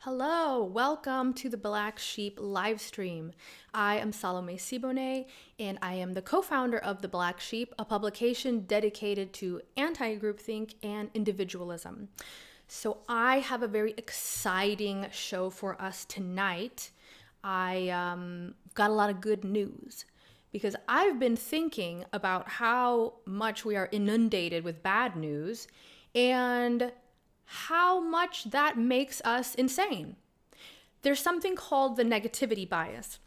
Hello, welcome to the Black Sheep live stream. I am Salome Sibone, and I am the co-founder of The Black Sheep, a publication dedicated to anti-groupthink and individualism. So I have a very exciting show for us tonight. I got a lot of good news because I've been thinking about how much we are inundated with bad news and how much that makes us insane. There's something called the negativity bias,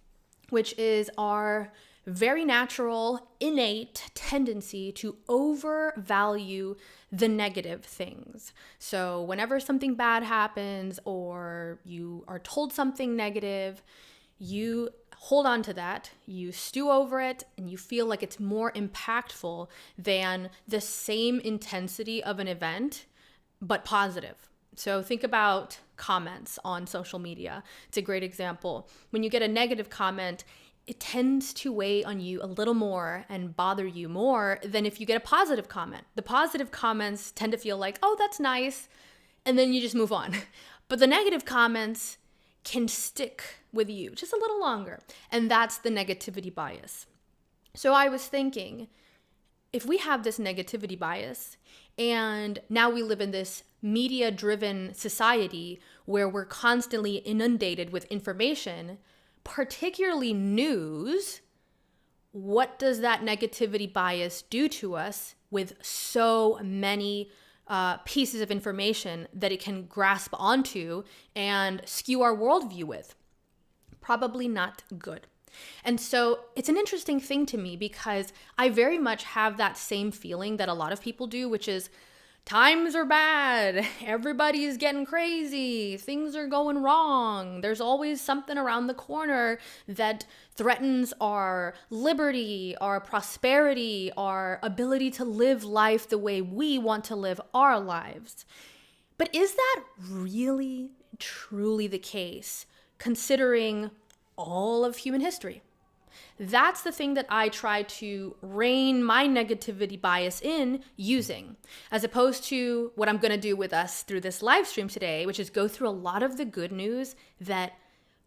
which is our very natural, innate tendency to overvalue the negative things. So whenever something bad happens or you are told something negative, you hold on to that, you stew over it, and you feel like it's more impactful than the same intensity of an event but positive. So think about comments on social media. It's a great example. When you get a negative comment, it tends to weigh on you a little more and bother you more than if you get a positive comment. The positive comments tend to feel like, oh, that's nice, and then you just move on. But the negative comments can stick with you just a little longer, and that's the negativity bias. So I was thinking, if we have this negativity bias, and now we live in this media-driven society where we're constantly inundated with information, particularly news, what does that negativity bias do to us with so many pieces of information that it can grasp onto and skew our worldview with? Probably not good. And so it's an interesting thing to me because I very much have that same feeling that a lot of people do, which is times are bad, everybody's getting crazy, things are going wrong, there's always something around the corner that threatens our liberty, our prosperity, our ability to live life the way we want to live our lives. But is that really, truly the case, considering all of human history? That's the thing that I try to rein my negativity bias in using, as opposed to what I'm going to do with us through this live stream today, which is go through a lot of the good news that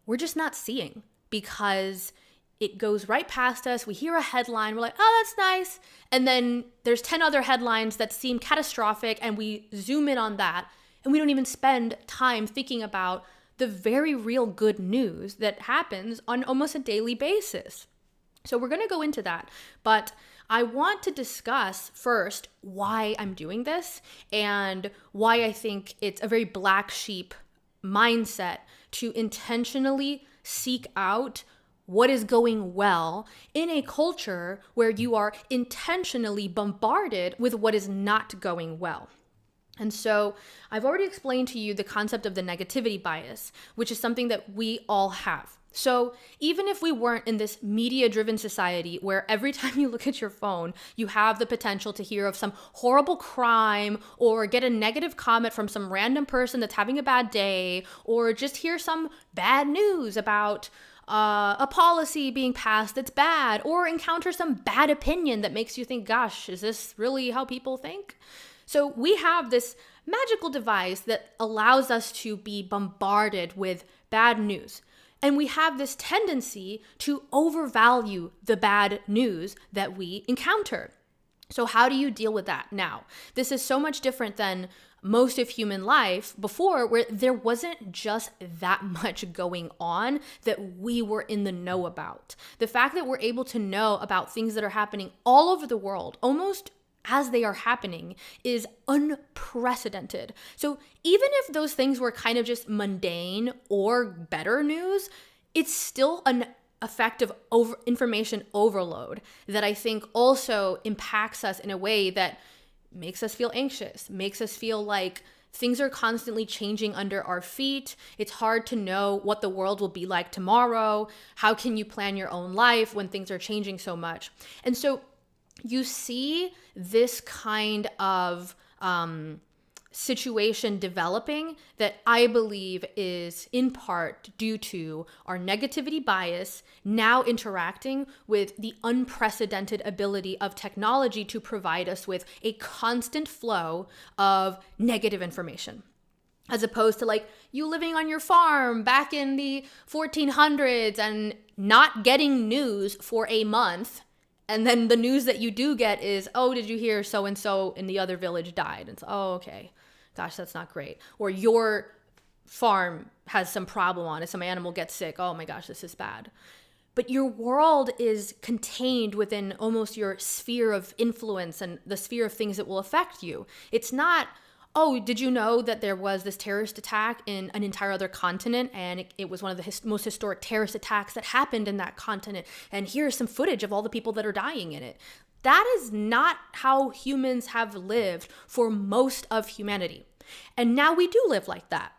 we're just not seeing because it goes right past us. We hear a headline, we're like, oh, that's nice. And then there's 10 other headlines that seem catastrophic, and we zoom in on that, and we don't even spend time thinking about the very real good news that happens on almost a daily basis. So we're going to go into that, but I want to discuss first why I'm doing this and why I think it's a very black sheep mindset to intentionally seek out what is going well in a culture where you are intentionally bombarded with what is not going well. And so I've already explained to you the concept of the negativity bias, which is something that we all have. So even if we weren't in this media-driven society where every time you look at your phone, you have the potential to hear of some horrible crime or get a negative comment from some random person that's having a bad day, or just hear some bad news about a policy being passed that's bad, or encounter some bad opinion that makes you think, gosh, is this really how people think? So we have this magical device that allows us to be bombarded with bad news. And we have this tendency to overvalue the bad news that we encounter. So how do you deal with that now? This is so much different than most of human life before, where there wasn't just that much going on that we were in the know about. The fact that we're able to know about things that are happening all over the world, almost as they are happening, is unprecedented. So even if those things were kind of just mundane or better news, it's still an effective information overload that I think also impacts us in a way that makes us feel anxious, makes us feel like things are constantly changing under our feet. It's hard to know what the world will be like tomorrow. How can you plan your own life when things are changing so much? And so you see this kind of situation developing that I believe is in part due to our negativity bias now interacting with the unprecedented ability of technology to provide us with a constant flow of negative information. as opposed to like you living on your farm back in the 1400s and not getting news for a month. And then the news that you do get is, oh, did you hear so-and-so in the other village died? And so, oh, okay. Gosh, that's not great. Or your farm has some problem on it. Some animal gets sick. Oh my gosh, this is bad. But your world is contained within almost your sphere of influence and the sphere of things that will affect you. It's not, oh, did you know that there was this terrorist attack in an entire other continent, and it was one of the most historic terrorist attacks that happened in that continent, and here's some footage of all the people that are dying in it. That is not how humans have lived for most of humanity. And now we do live like that.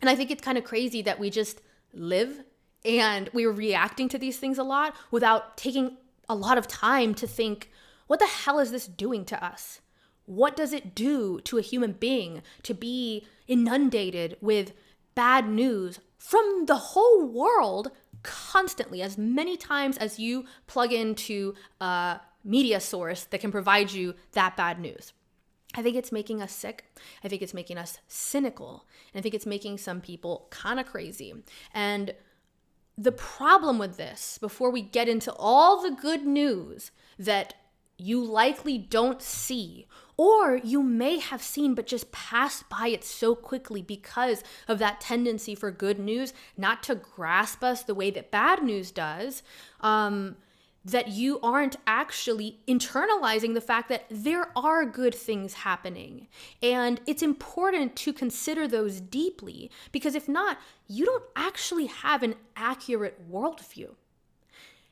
And I think it's kind of crazy that we just live and we're reacting to these things a lot without taking a lot of time to think, what the hell is this doing to us? What does it do to a human being to be inundated with bad news from the whole world constantly, as many times as you plug into a media source that can provide you that bad news? I think it's making us sick. I think it's making us cynical. And I think it's making some people kind of crazy. And the problem with this, before we get into all the good news that you likely don't see, or you may have seen but just passed by it so quickly because of that tendency for good news not to grasp us the way that bad news does, that you aren't actually internalizing the fact that there are good things happening. And it's important to consider those deeply, because if not, you don't actually have an accurate worldview.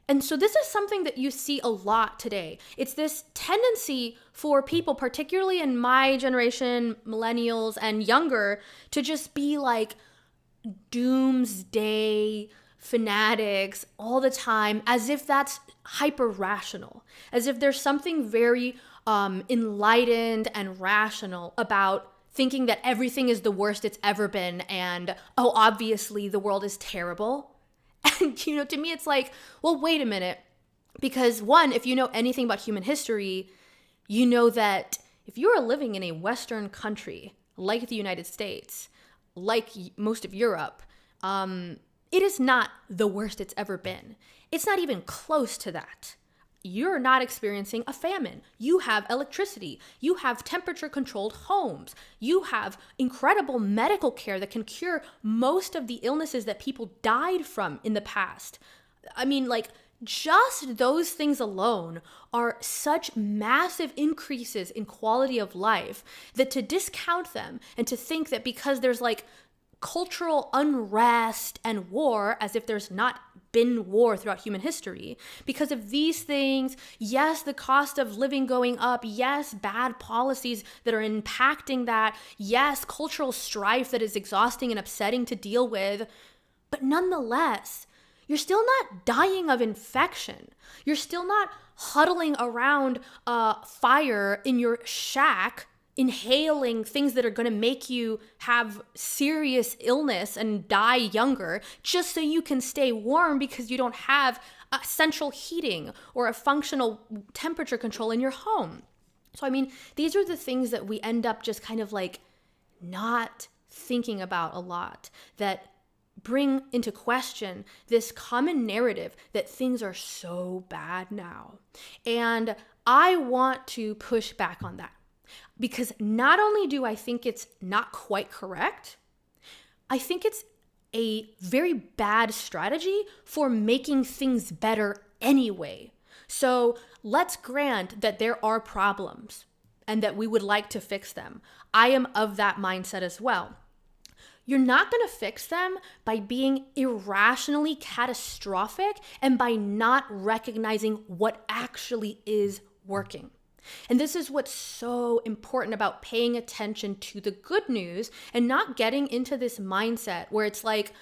And so this is something that you see a lot today. It's this tendency for people, particularly in my generation, millennials and younger, to just be like doomsday fanatics all the time, as if that's hyper rational, as if there's something very enlightened and rational about thinking that everything is the worst it's ever been, and oh, obviously the world is terrible. And to me it's like, well, wait a minute, because one, if you know anything about human history, you know that if you are living in a Western country like the United States, like most of Europe, it is not the worst it's ever been. It's not even close to that. You're not experiencing a famine. You have electricity. You have temperature-controlled homes. You have incredible medical care that can cure most of the illnesses that people died from in the past. I mean, like, just those things alone are such massive increases in quality of life that to discount them and to think that because there's like cultural unrest and war, as if there's not been war throughout human history, because of these things, yes, the cost of living going up, yes, bad policies that are impacting that, yes, cultural strife that is exhausting and upsetting to deal with, but nonetheless, you're still not dying of infection. You're still not huddling around a fire in your shack inhaling things that are going to make you have serious illness and die younger just so you can stay warm because you don't have a central heating or a functional temperature control in your home. So, I mean, these are the things that we end up just kind of like not thinking about a lot, that bring into question this common narrative that things are so bad now. And I want to push back on that. Because not only do I think it's not quite correct, I think it's a very bad strategy for making things better anyway. So let's grant that there are problems and that we would like to fix them. I am of that mindset as well. You're not going to fix them by being irrationally catastrophic and by not recognizing what actually is working. And this is what's so important about paying attention to the good news and not getting into this mindset where it's like,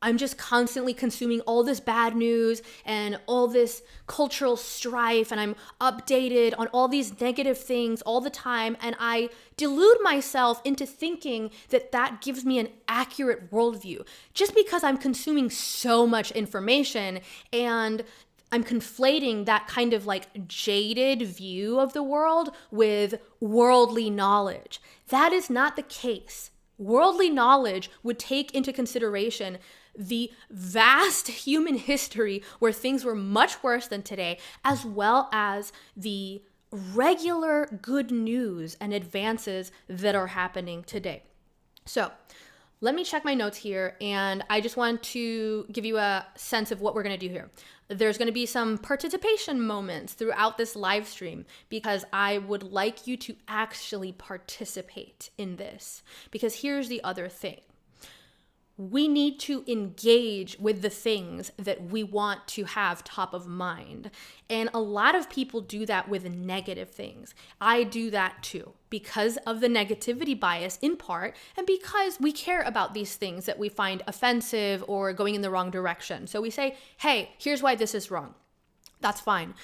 I'm just constantly consuming all this bad news and all this cultural strife, and I'm updated on all these negative things all the time, and I delude myself into thinking that that gives me an accurate worldview just because I'm consuming so much information and I'm conflating that kind of like jaded view of the world with worldly knowledge. That is not the case. Worldly knowledge would take into consideration the vast human history where things were much worse than today, as well as the regular good news and advances that are happening today. So let me check my notes here, and I just want to give you a sense of what we're going to do here. There's going to be some participation moments throughout this live stream because I would like you to actually participate in this. Because here's the other thing. We need to engage with the things that we want to have top of mind. And a lot of people do that with negative things. I do that too, because of the negativity bias in part, and because we care about these things that we find offensive or going in the wrong direction. So we say, hey, here's why this is wrong. That's fine.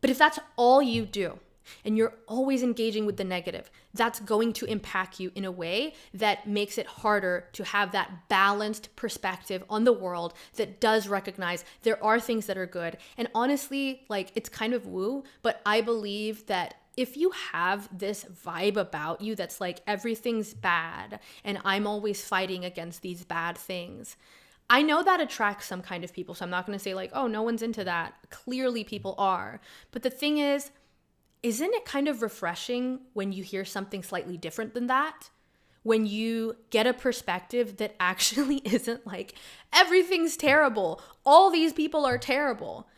But if that's all you do, and you're always engaging with the negative, that's going to impact you in a way that makes it harder to have that balanced perspective on the world that does recognize there are things that are good. And honestly, like, it's kind of woo, but I believe that if you have this vibe about you that's like everything's bad and I'm always fighting against these bad things, I know that attracts some kind of people. So I'm not going to say like, oh, no one's into that. Clearly people are. But the thing is, isn't it kind of refreshing when you hear something slightly different than that? When you get a perspective that actually isn't like, everything's terrible, all these people are terrible.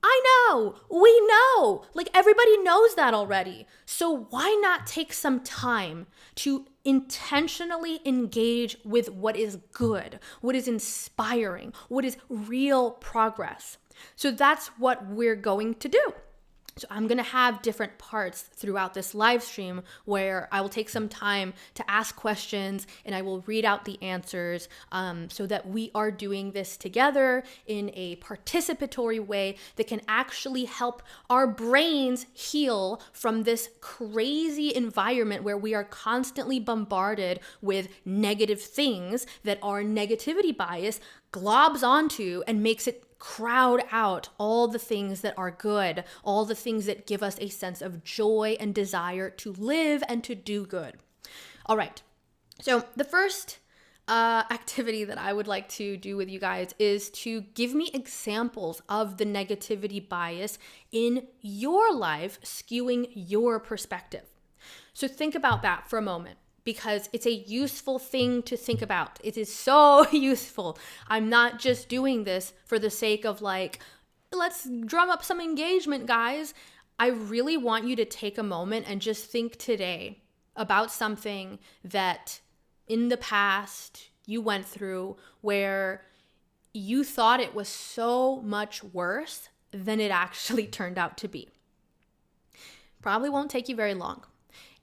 I know, we know, like everybody knows that already. So why not take some time to intentionally engage with what is good, what is inspiring, what is real progress? So that's what we're going to do. So I'm going to have different parts throughout this live stream where I will take some time to ask questions and I will read out the answers so that we are doing this together in a participatory way that can actually help our brains heal from this crazy environment where we are constantly bombarded with negative things that our negativity bias globs onto and makes it crowd out all the things that are good, all the things that give us a sense of joy and desire to live and to do good. All right. So the first activity that I would like to do with you guys is to give me examples of the negativity bias in your life skewing your perspective. So think about that for a moment, because it's a useful thing to think about. It is so useful. I'm not just doing this for the sake of like, let's drum up some engagement, guys. I really want you to take a moment and just think today about something that in the past you went through where you thought it was so much worse than it actually turned out to be. Probably won't take you very long.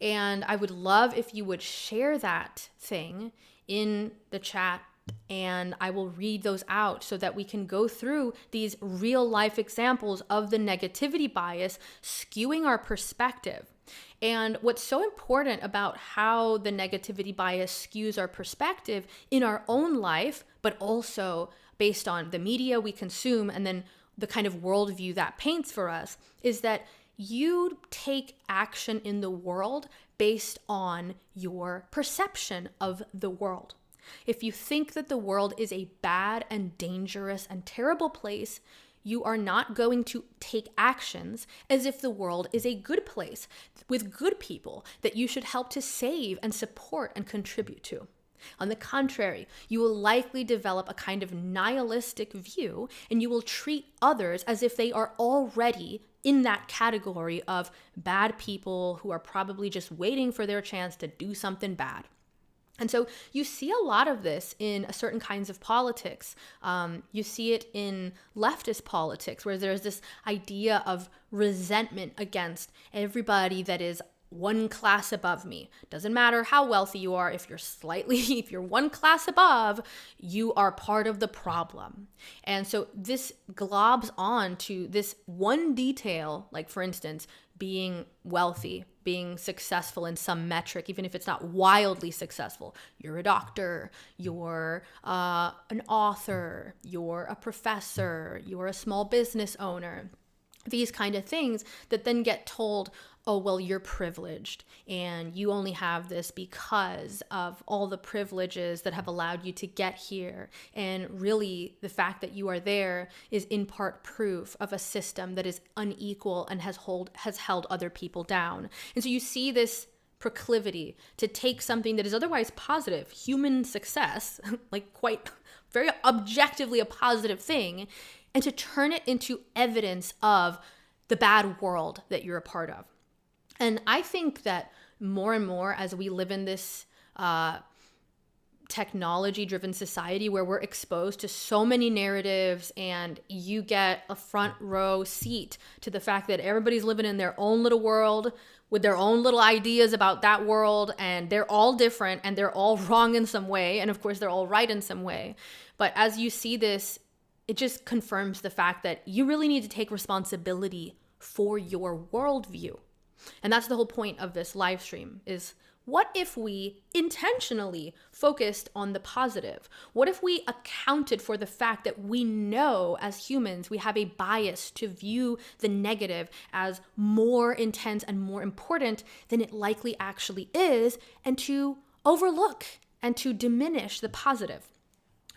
And I would love if you would share that thing in the chat, and I will read those out so that we can go through these real life examples of the negativity bias skewing our perspective. And what's so important about how the negativity bias skews our perspective in our own life, but also based on the media we consume and then the kind of worldview that paints for us, is that you take action in the world based on your perception of the world. If you think that the world is a bad and dangerous and terrible place, you are not going to take actions as if the world is a good place with good people that you should help to save and support and contribute to. On the contrary, you will likely develop a kind of nihilistic view, and you will treat others as if they are already in that category of bad people who are probably just waiting for their chance to do something bad. And so you see a lot of this in certain kinds of politics. You see it in leftist politics, where there's this idea of resentment against everybody that is one class above me. Doesn't matter how wealthy you are, if you're one class above, you are part of the problem. And so this globs on to this one detail, like for instance, being wealthy, being successful in some metric, even if it's not wildly successful. You're a doctor, you're an author, you're a professor, you're a small business owner. these kind of things that then get told, oh, well, you're privileged and you only have this because of all the privileges that have allowed you to get here. And really, the fact that you are there is in part proof of a system that is unequal and has held other people down. And so you see this proclivity to take something that is otherwise positive, human success, like quite very objectively a positive thing, and to turn it into evidence of the bad world that you're a part of. And I think that more and more as we live in this technology-driven society where we're exposed to so many narratives and you get a front row seat to the fact that everybody's living in their own little world with their own little ideas about that world, and they're all different and they're all wrong in some way. And of course, they're all right in some way. But as you see this, it just confirms the fact that you really need to take responsibility for your worldview. And that's the whole point of this live stream is, what if we intentionally focused on the positive? What if we accounted for the fact that we know as humans we have a bias to view the negative as more intense and more important than it likely actually is, and to overlook and to diminish the positive?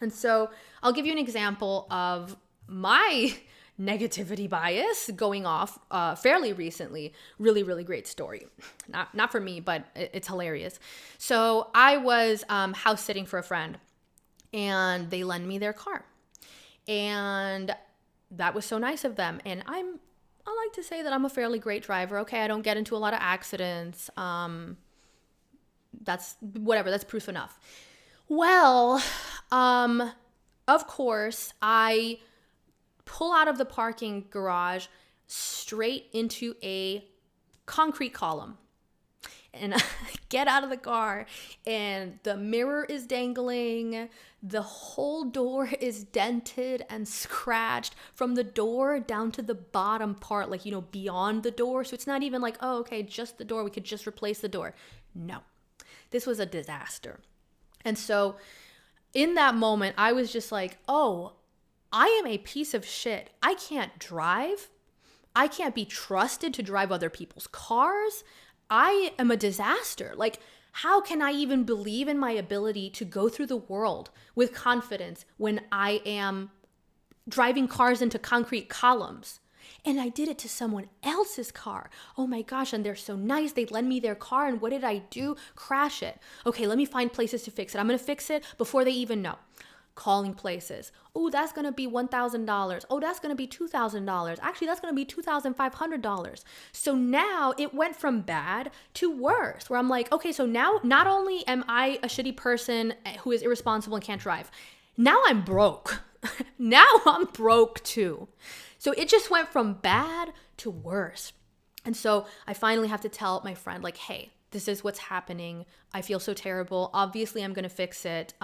And so I'll give you an example of my negativity bias going off fairly recently. Really, really great story. Not for me, but it's hilarious. So I was house sitting for a friend, and they lent me their car. And that was so nice of them. And I like to say that I'm a fairly great driver. Okay, I don't get into a lot of accidents. That's whatever, that's proof enough. Well, of course, I pull out of the parking garage straight into a concrete column. And I get out of the car, and the mirror is dangling. The whole door is dented and scratched from the door down to the bottom part, like, beyond the door. So it's not even like, oh, okay, just the door. We could just replace the door. No, this was a disaster. And so in that moment, I was just like, oh, I am a piece of shit. I can't drive. I can't be trusted to drive other people's cars. I am a disaster. Like, how can I even believe in my ability to go through the world with confidence when I am driving cars into concrete columns? And I did it to someone else's car. Oh my gosh, and they're so nice. They lend me their car, and what did I do? Crash it. Okay, let me find places to fix it. I'm going to fix it before they even know. Calling places. Oh, that's going to be $1,000. Oh, that's going to be $2,000. Actually, that's going to be $2,500. So now it went from bad to worse, where I'm like, okay, so now not only am I a shitty person who is irresponsible and can't drive, now I'm broke. Now I'm broke too. So it just went from bad to worse. And so I finally have to tell my friend, like, hey, this is what's happening. I feel so terrible. Obviously, I'm going to fix it.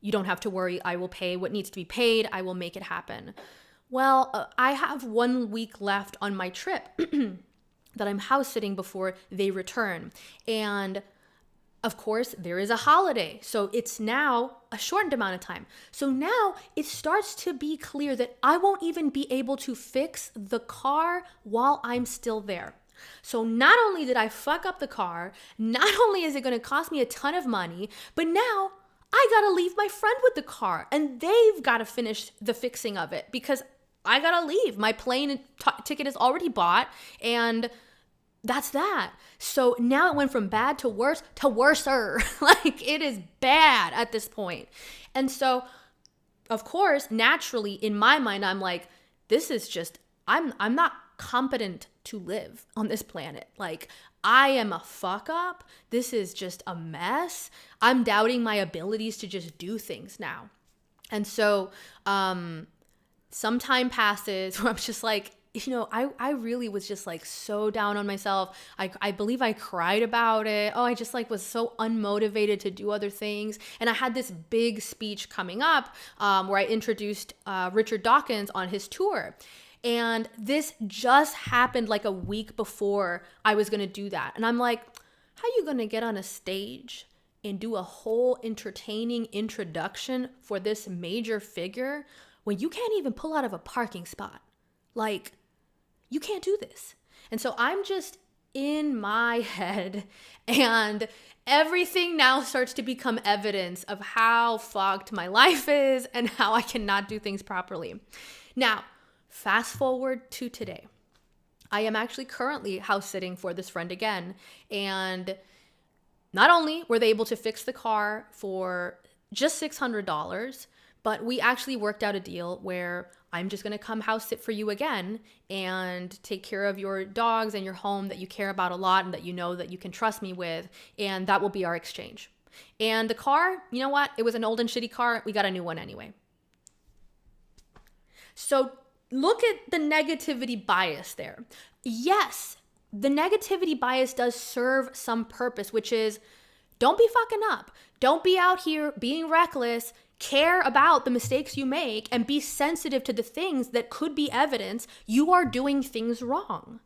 You don't have to worry. I will pay what needs to be paid. I will make it happen. Well, I have 1 week left on my trip that I'm house sitting before they return. And of course, there is a holiday. So it's now a shortened amount of time. So now it starts to be clear that I won't even be able to fix the car while I'm still there. So not only did I fuck up the car, not only is it going to cost me a ton of money, but now I gotta leave my friend with the car, and they've gotta finish the fixing of it because I gotta leave. My plane ticket is already bought, and that's that. So now it went from bad to worser. Like, it is bad at this point. And so, of course, naturally, in my mind, I'm like, this is just, I'm not competent to live on this planet. Like, I am a fuck up. This is just a mess. I'm doubting my abilities to just do things now. And so some time passes where I'm just like, I really was just like so down on myself. I believe I cried about it. Oh, I just like was so unmotivated to do other things. And I had this big speech coming up where I introduced Richard Dawkins on his tour. And this just happened like a week before I was going to do that. And I'm like, how are you going to get on a stage and do a whole entertaining introduction for this major figure when you can't even pull out of a parking spot? Like, You can't do this. And so I'm just in my head, and everything now starts to become evidence of how fucked my life is and how I cannot do things properly. Now, fast forward to today. I am actually currently house sitting for this friend again, and not only were they able to fix the car for just $600, but we actually worked out a deal where I'm just going to come house sit for you again and take care of your dogs and your home that you care about a lot and that you know that you can trust me with. And that will be our exchange. And the car, you know what? It was an old and shitty car. We got a new one anyway. So look at the negativity bias there. Yes, the negativity bias does serve some purpose, which is don't be fucking up. Don't be out here being reckless. Care about the mistakes you make and be sensitive to the things that could be evidence you are doing things wrong.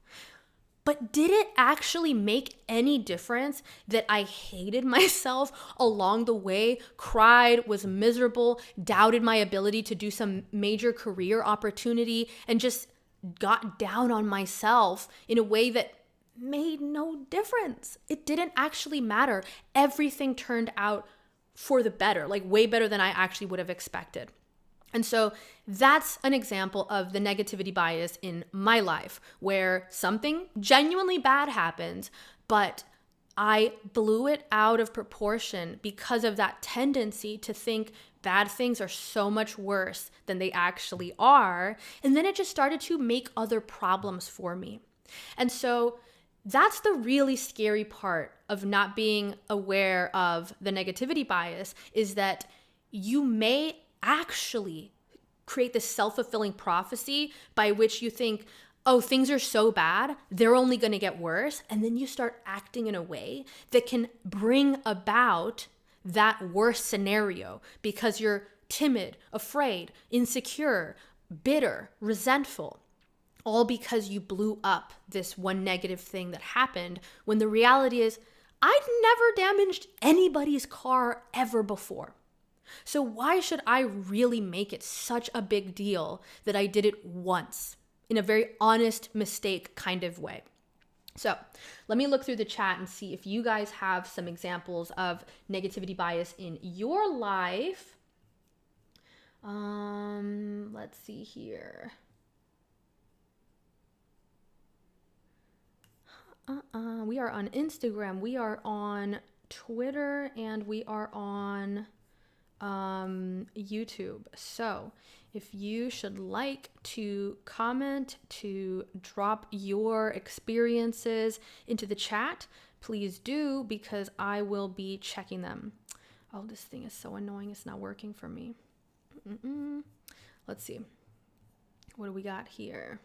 But did it actually make any difference that I hated myself along the way, cried, was miserable, doubted my ability to do some major career opportunity, and just got down on myself in a way that made no difference? It didn't actually matter. Everything turned out for the better, like way better than I actually would have expected. And so that's an example of the negativity bias in my life, where something genuinely bad happens, but I blew it out of proportion because of that tendency to think bad things are so much worse than they actually are. And then it just started to make other problems for me. And so that's the really scary part of not being aware of the negativity bias, is that you may actually create this self-fulfilling prophecy by which you think, oh, things are so bad, they're only going to get worse. And then you start acting in a way that can bring about that worst scenario because you're timid, afraid, insecure, bitter, resentful. All because you blew up this one negative thing that happened, when the reality is, I'd never damaged anybody's car ever before. So why should I really make it such a big deal that I did it once in a very honest mistake kind of way? So let me look through the chat and see if you guys have some examples of negativity bias in your life. Let's see here. We are on Instagram, we are on Twitter, and we are on YouTube. So if you should like to comment, to drop your experiences into the chat, please do, because I will be checking them. Oh, this thing is so annoying. It's not working for me. Let's see. What do we got here?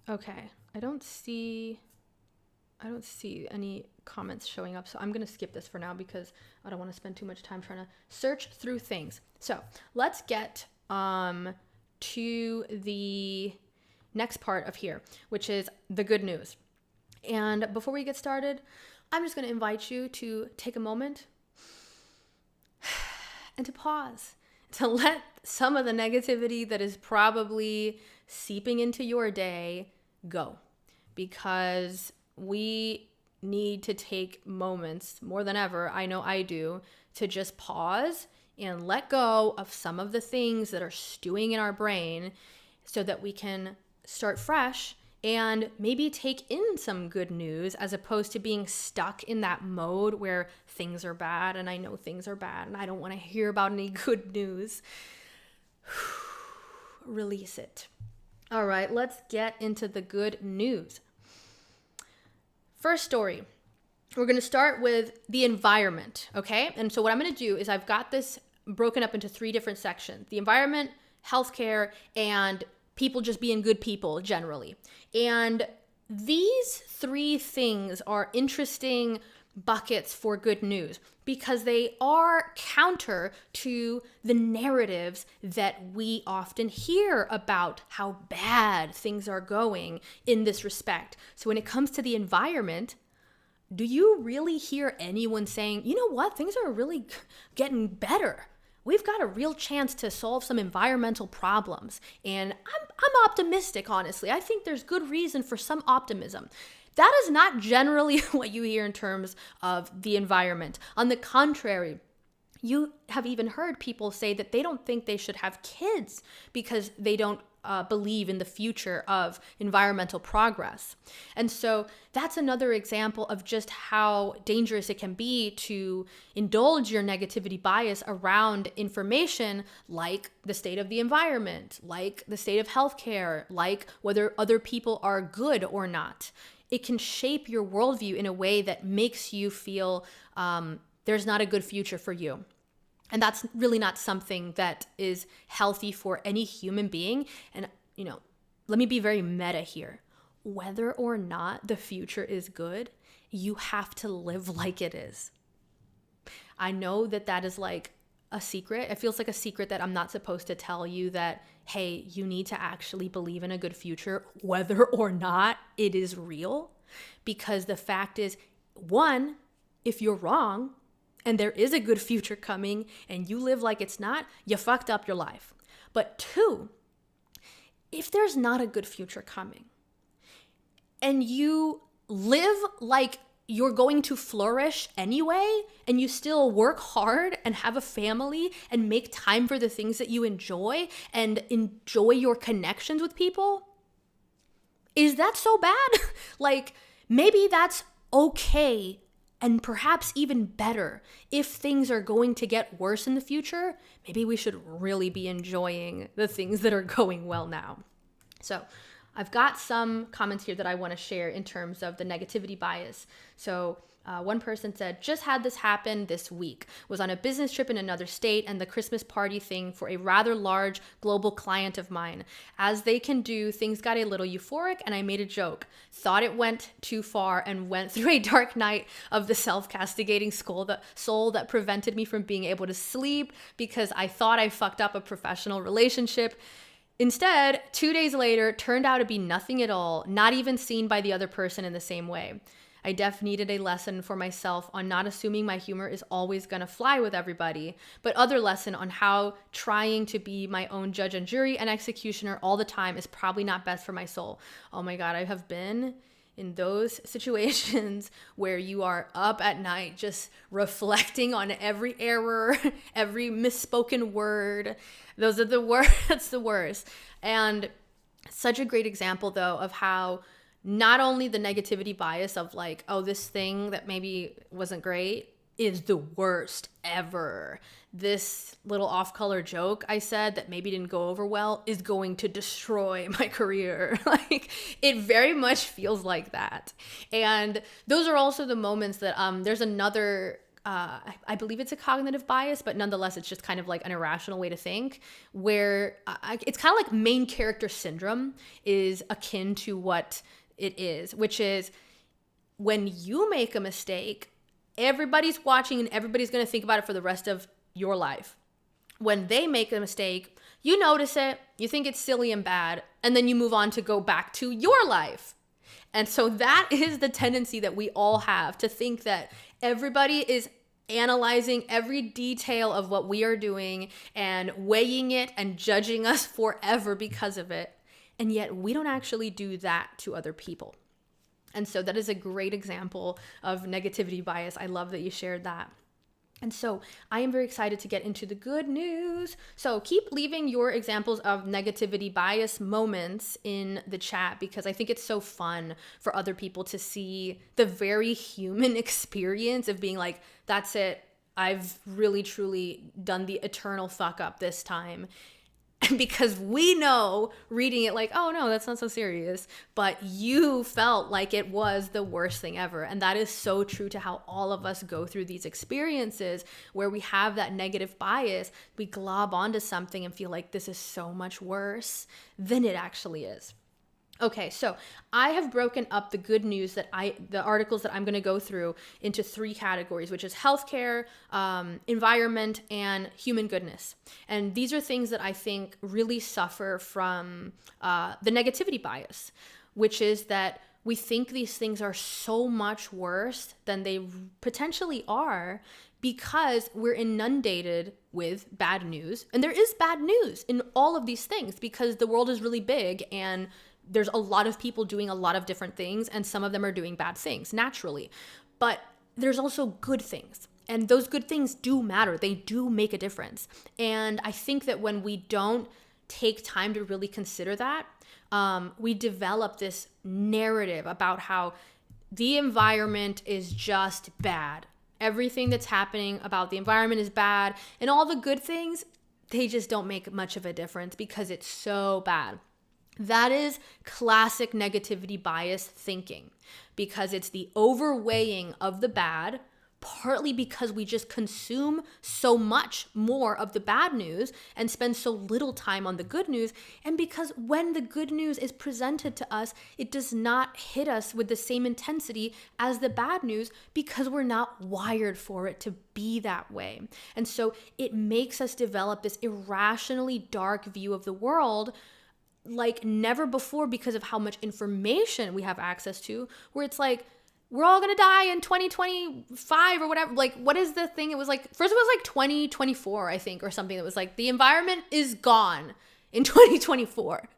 Okay. I don't see any comments showing up, so I'm going to skip this for now because I don't want to spend too much time trying to search through things. So let's get to the next part of here, which is the good news. And before we get started, I'm just going to invite you to take a moment and to pause, to let some of the negativity that is probably seeping into your day go, because we need to take moments more than ever, I know I do, to just pause and let go of some of the things that are stewing in our brain so that we can start fresh and maybe take in some good news, as opposed to being stuck in that mode where things are bad and I know things are bad and I don't want to hear about any good news. Release it. All right, let's get into the good news. First story, we're going to start with the environment, okay? And so what I'm going to do is I've got this broken up into 3 different sections: the environment, healthcare, and people just being good people generally. And these 3 things are interesting buckets for good news because they are counter to the narratives that we often hear about how bad things are going in this respect. So when it comes to the environment, do you really hear anyone saying, you know what, things are really getting better? we've got a real chance to solve some environmental problems. And I'm optimistic, honestly. I think there's good reason for some optimism. That is not generally what you hear in terms of the environment. On the contrary, you have even heard people say that they don't think they should have kids because they don't believe in the future of environmental progress. And so that's another example of just how dangerous it can be to indulge your negativity bias around information like the state of the environment, like the state of healthcare, like whether other people are good or not. It can shape your worldview in a way that makes you feel there's not a good future for you. And that's really not something that is healthy for any human being. And, let me be very meta here. Whether or not the future is good, you have to live like it is. I know that is like a secret. It feels like a secret that I'm not supposed to tell you that, hey, you need to actually believe in a good future, whether or not it is real. Because the fact is, one, if you're wrong, and there is a good future coming and you live like it's not, you fucked up your life. But two, if there's not a good future coming and you live like you're going to flourish anyway, and you still work hard and have a family and make time for the things that you enjoy and enjoy your connections with people, is that so bad? Like, maybe that's okay. And perhaps even better, if things are going to get worse in the future, maybe we should really be enjoying the things that are going well now. So I've got some comments here that I want to share in terms of the negativity bias. So one person said, just had this happen this week. Was on a business trip in another state and the Christmas party thing for a rather large global client of mine. As they can do, things got a little euphoric and I made a joke. Thought it went too far and went through a dark night of the self-castigating soul that prevented me from being able to sleep because I thought I fucked up a professional relationship. Instead, 2 days later, turned out to be nothing at all, not even seen by the other person in the same way. I needed a lesson for myself on not assuming my humor is always gonna fly with everybody, but other lesson on how trying to be my own judge and jury and executioner all the time is probably not best for my soul. Oh my God, I have been in those situations where you are up at night just reflecting on every error, every misspoken word. Those are the worst. That's the worst. And such a great example, though, of how not only the negativity bias of like, oh, this thing that maybe wasn't great is the worst ever. This little off-color joke I said that maybe didn't go over well is going to destroy my career. Like, it very much feels like that. And those are also the moments that there's another I believe it's a cognitive bias, but nonetheless, it's just kind of like an irrational way to think, where it's kind of like main character syndrome is akin to what it is, which is when you make a mistake, everybody's watching and everybody's going to think about it for the rest of your life. When they make a mistake, you notice it, you think it's silly and bad, and then you move on to go back to your life. And so that is the tendency that we all have, to think that everybody is analyzing every detail of what we are doing and weighing it and judging us forever because of it. And yet we don't actually do that to other people. And so that is a great example of negativity bias. I love that you shared that. And so I am very excited to get into the good news. So keep leaving your examples of negativity bias moments in the chat, because I think it's so fun for other people to see the very human experience of being like, that's it, I've really truly done the eternal fuck up this time. Because we know reading it like, oh no, that's not so serious, but you felt like it was the worst thing ever. And that is so true to how all of us go through these experiences where we have that negative bias. We glob onto something and feel like this is so much worse than it actually is. Okay, so I have broken up the good news the articles that I'm going to go through into 3 categories, which is healthcare, environment, and human goodness. And these are things that I think really suffer from the negativity bias, which is that we think these things are so much worse than they potentially are because we're inundated with bad news. And there is bad news in all of these things because the world is really big and there's a lot of people doing a lot of different things, and some of them are doing bad things naturally. But there's also good things. And those good things do matter. They do make a difference. And I think that when we don't take time to really consider that, we develop this narrative about how the environment is just bad. Everything that's happening about the environment is bad, and all the good things, they just don't make much of a difference because it's so bad. That is classic negativity bias thinking, because it's the overweighing of the bad, partly because we just consume so much more of the bad news and spend so little time on the good news, and because when the good news is presented to us, it does not hit us with the same intensity as the bad news because we're not wired for it to be that way. And so it makes us develop this irrationally dark view of the world like never before because of how much information we have access to, where it's like, we're all gonna die in 2025 or whatever. Like, what is the thing? It was like, first it was like 2024, I think, or something that was like, the environment is gone in 2024.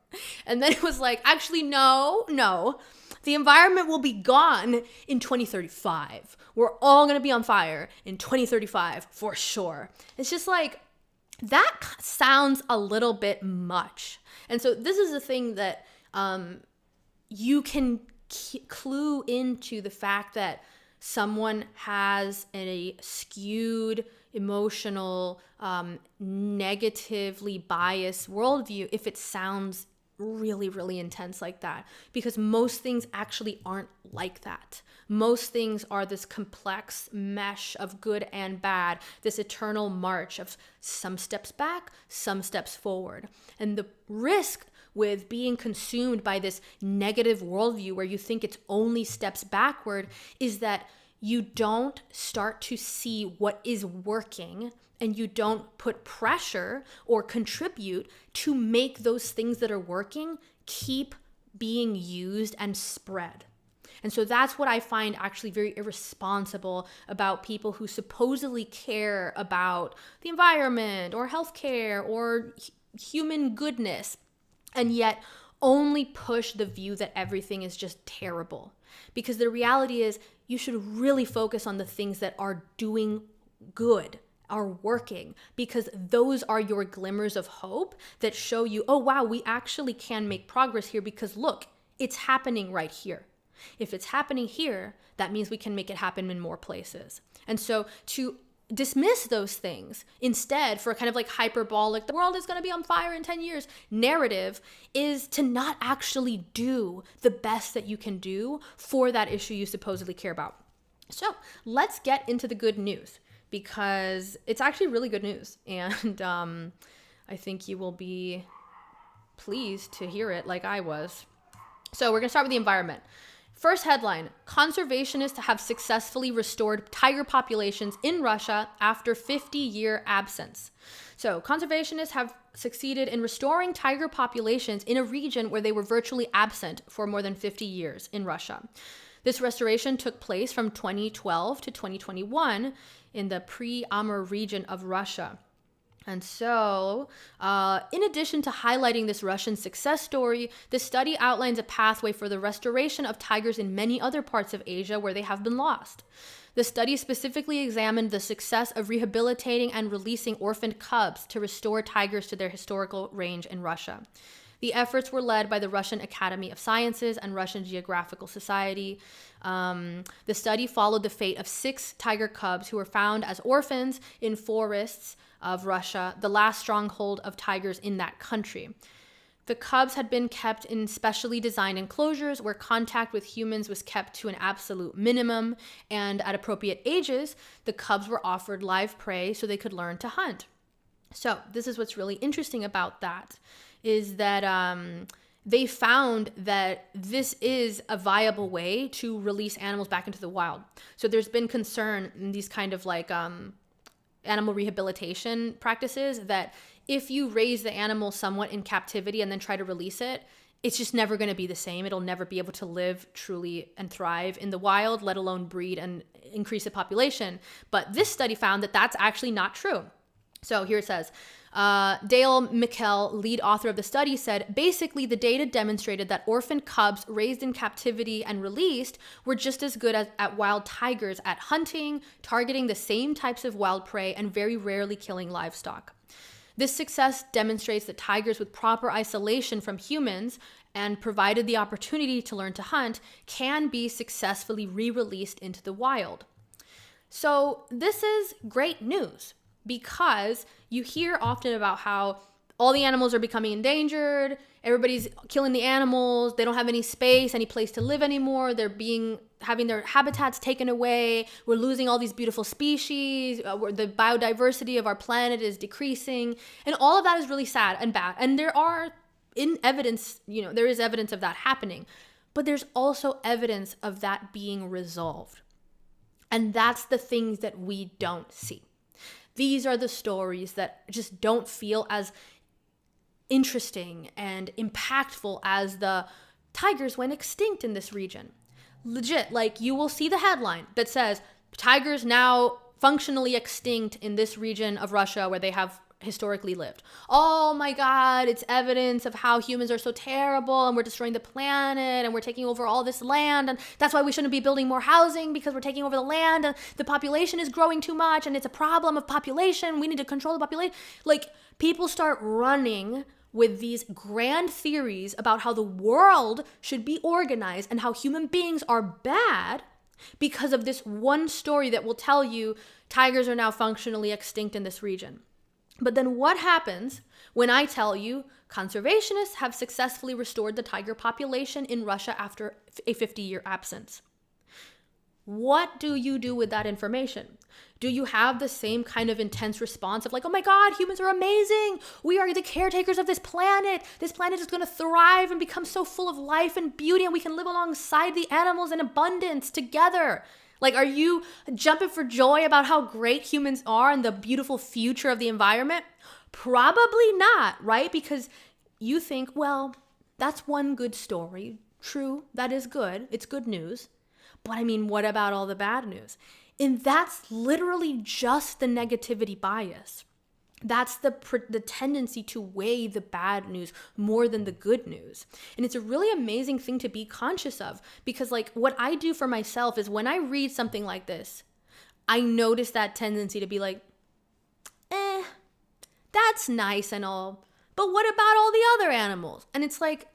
And then it was like, actually, no, the environment will be gone in 2035. We're all gonna be on fire in 2035 for sure. It's just like, that sounds a little bit much. And so this is the thing that you can clue into the fact that someone has a skewed, emotional, negatively biased worldview if it sounds really, really intense like that. Because most things actually aren't like that. Most things are this complex mesh of good and bad, this eternal march of some steps back, some steps forward. And the risk with being consumed by this negative worldview where you think it's only steps backward is that you don't start to see what is working, and you don't put pressure or contribute to make those things that are working keep being used and spread. And so that's what I find actually very irresponsible about people who supposedly care about the environment or healthcare or human goodness, and yet only push the view that everything is just terrible. Because the reality is, you should really focus on the things that are doing good, are working, because those are your glimmers of hope that show you, oh wow, we actually can make progress here because look, it's happening right here. If it's happening here, that means we can make it happen in more places. And so to dismiss those things instead for kind of like hyperbolic, the world is going to be on fire in 10 years narrative, is to not actually do the best that you can do for that issue you supposedly care about. So let's get into the good news, because it's actually really good news. And I think you will be pleased to hear it like I was. So we're going to start with the environment. First headline, conservationists have successfully restored tiger populations in Russia after 50-year absence. So conservationists have succeeded in restoring tiger populations in a region where they were virtually absent for more than 50 years in Russia. This restoration took place from 2012 to 2021 in the Pre-Amur region of Russia. And so, in addition to highlighting this Russian success story, the study outlines a pathway for the restoration of tigers in many other parts of Asia where they have been lost. The study specifically examined the success of rehabilitating and releasing orphaned cubs to restore tigers to their historical range in Russia. The efforts were led by the Russian Academy of Sciences and Russian Geographical Society. The study followed the fate of 6 tiger cubs who were found as orphans in forests of Russia, the last stronghold of tigers in that country. The cubs had been kept in specially designed enclosures where contact with humans was kept to an absolute minimum, and at appropriate ages, the cubs were offered live prey so they could learn to hunt. So this is what's really interesting about that, is that they found that this is a viable way to release animals back into the wild. So there's been concern in these kind of like animal rehabilitation practices that if you raise the animal somewhat in captivity and then try to release it, it's just never going to be the same. It'll never be able to live truly and thrive in the wild, let alone breed and increase the population. But this study found that that's actually not true. So here it says, Dale McKell, lead author of the study, said, basically the data demonstrated that orphan cubs raised in captivity and released were just as good at wild tigers at hunting, targeting the same types of wild prey, and very rarely killing livestock. This success demonstrates that tigers with proper isolation from humans and provided the opportunity to learn to hunt can be successfully re-released into the wild. So this is great news, because you hear often about how all the animals are becoming endangered, everybody's killing the animals, they don't have any space, any place to live anymore, they're having their habitats taken away, we're losing all these beautiful species, the biodiversity of our planet is decreasing, and all of that is really sad and bad. And there is evidence of that happening, but there's also evidence of that being resolved. And that's the things that we don't see. These are the stories that just don't feel as interesting and impactful as the tigers went extinct in this region. Legit, like you will see the headline that says, tigers now functionally extinct in this region of Russia where they have historically lived. Oh my God, it's evidence of how humans are so terrible and we're destroying the planet and we're taking over all this land, and that's why we shouldn't be building more housing because we're taking over the land and the population is growing too much and it's a problem of population. We need to control the population. Like, people start running with these grand theories about how the world should be organized and how human beings are bad because of this one story that will tell you tigers are now functionally extinct in this region. But then what happens when I tell you conservationists have successfully restored the tiger population in Russia after a 50-year absence? What do you do with that information? Do you have the same kind of intense response of like, oh my God, humans are amazing. We are the caretakers of this planet. This planet is going to thrive and become so full of life and beauty, and we can live alongside the animals in abundance together. Like, are you jumping for joy about how great humans are and the beautiful future of the environment? Probably not, right? Because you think, well, that's one good story. True, that is good. It's good news. But I mean, what about all the bad news? And that's literally just the negativity bias. That's the tendency to weigh the bad news more than the good news. And it's a really amazing thing to be conscious of, because like what I do for myself is when I read something like this, I notice that tendency to be like, that's nice and all, but what about all the other animals? And it's like,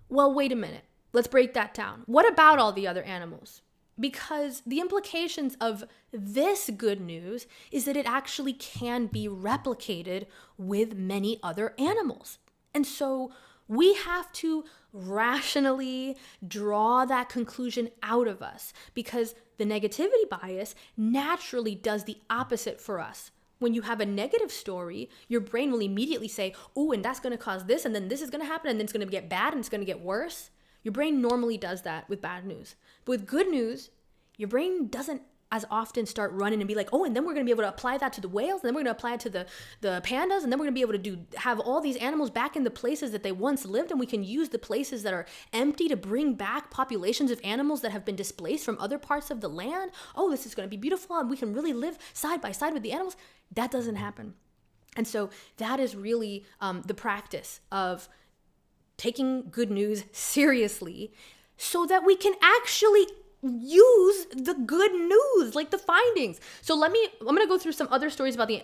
well, wait a minute. Let's break that down. What about all the other animals? Because the implications of this good news is that it actually can be replicated with many other animals. And so we have to rationally draw that conclusion out of us, because the negativity bias naturally does the opposite for us. When you have a negative story, your brain will immediately say, oh, and that's going to cause this, and then this is going to happen, and then it's going to get bad, and it's going to get worse. Your brain normally does that with bad news. But with good news, your brain doesn't as often start running and be like, oh, and then we're going to be able to apply that to the whales, and then we're going to apply it to the pandas, and then we're going to be able to have all these animals back in the places that they once lived, and we can use the places that are empty to bring back populations of animals that have been displaced from other parts of the land. Oh, this is going to be beautiful, and we can really live side by side with the animals. That doesn't happen. And so that is really the practice of taking good news seriously so that we can actually use the good news, like the findings. So I'm going to go through some other stories about the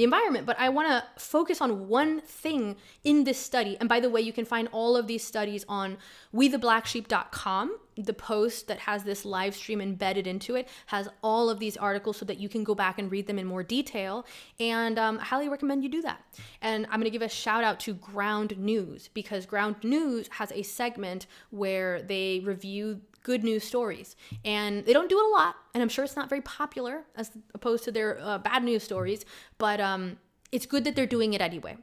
environment, but I want to focus on one thing in this study. And by the way, you can find all of these studies on wetheblacksheep.com. The post that has this live stream embedded into it has all of these articles so that you can go back and read them in more detail. And I highly recommend you do that. And I'm going to give a shout out to Ground News, because Ground News has a segment where they review good news stories, and they don't do it a lot, and I'm sure it's not very popular as opposed to their bad news stories, but it's good that they're doing it anyway.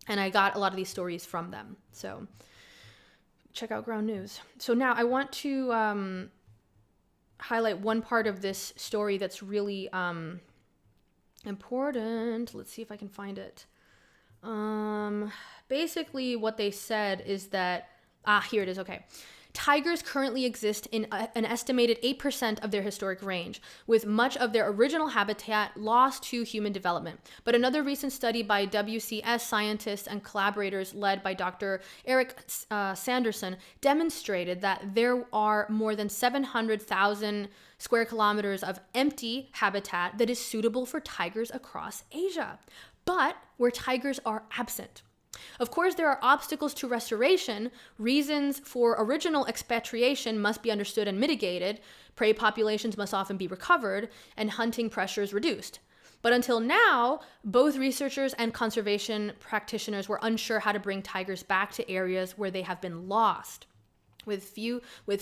And I got a lot of these stories from them, so check out Ground News. So now I want to highlight one part of this story that's really important. Let's see if I can find it. Basically what they said is that Here it is. Okay. Tigers currently exist in an estimated 8% of their historic range, with much of their original habitat lost to human development. But another recent study by WCS scientists and collaborators led by Dr. Eric Sanderson demonstrated that there are more than 700,000 square kilometers of empty habitat that is suitable for tigers across Asia, but where tigers are absent. Of course, there are obstacles to restoration. Reasons for original expatriation must be understood and mitigated. Prey populations must often be recovered, and hunting pressures reduced. But until now, both researchers and conservation practitioners were unsure how to bring tigers back to areas where they have been lost. With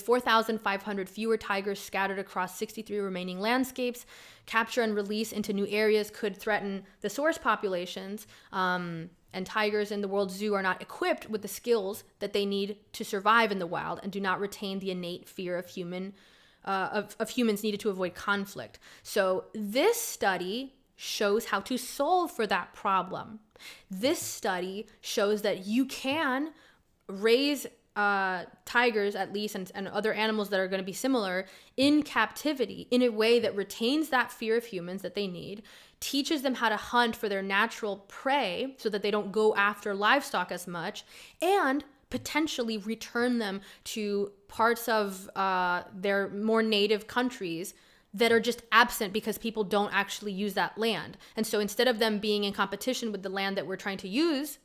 4,500 fewer tigers scattered across 63 remaining landscapes, capture and release into new areas could threaten the source populations. And tigers in the World Zoo are not equipped with the skills that they need to survive in the wild and do not retain the innate fear of humans needed to avoid conflict. So this study shows how to solve for that problem. This study shows that you can raise tigers, at least, and other animals that are going to be similar in captivity in a way that retains that fear of humans that they need, teaches them how to hunt for their natural prey so that they don't go after livestock as much, and potentially return them to parts of their more native countries that are just absent because people don't actually use that land. And so instead of them being in competition with the land that we're trying to use,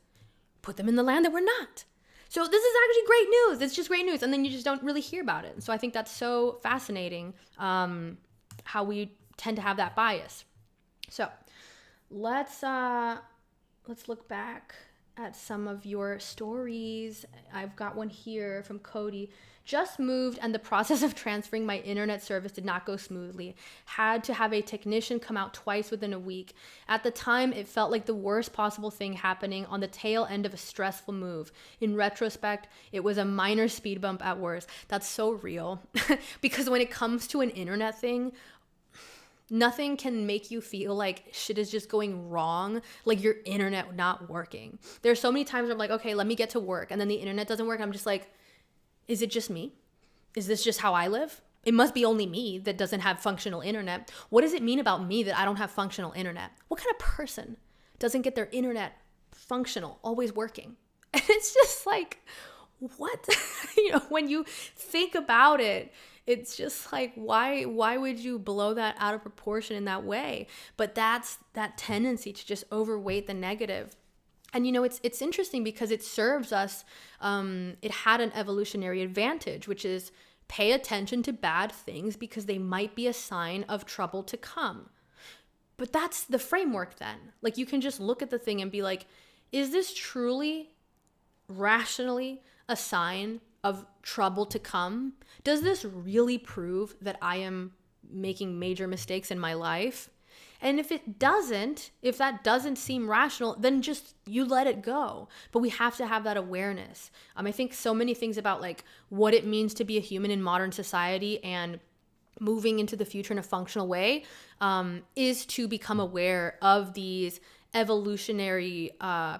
put them in the land that we're not. So this is actually great news. It's just great news. And then you just don't really hear about it. So I think that's so fascinating, how we tend to have that bias. So let's look back at some of your stories. I've got one here from Cody. Just moved and the process of transferring my internet service did not go smoothly. Had to have a technician come out twice within a week. At the time, it felt like the worst possible thing happening on the tail end of a stressful move. In retrospect, it was a minor speed bump at worst. That's so real. Because when it comes to an internet thing, nothing can make you feel like shit is just going wrong, like your internet not working. There's so many times where I'm like, okay, let me get to work, and then the internet doesn't work. I'm just like, is it just me? Is this just how I live? It must be only me that doesn't have functional internet. What does it mean about me that I don't have functional internet? What kind of person doesn't get their internet functional, always working? And it's just like, what? When you think about it, it's just like, why would you blow that out of proportion in that way? But that's that tendency to just overweight the negative. And it's interesting because it serves us, it had an evolutionary advantage, which is pay attention to bad things because they might be a sign of trouble to come. But that's the framework then. Like, you can just look at the thing and be like, is this truly, rationally, a sign of trouble to come? Does this really prove that I am making major mistakes in my life? And if that doesn't seem rational, then just you let it go. But we have to have that awareness. I think so many things about like what it means to be a human in modern society and moving into the future in a functional way is to become aware of these evolutionary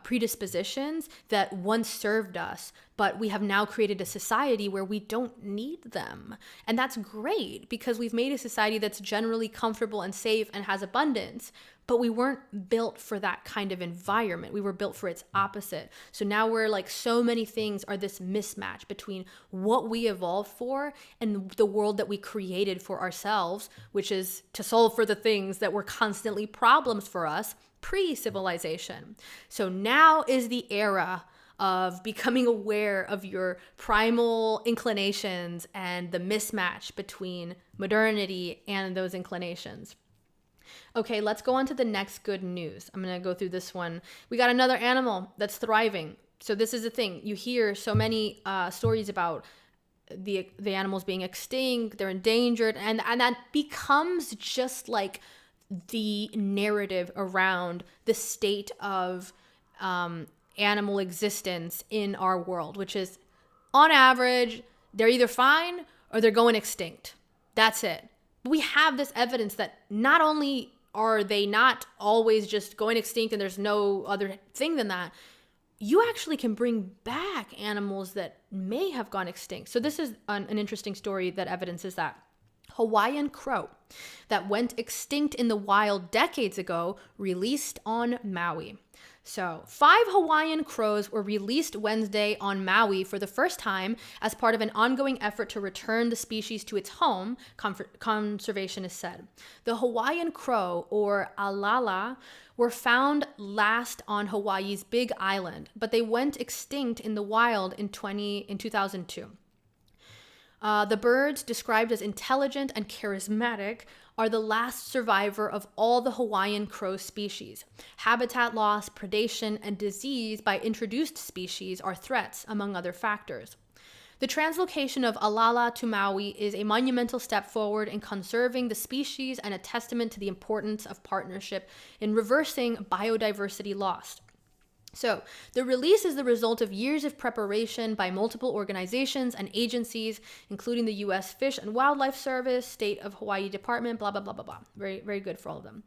predispositions that once served us, but we have now created a society where we don't need them. And that's great because we've made a society that's generally comfortable and safe and has abundance, but we weren't built for that kind of environment. We were built for its opposite. So now we're like, so many things are this mismatch between what we evolved for and the world that we created for ourselves, which is to solve for the things that were constantly problems for us pre-civilization. So now is the era of becoming aware of your primal inclinations and the mismatch between modernity and those inclinations. Okay, let's go on to the next good news. I'm going to go through this one. We got another animal that's thriving. So this is the thing. You hear so many stories about the animals being extinct, they're endangered, and that becomes just like the narrative around the state of animal existence in our world, which is, on average, they're either fine or they're going extinct. That's it. We have this evidence that not only are they not always just going extinct and there's no other thing than that, you actually can bring back animals that may have gone extinct. So this is an interesting story that evidences that. Hawaiian crow that went extinct in the wild decades ago released on Maui. So 5 Hawaiian crows were released Wednesday on Maui for the first time as part of an ongoing effort to return the species to its home, conservationists said. The Hawaiian crow, or alala, were found last on Hawaii's Big Island, but they went extinct in the wild in 2002. The birds, described as intelligent and charismatic, are the last survivor of all the Hawaiian crow species. Habitat loss, predation, and disease by introduced species are threats, among other factors. The translocation of alala to Maui is a monumental step forward in conserving the species and a testament to the importance of partnership in reversing biodiversity loss. So, the release is the result of years of preparation by multiple organizations and agencies, including the U.S. Fish and Wildlife Service, State of Hawaii Department, blah, blah, blah, blah, blah. Very, very good for all of them.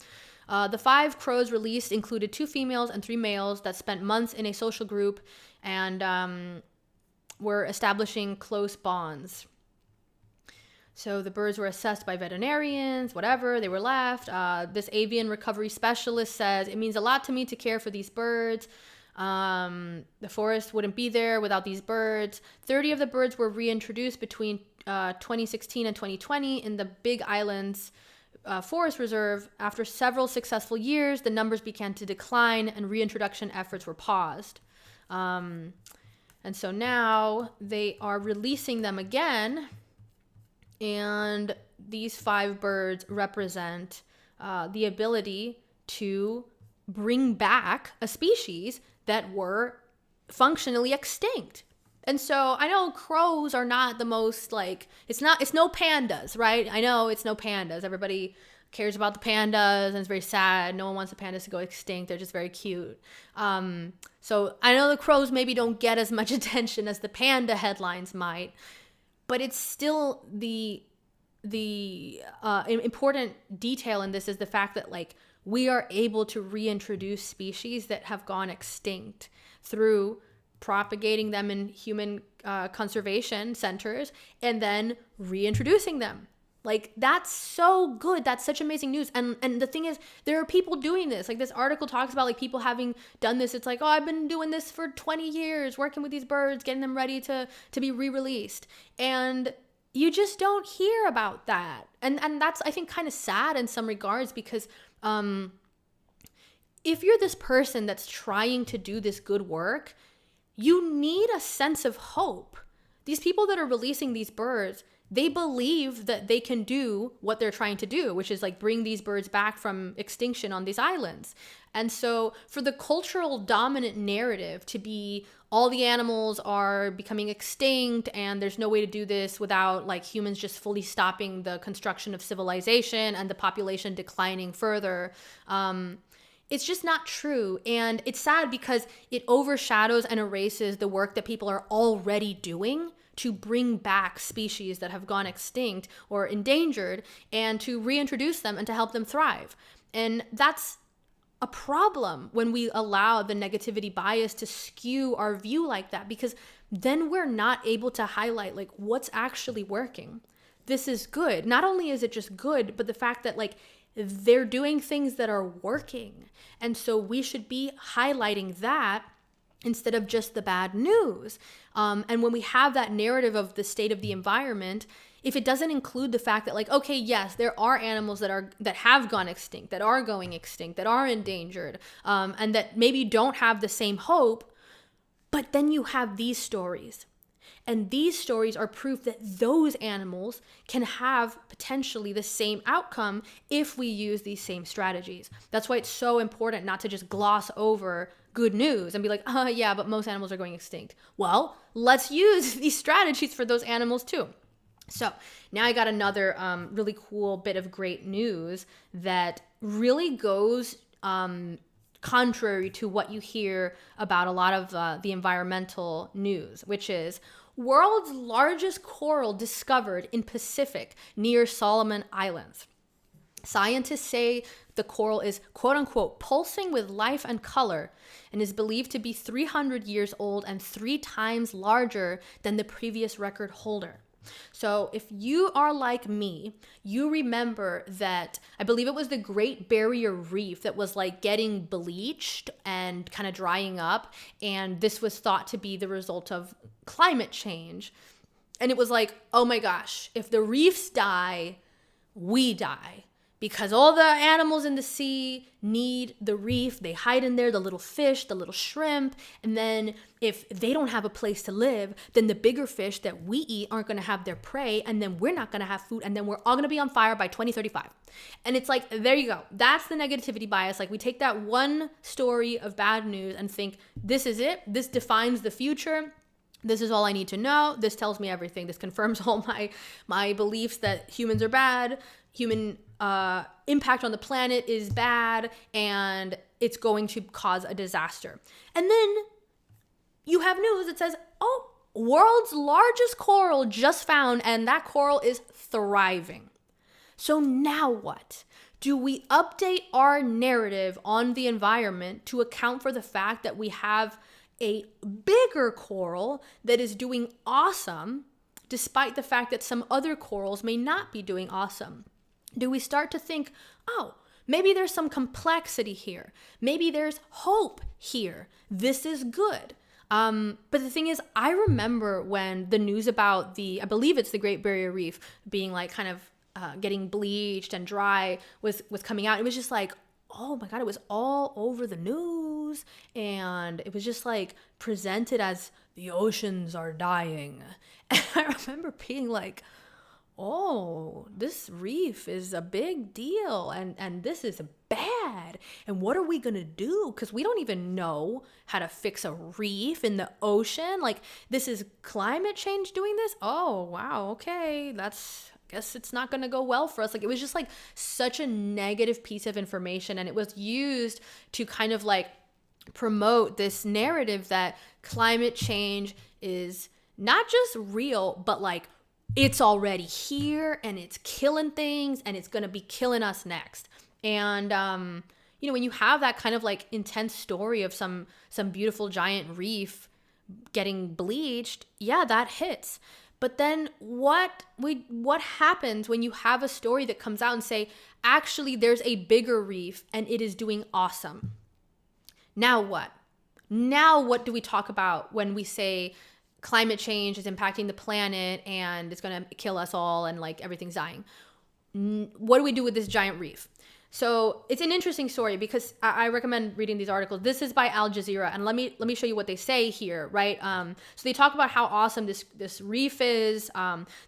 The 5 crows released included 2 females and 3 males that spent months in a social group and were establishing close bonds. So the birds were assessed by veterinarians, whatever, they were left. This avian recovery specialist says, it means a lot to me to care for these birds. The forest wouldn't be there without these birds. 30 of the birds were reintroduced between 2016 and 2020 in the Big Islands Forest Reserve. After several successful years, the numbers began to decline and reintroduction efforts were paused. And so now they are releasing them again. And these 5 birds represent the ability to bring back a species that were functionally extinct. And so I know crows are not the most it's no pandas, right? I know it's no pandas. Everybody cares about the pandas and it's very sad. No one wants the pandas to go extinct. They're just very cute. So I know the crows maybe don't get as much attention as the panda headlines might, but it's still the important detail in this is the fact that we are able to reintroduce species that have gone extinct through propagating them in human conservation centers and then reintroducing them. That's so good. That's such amazing news. And the thing is, there are people doing this. This article talks about people having done this. It's oh, I've been doing this for 20 years, working with these birds, getting them ready to be re-released. And you just don't hear about that. And that's, I think, kind of sad in some regards because if you're this person that's trying to do this good work, you need a sense of hope. These people that are releasing these birds, they believe that they can do what they're trying to do, which is bring these birds back from extinction on these islands. And so for the cultural dominant narrative to be all the animals are becoming extinct and there's no way to do this without humans just fully stopping the construction of civilization and the population declining further, it's just not true. And it's sad because it overshadows and erases the work that people are already doing to bring back species that have gone extinct or endangered and to reintroduce them and to help them thrive. And that's a problem when we allow the negativity bias to skew our view like that, because then we're not able to highlight what's actually working. This is good. Not only is it just good, but the fact that they're doing things that are working. And so we should be highlighting that instead of just the bad news. And when we have that narrative of the state of the environment, if it doesn't include the fact that okay, yes, there are animals that have gone extinct, that are going extinct, that are endangered, and that maybe don't have the same hope, but then you have these stories. And these stories are proof that those animals can have potentially the same outcome if we use these same strategies. That's why it's so important not to just gloss over good news and be yeah, but most animals are going extinct. Well, let's use these strategies for those animals too. So now I got another really cool bit of great news that really goes contrary to what you hear about a lot of the environmental news, which is world's largest coral discovered in Pacific near Solomon Islands. Scientists say the coral is quote unquote pulsing with life and color and is believed to be 300 years old and 3 times larger than the previous record holder. So if you are like me, you remember that I believe it was the Great Barrier Reef that was like getting bleached and kind of drying up. And this was thought to be the result of climate change. And it was like, oh my gosh, if the reefs die, we die. Because all the animals in the sea need the reef. They hide in there, the little fish, the little shrimp. And then if they don't have a place to live, then the bigger fish that we eat aren't going to have their prey. And then we're not going to have food. And then we're all going to be on fire by 2035. And it's like, there you go. That's the negativity bias. Like we take that one story of bad news and think, this is it. This defines the future. This is all I need to know. This tells me everything. This confirms all my beliefs that humans are bad. Human impact on the planet is bad, and it's going to cause a disaster. And then you have news that says, oh, world's largest coral just found, and that coral is thriving. So now what? Do we update our narrative on the environment to account for the fact that we have a bigger coral that is doing awesome, despite the fact that some other corals may not be doing awesome? Do we start to think, oh, maybe there's some complexity here. Maybe there's hope here. This is good. But the thing is, I remember when the news about I believe it's the Great Barrier Reef being like kind of getting bleached and dry was coming out. It was just like, oh my God, it was all over the news. And it was just like presented as the oceans are dying. And I remember being like, oh, this reef is a big deal and this is bad. And what are we going to do? Because we don't even know how to fix a reef in the ocean. Like, this is climate change doing this? Oh, wow. Okay. Guess it's not going to go well for us. Like, it was just like such a negative piece of information. And it was used to kind of like promote this narrative that climate change is not just real, but like it's already here and it's killing things and it's going to be killing us next. And, when you have that kind of like intense story of some beautiful giant reef getting bleached, yeah, that hits. But then what happens when you have a story that comes out and say, actually, there's a bigger reef and it is doing awesome? Now what? Now what do we talk about when we say climate change is impacting the planet and it's going to kill us all and like everything's dying? What do we do with this giant reef? So it's an interesting story because I recommend reading these articles. This is by Al Jazeera, and let me show you what they say here, right? So they talk about how awesome this reef is.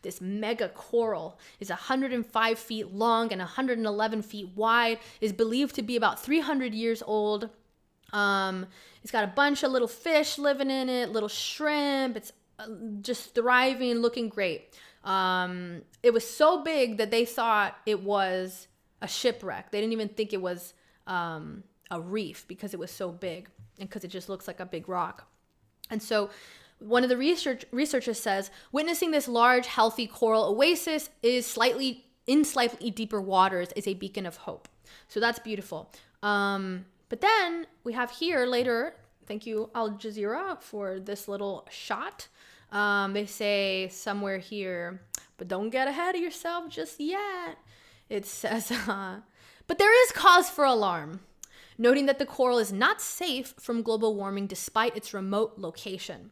This mega coral is 105 feet long and 111 feet wide, is believed to be about 300 years old. It's got a bunch of little fish living in it, little shrimp. It's just thriving, looking great. It was so big that they thought it was a shipwreck. They didn't even think it was a reef because it was so big and because it just looks like a big rock. And so one of the researchers says, witnessing this large, healthy coral oasis in slightly deeper waters is a beacon of hope. So that's beautiful. But then we have here later, thank you Al Jazeera for this little shot. They say somewhere here, but don't get ahead of yourself just yet. It says, but there is cause for alarm, noting that the coral is not safe from global warming despite its remote location.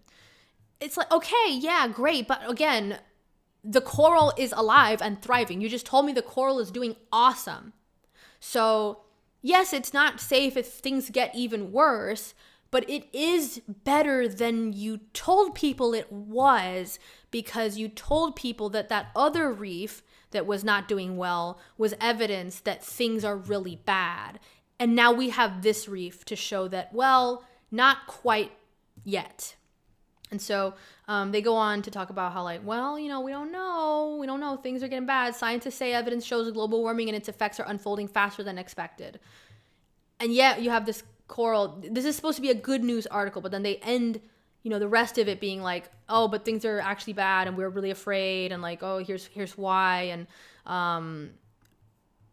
It's like, okay, yeah, great. But again, the coral is alive and thriving. You just told me the coral is doing awesome. So yes, it's not safe if things get even worse, but it is better than you told people it was, because you told people that other reef that was not doing well was evidence that things are really bad. And now we have this reef to show that, well, not quite yet. And so they go on to talk about how like, well, we don't know. Things are getting bad. Scientists say evidence shows global warming and its effects are unfolding faster than expected. And yet you have this coral. This is supposed to be a good news article, but then they end, the rest of it being like, oh, but things are actually bad and we're really afraid, and like, oh, here's why. And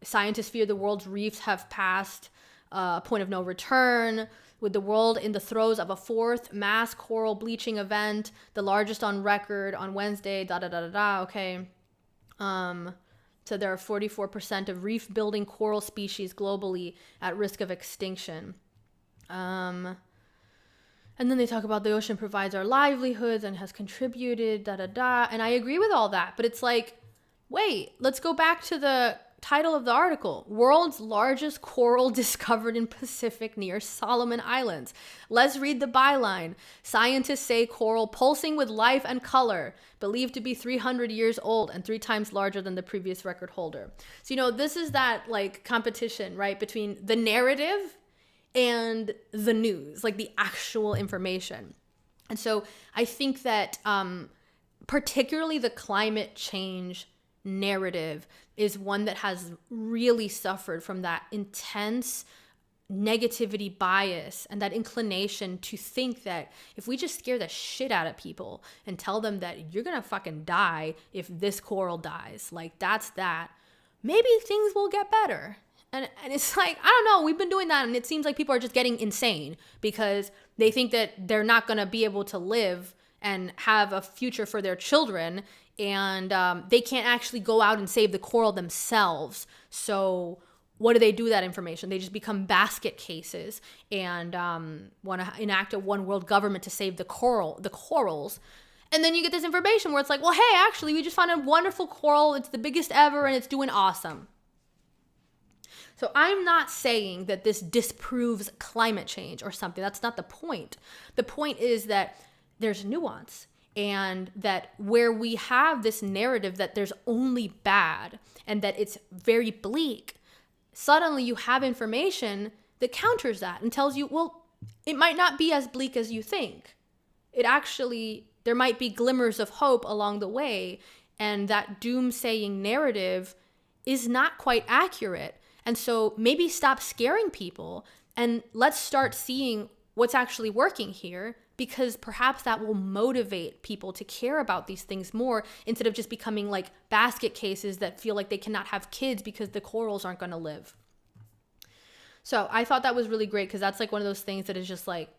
Scientists fear the world's reefs have passed a point of no return, with the world in the throes of a fourth mass coral bleaching event, the largest on record on Wednesday, okay. So there are 44% of reef-building coral species globally at risk of extinction. And then they talk about the ocean provides our livelihoods and has contributed, And I agree with all that, but it's like, wait, let's go back to the title of the article. World's largest coral discovered in Pacific near Solomon Islands. Let's read the byline. Scientists say coral pulsing with life and color, believed to be 300 years old and 3 times larger than the previous record holder. So, this is that like competition, right, between the narrative and the news, like the actual information. And so I think that particularly the climate change narrative is one that has really suffered from that intense negativity bias and that inclination to think that if we just scare the shit out of people and tell them that you're gonna fucking die if this coral dies, like that's that, maybe things will get better. And it's like, I don't know, we've been doing that and it seems like people are just getting insane because they think that they're not gonna be able to live and have a future for their children, and they can't actually go out and save the coral themselves. So what do they do with that information? They just become basket cases and want to enact a one world government to save the corals. And then you get this information where it's like, well, hey, actually, we just found a wonderful coral. It's the biggest ever and it's doing awesome. So I'm not saying that this disproves climate change or something. That's not the point. The point is that there's nuance, and that where we have this narrative that there's only bad and that it's very bleak, suddenly you have information that counters that and tells you, well, it might not be as bleak as you think. There might be glimmers of hope along the way, and that doomsaying narrative is not quite accurate. And so maybe stop scaring people and let's start seeing what's actually working here, because perhaps that will motivate people to care about these things more instead of just becoming like basket cases that feel like they cannot have kids because the corals aren't going to live. So I thought that was really great because that's like one of those things that is just like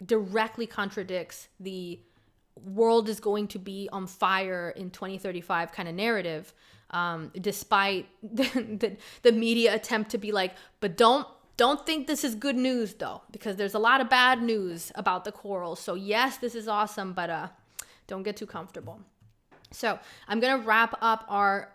directly contradicts the world is going to be on fire in 2035 kind of narrative, despite the media attempt to be like, but don't think this is good news though, because there's a lot of bad news about the corals. So yes, this is awesome, but don't get too comfortable. So I'm going to wrap up our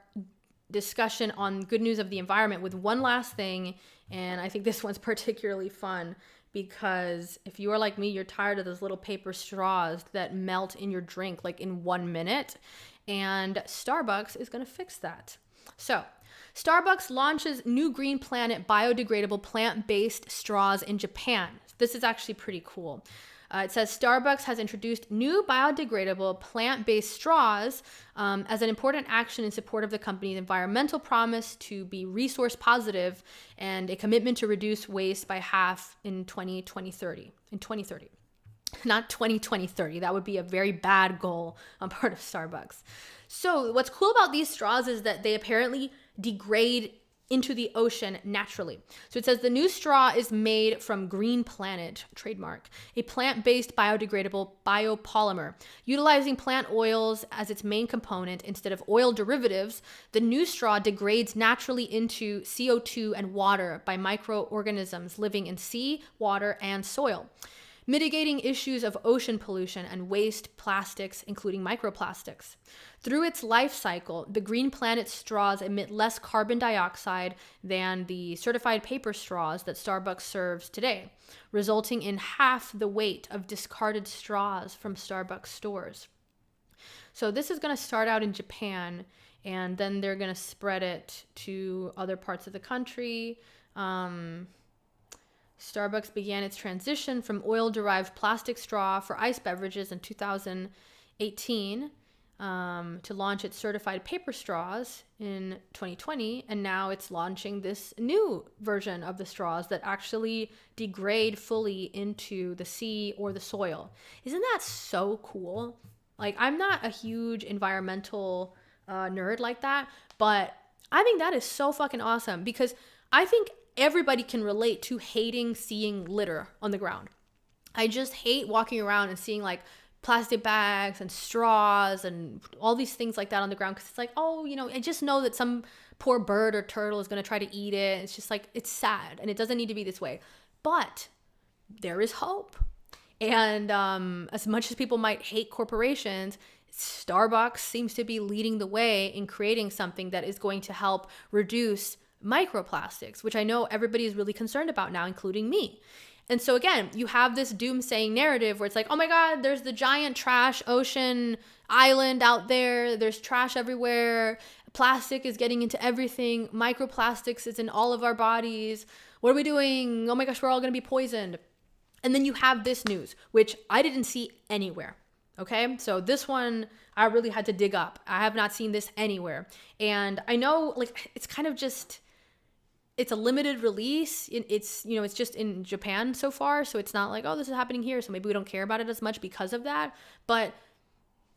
discussion on good news of the environment with one last thing. And I think this one's particularly fun because if you are like me, you're tired of those little paper straws that melt in your drink like in 1 minute. And Starbucks is going to fix that. So Starbucks launches new Green Planet biodegradable plant-based straws in Japan. This is actually pretty cool. It says Starbucks has introduced new biodegradable plant-based straws as an important action in support of the company's environmental promise to be resource positive and a commitment to reduce waste by half in 2030. Not 2030. That would be a very bad goal on part of Starbucks. So what's cool about these straws is that they apparently degrade into the ocean naturally. So it says the new straw is made from Green Planet, trademark, a plant-based biodegradable biopolymer. Utilizing plant oils as its main component instead of oil derivatives, the new straw degrades naturally into CO2 and water by microorganisms living in sea, water, and soil, mitigating issues of ocean pollution and waste plastics, including microplastics. Through its life cycle, the Green Planet straws emit less carbon dioxide than the certified paper straws that Starbucks serves today, resulting in half the weight of discarded straws from Starbucks stores. So this is going to start out in Japan, and then they're going to spread it to other parts of the country. Starbucks began its transition from oil-derived plastic straw for iced beverages in 2018 to launch its certified paper straws in 2020, and now it's launching this new version of the straws that actually degrade fully into the sea or the soil. Isn't that so cool? Like, I'm not a huge environmental nerd like that, but I think that is so fucking awesome, because I think everybody can relate to hating seeing litter on the ground. I just hate walking around and seeing like plastic bags and straws and all these things like that on the ground, because it's like, oh, I just know that some poor bird or turtle is going to try to eat it. It's just like, it's sad, and it doesn't need to be this way. But there is hope. And as much as people might hate corporations, Starbucks seems to be leading the way in creating something that is going to help reduce microplastics, which I know everybody is really concerned about now, including me. And so again, you have this doomsaying narrative where it's like, oh my God, there's the giant trash ocean island out there. There's trash everywhere. Plastic is getting into everything. Microplastics is in all of our bodies. What are we doing? Oh my gosh, we're all going to be poisoned. And then you have this news, which I didn't see anywhere. Okay, so this one I really had to dig up. I have not seen this anywhere. And I know, like, it's kind of just, it's a limited release. It's just in Japan so far. So it's not like, oh, this is happening here, so maybe we don't care about it as much because of that. But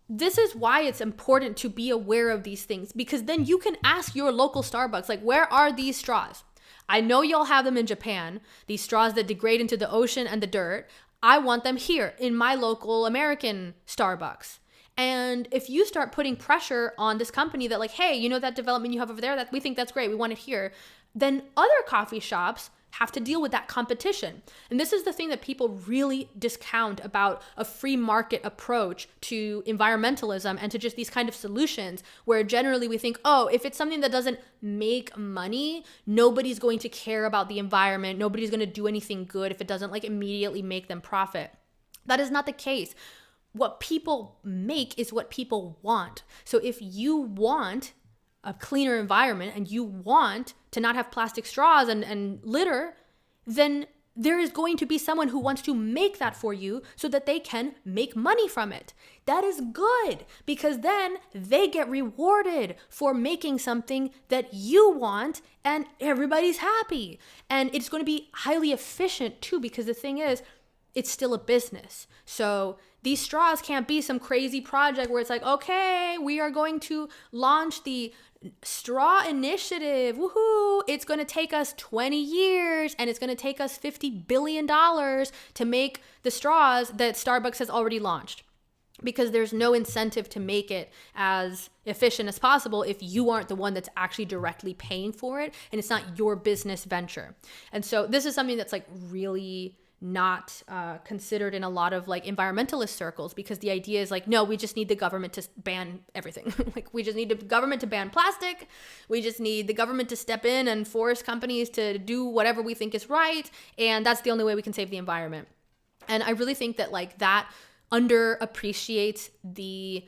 this is why it's important to be aware of these things, because then you can ask your local Starbucks, like, where are these straws? I know y'all have them in Japan, these straws that degrade into the ocean and the dirt. I want them here in my local American Starbucks. And if you start putting pressure on this company that like, hey, that development you have over there, that we think that's great, we want it here, then other coffee shops have to deal with that competition. And this is the thing that people really discount about a free market approach to environmentalism and to just these kind of solutions, where generally we think, oh, if it's something that doesn't make money, nobody's going to care about the environment. Nobody's going to do anything good if it doesn't like immediately make them profit. That is not the case. What people make is what people want. So if you want a cleaner environment and you want to not have plastic straws and litter, then there is going to be someone who wants to make that for you so that they can make money from it. That is good, because then they get rewarded for making something that you want and everybody's happy. And it's going to be highly efficient too, because the thing is, it's still a business. So these straws can't be some crazy project where it's like, okay, we are going to launch the straw initiative. Woohoo! It's going to take us 20 years and it's going to take us $50 billion to make the straws that Starbucks has already launched, because there's no incentive to make it as efficient as possible if you aren't the one that's actually directly paying for it and it's not your business venture. And so this is something that's like really not considered in a lot of like environmentalist circles, because the idea is like, no, we just need the government to ban everything. Like, we just need the government to ban plastic. We just need the government to step in and force companies to do whatever we think is right. And that's the only way we can save the environment. And I really think that like that underappreciates the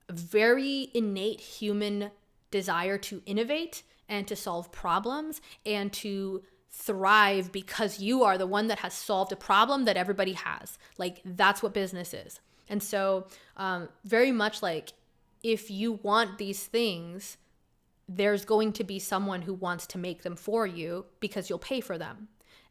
very innate human desire to innovate and to solve problems and to thrive, because you are the one that has solved a problem that everybody has. Like, that's what business is. And so very much like, if you want these things, there's going to be someone who wants to make them for you because you'll pay for them.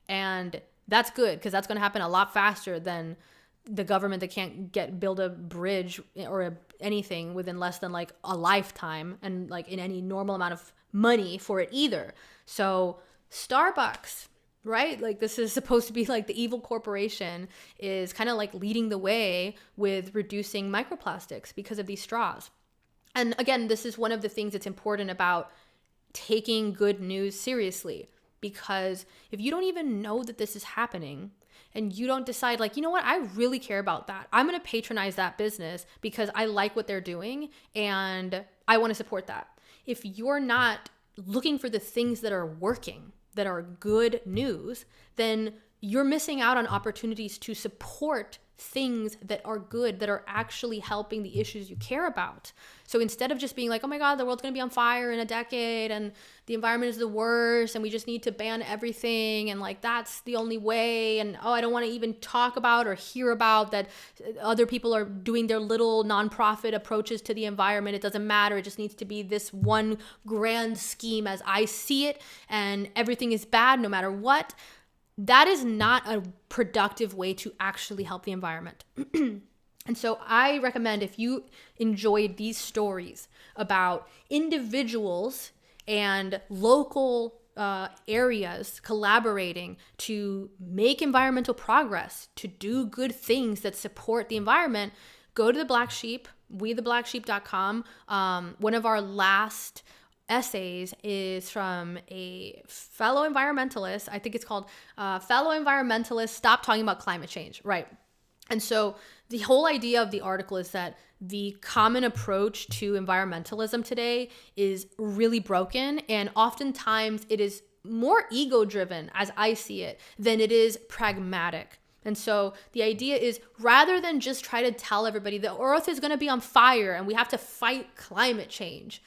And that's good, because that's going to happen a lot faster than the government that can't build a bridge or anything within less than like a lifetime and like in any normal amount of money for it either. So Starbucks, right? Like, this is supposed to be like the evil corporation, is kind of like leading the way with reducing microplastics because of these straws. And again, this is one of the things that's important about taking good news seriously, because if you don't even know that this is happening and you don't decide like, you know what, I really care about that, I'm going to patronize that business because I like what they're doing and I want to support that. If you're not looking for the things that are working, that are good news, then you're missing out on opportunities to support things that are good, that are actually helping the issues you care about. So instead of just being like, oh my God, the world's going to be on fire in a decade and the environment is the worst and we just need to ban everything and like that's the only way, and oh, I don't want to even talk about or hear about that other people are doing their little nonprofit approaches to the environment. It doesn't matter. It just needs to be this one grand scheme as I see it, and everything is bad no matter what. That is not a productive way to actually help the environment. And so I recommend, if you enjoyed these stories about individuals and local areas collaborating to make environmental progress, to do good things that support the environment, go to the Black Sheep, wetheblacksheep.com. One of our last essays is from a fellow environmentalist. I think it's called Fellow Environmentalist Stop Talking About Climate Change. Right. And so the whole idea of the article is that the common approach to environmentalism today is really broken, and oftentimes it is more ego-driven, as I see it, than it is pragmatic. And so the idea is, rather than just try to tell everybody the earth is going to be on fire and we have to fight climate change,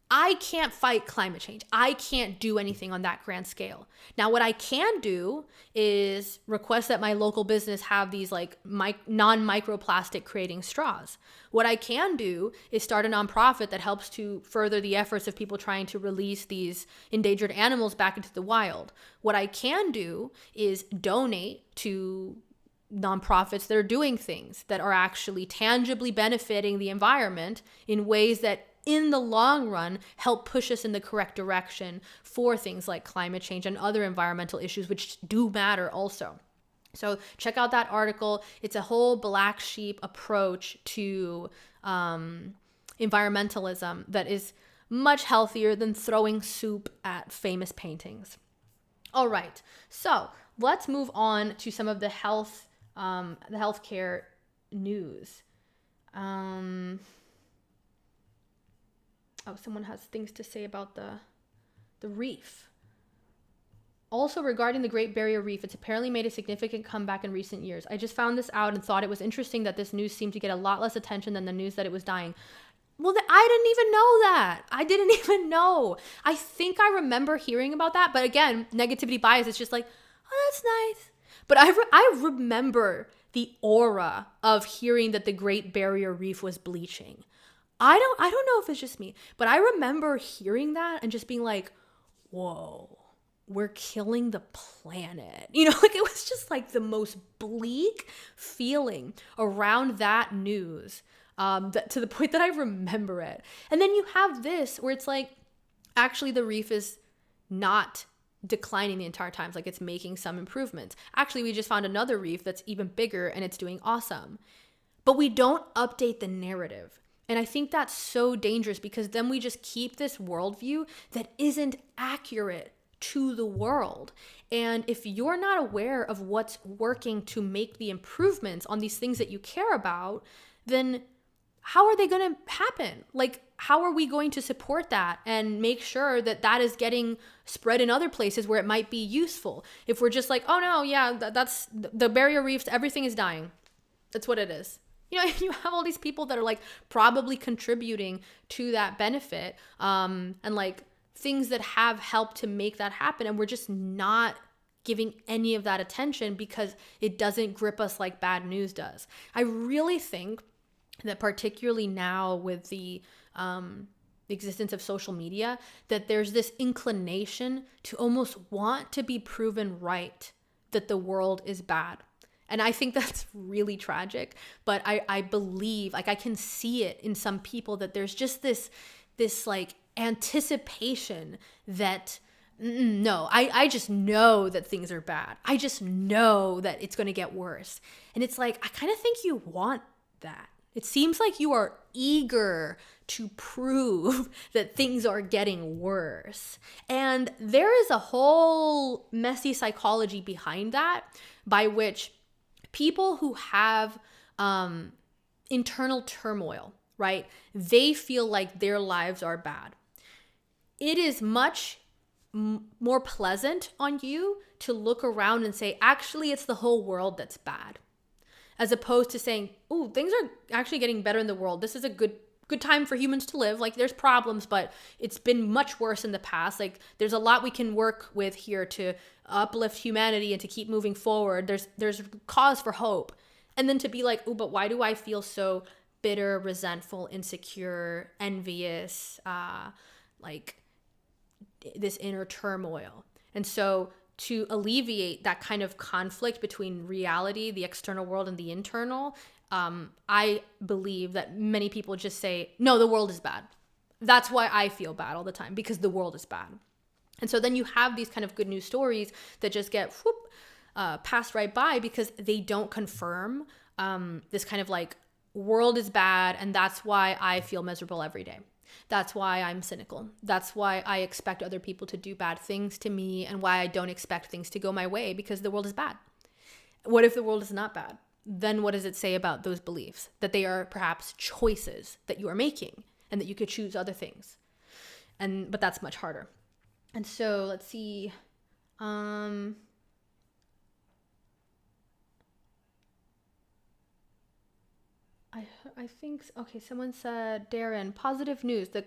I can't fight climate change. I can't do anything on that grand scale. Now, what I can do is request that my local business have these like non-microplastic creating straws. What I can do is start a nonprofit that helps to further the efforts of people trying to release these endangered animals back into the wild. What I can do is donate to nonprofits that are doing things that are actually tangibly benefiting the environment in ways that in the long run help push us in the correct direction for things like climate change and other environmental issues, which do matter also. So check out that article. It's a whole Black Sheep approach to environmentalism that is much healthier than throwing soup at famous paintings. All right, so let's move on to some of the healthcare news. Someone has things to say about the reef. Also, regarding the Great Barrier Reef, it's apparently made a significant comeback in recent years. I just found this out and thought it was interesting that this news seemed to get a lot less attention than the news that it was dying. Well, I didn't even know that. I didn't even know. I think I remember hearing about that. But again, negativity bias, it's just like, oh, that's nice. But I remember the aura of hearing that the Great Barrier Reef was bleaching. I don't know if it's just me, but I remember hearing that and just being like, whoa, we're killing the planet. Like it was just like the most bleak feeling around that news, to the point that I remember it. And then you have this where it's like, actually the reef is not declining the entire time. It's like it's making some improvements. Actually, we just found another reef that's even bigger and it's doing awesome. But we don't update the narrative. And I think that's so dangerous because then we just keep this worldview that isn't accurate to the world. And if you're not aware of what's working to make the improvements on these things that you care about, then how are they going to happen? Like, how are we going to support that and make sure that that is getting spread in other places where it might be useful? If we're just like, oh no, yeah, that's the barrier reefs, everything is dying. That's what it is. You have all these people that are like probably contributing to that benefit, and like things that have helped to make that happen. And we're just not giving any of that attention because it doesn't grip us like bad news does. I really think that particularly now with the existence of social media, that there's this inclination to almost want to be proven right that the world is bad. And I think that's really tragic, but I believe, like I can see it in some people that there's just this like anticipation that, no, I just know that things are bad. I just know that it's going to get worse. And it's like, I kind of think you want that. It seems like you are eager to prove that things are getting worse. And there is a whole messy psychology behind that, by which people who have internal turmoil, right? They feel like their lives are bad. It is much more pleasant on you to look around and say, actually, it's the whole world that's bad. As opposed to saying, oh, things are actually getting better in the world. This is a good time for humans to live. Like there's problems, but it's been much worse in the past. Like there's a lot we can work with here to uplift humanity and to keep moving forward. There's cause for hope. And then to be like, oh, but why do I feel so bitter, resentful, insecure, envious, like this inner turmoil? And so to alleviate that kind of conflict between reality, the external world, and the internal, I believe that many people just say, no, the world is bad. That's why I feel bad all the time, because the world is bad. And so then you have these kind of good news stories that just get passed right by because they don't confirm this kind of like world is bad, and that's why I feel miserable every day. That's why I'm cynical. That's why I expect other people to do bad things to me, and why I don't expect things to go my way, because the world is bad. What if the world is not bad? Then what does it say about those beliefs? That they are perhaps choices that you are making, and that you could choose other things. But that's much harder. And so let's see. I think, okay, someone said, Darren, positive news. The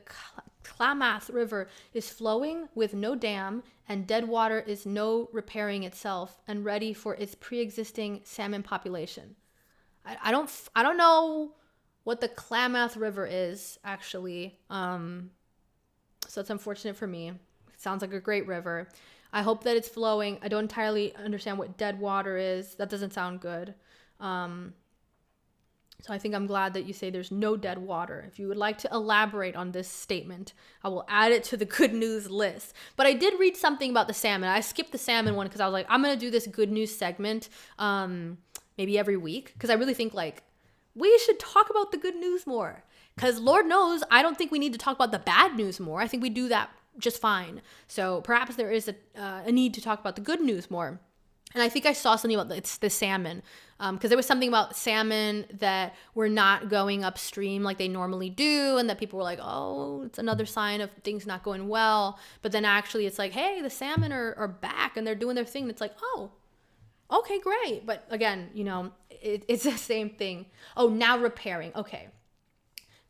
Klamath River is flowing with no dam, and dead water is no repairing itself and ready for its pre-existing salmon population. I don't know what the Klamath River is, actually. So it's unfortunate for me. It sounds like a great river. I hope that it's flowing. I don't entirely understand what dead water is. That doesn't sound good. So I think I'm glad that you say there's no dead water. If you would like to elaborate on this statement, I will add it to the good news list. But I did read something about the salmon. I skipped the salmon one because I was like, I'm going to do this good news segment maybe every week, because I really think like we should talk about the good news more. Because Lord knows, I don't think we need to talk about the bad news more. I think we do that just fine. So perhaps there is a need to talk about the good news more. And I think I saw something about the salmon, because there was something about salmon that were not going upstream like they normally do, and that people were like, oh, it's another sign of things not going well. But then actually it's like, hey, the salmon are back and they're doing their thing. And it's like, oh, okay, great. But again, it's the same thing. Oh, now repairing. Okay,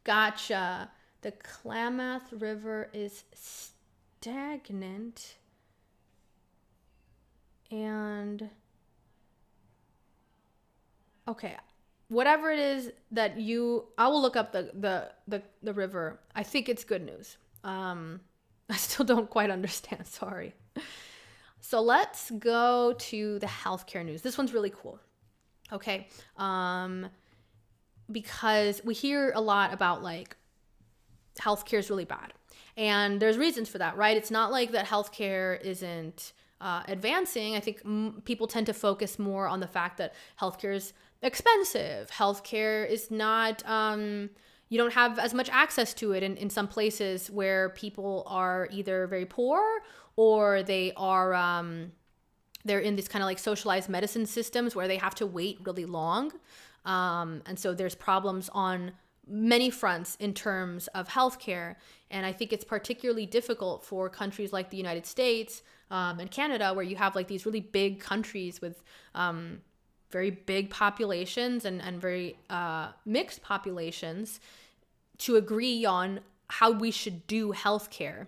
gotcha. The Klamath River is stagnant. And okay, whatever it is that I will look up the river. I think it's good news. I still don't quite understand. Sorry. So let's go to the healthcare news. This one's really cool. Okay. Because we hear a lot about like healthcare is really bad, and there's reasons for that, right? It's not like that healthcare isn't advancing. I think people tend to focus more on the fact that healthcare is expensive. Healthcare is not, you don't have as much access to it in some places where people are either very poor or they are, they're in these kind of like socialized medicine systems where they have to wait really long. And so there's problems on many fronts in terms of healthcare. And I think it's particularly difficult for countries like the United States and Canada, where you have like these really big countries with very big populations and very mixed populations, to agree on how we should do healthcare.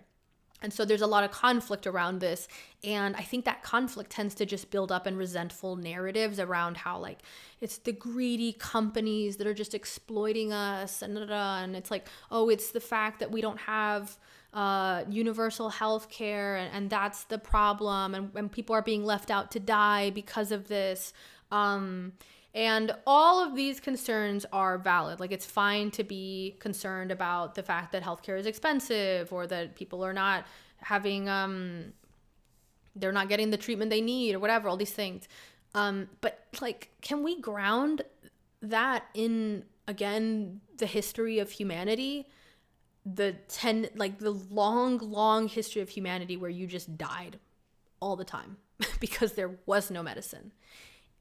And so there's a lot of conflict around this. And I think that conflict tends to just build up in resentful narratives around how like it's the greedy companies that are just exploiting us, and it's like, oh, it's the fact that we don't have universal health care, and that's the problem, and people are being left out to die because of this. And all of these concerns are valid. Like, it's fine to be concerned about the fact that healthcare is expensive, or that people are not having, they're not getting the treatment they need, or whatever, all these things. But like, can we ground that in, again, the history of humanity? The long history of humanity where you just died all the time because there was no medicine,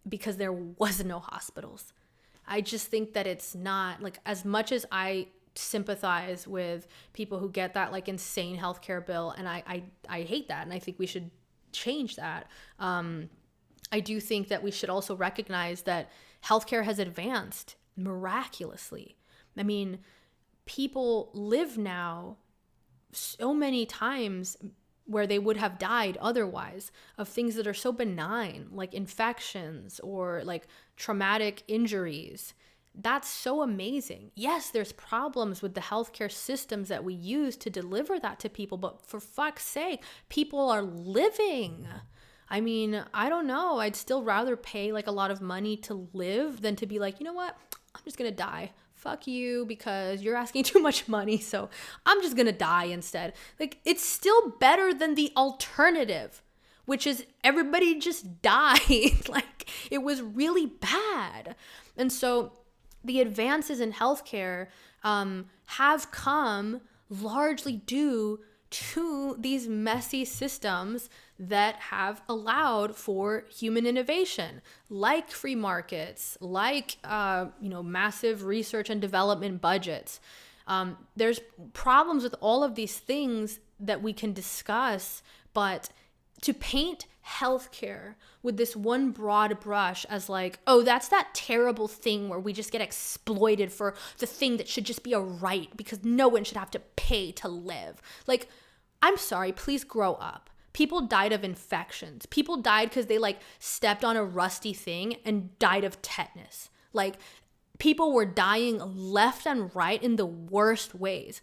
because there was no hospitals. I just think that it's not, like, as much as I sympathize with people who get that like insane healthcare bill, and I hate that, and I think we should change that. I do think that we should also recognize that healthcare has advanced miraculously. I mean, people live now so many times where they would have died otherwise of things that are so benign, like infections or like traumatic injuries. That's so amazing. Yes, there's problems with the healthcare systems that we use to deliver that to people, but for fuck's sake, people are living. I mean, I don't know. I'd still rather pay like a lot of money to live than to be like, you know what? I'm just going to die. Fuck you, because you're asking too much money. So I'm just going to die instead. Like, it's still better than the alternative, which is everybody just died. Like, it was really bad. And so the advances in healthcare have come largely due to these messy systems that have allowed for human innovation, like free markets, like massive research and development budgets. There's problems with all of these things that we can discuss, but to paint healthcare with this one broad brush as like, oh, that's that terrible thing where we just get exploited for the thing that should just be a right because no one should have to pay to live. Like, I'm sorry, please grow up. People died of infections. People died because they stepped on a rusty thing and died of tetanus. Like, people were dying left and right in the worst ways.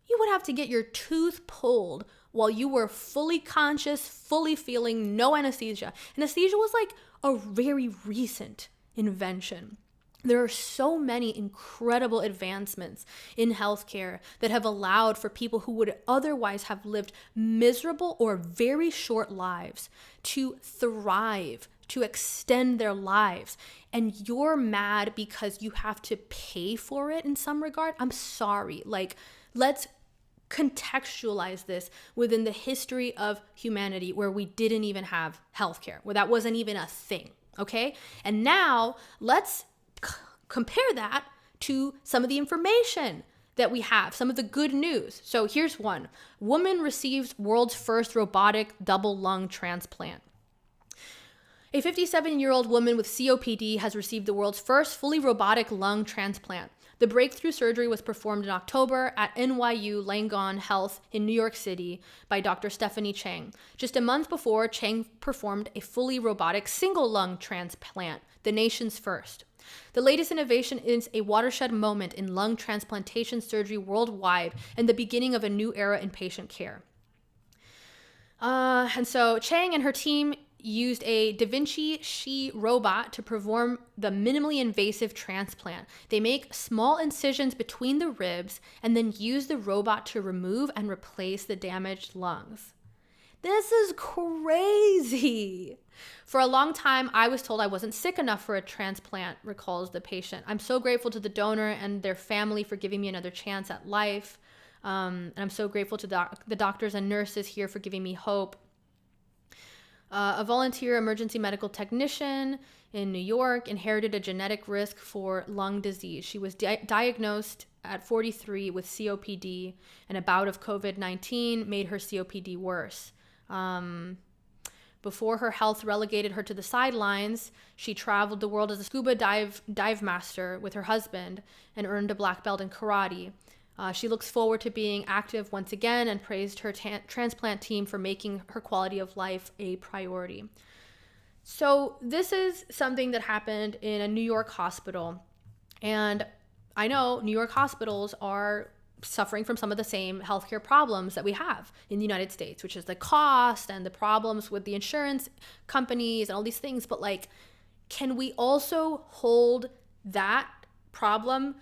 You would have to get your tooth pulled while you were fully conscious, fully feeling, no anesthesia. Anesthesia was a very recent invention. There are so many incredible advancements in healthcare that have allowed for people who would otherwise have lived miserable or very short lives to thrive, to extend their lives. And you're mad because you have to pay for it in some regard. I'm sorry. Let's contextualize this within the history of humanity where we didn't even have healthcare, where that wasn't even a thing, okay? And now let's compare that to some of the information that we have, some of the good news. So here's one. Woman receives world's first robotic double lung transplant. A 57-year-old woman with COPD has received the world's first fully robotic lung transplant. The breakthrough surgery was performed in October at NYU Langone Health in New York City by Dr. Stephanie Chang. Just a month before, Chang performed a fully robotic single lung transplant, the nation's first. The latest innovation is a watershed moment in lung transplantation surgery worldwide and the beginning of a new era in patient care. And so Chang and her team used a Da Vinci Xi robot to perform the minimally invasive transplant. They make small incisions between the ribs and then use the robot to remove and replace the damaged lungs. This is crazy. For a long time, I was told I wasn't sick enough for a transplant, recalls the patient. I'm so grateful to the donor and their family for giving me another chance at life. And I'm so grateful to the doctors and nurses here for giving me hope. A volunteer emergency medical technician in New York inherited a genetic risk for lung disease. She was diagnosed at 43 with COPD, and a bout of COVID-19 made her COPD worse. Before her health relegated her to the sidelines, she traveled the world as a scuba dive master with her husband and earned a black belt in karate. She looks forward to being active once again and praised her transplant team for making her quality of life a priority. So this is something that happened in a New York hospital. And I know New York hospitals are suffering from some of the same healthcare problems that we have in the United States, which is the cost and the problems with the insurance companies and all these things. But can we also hold that problem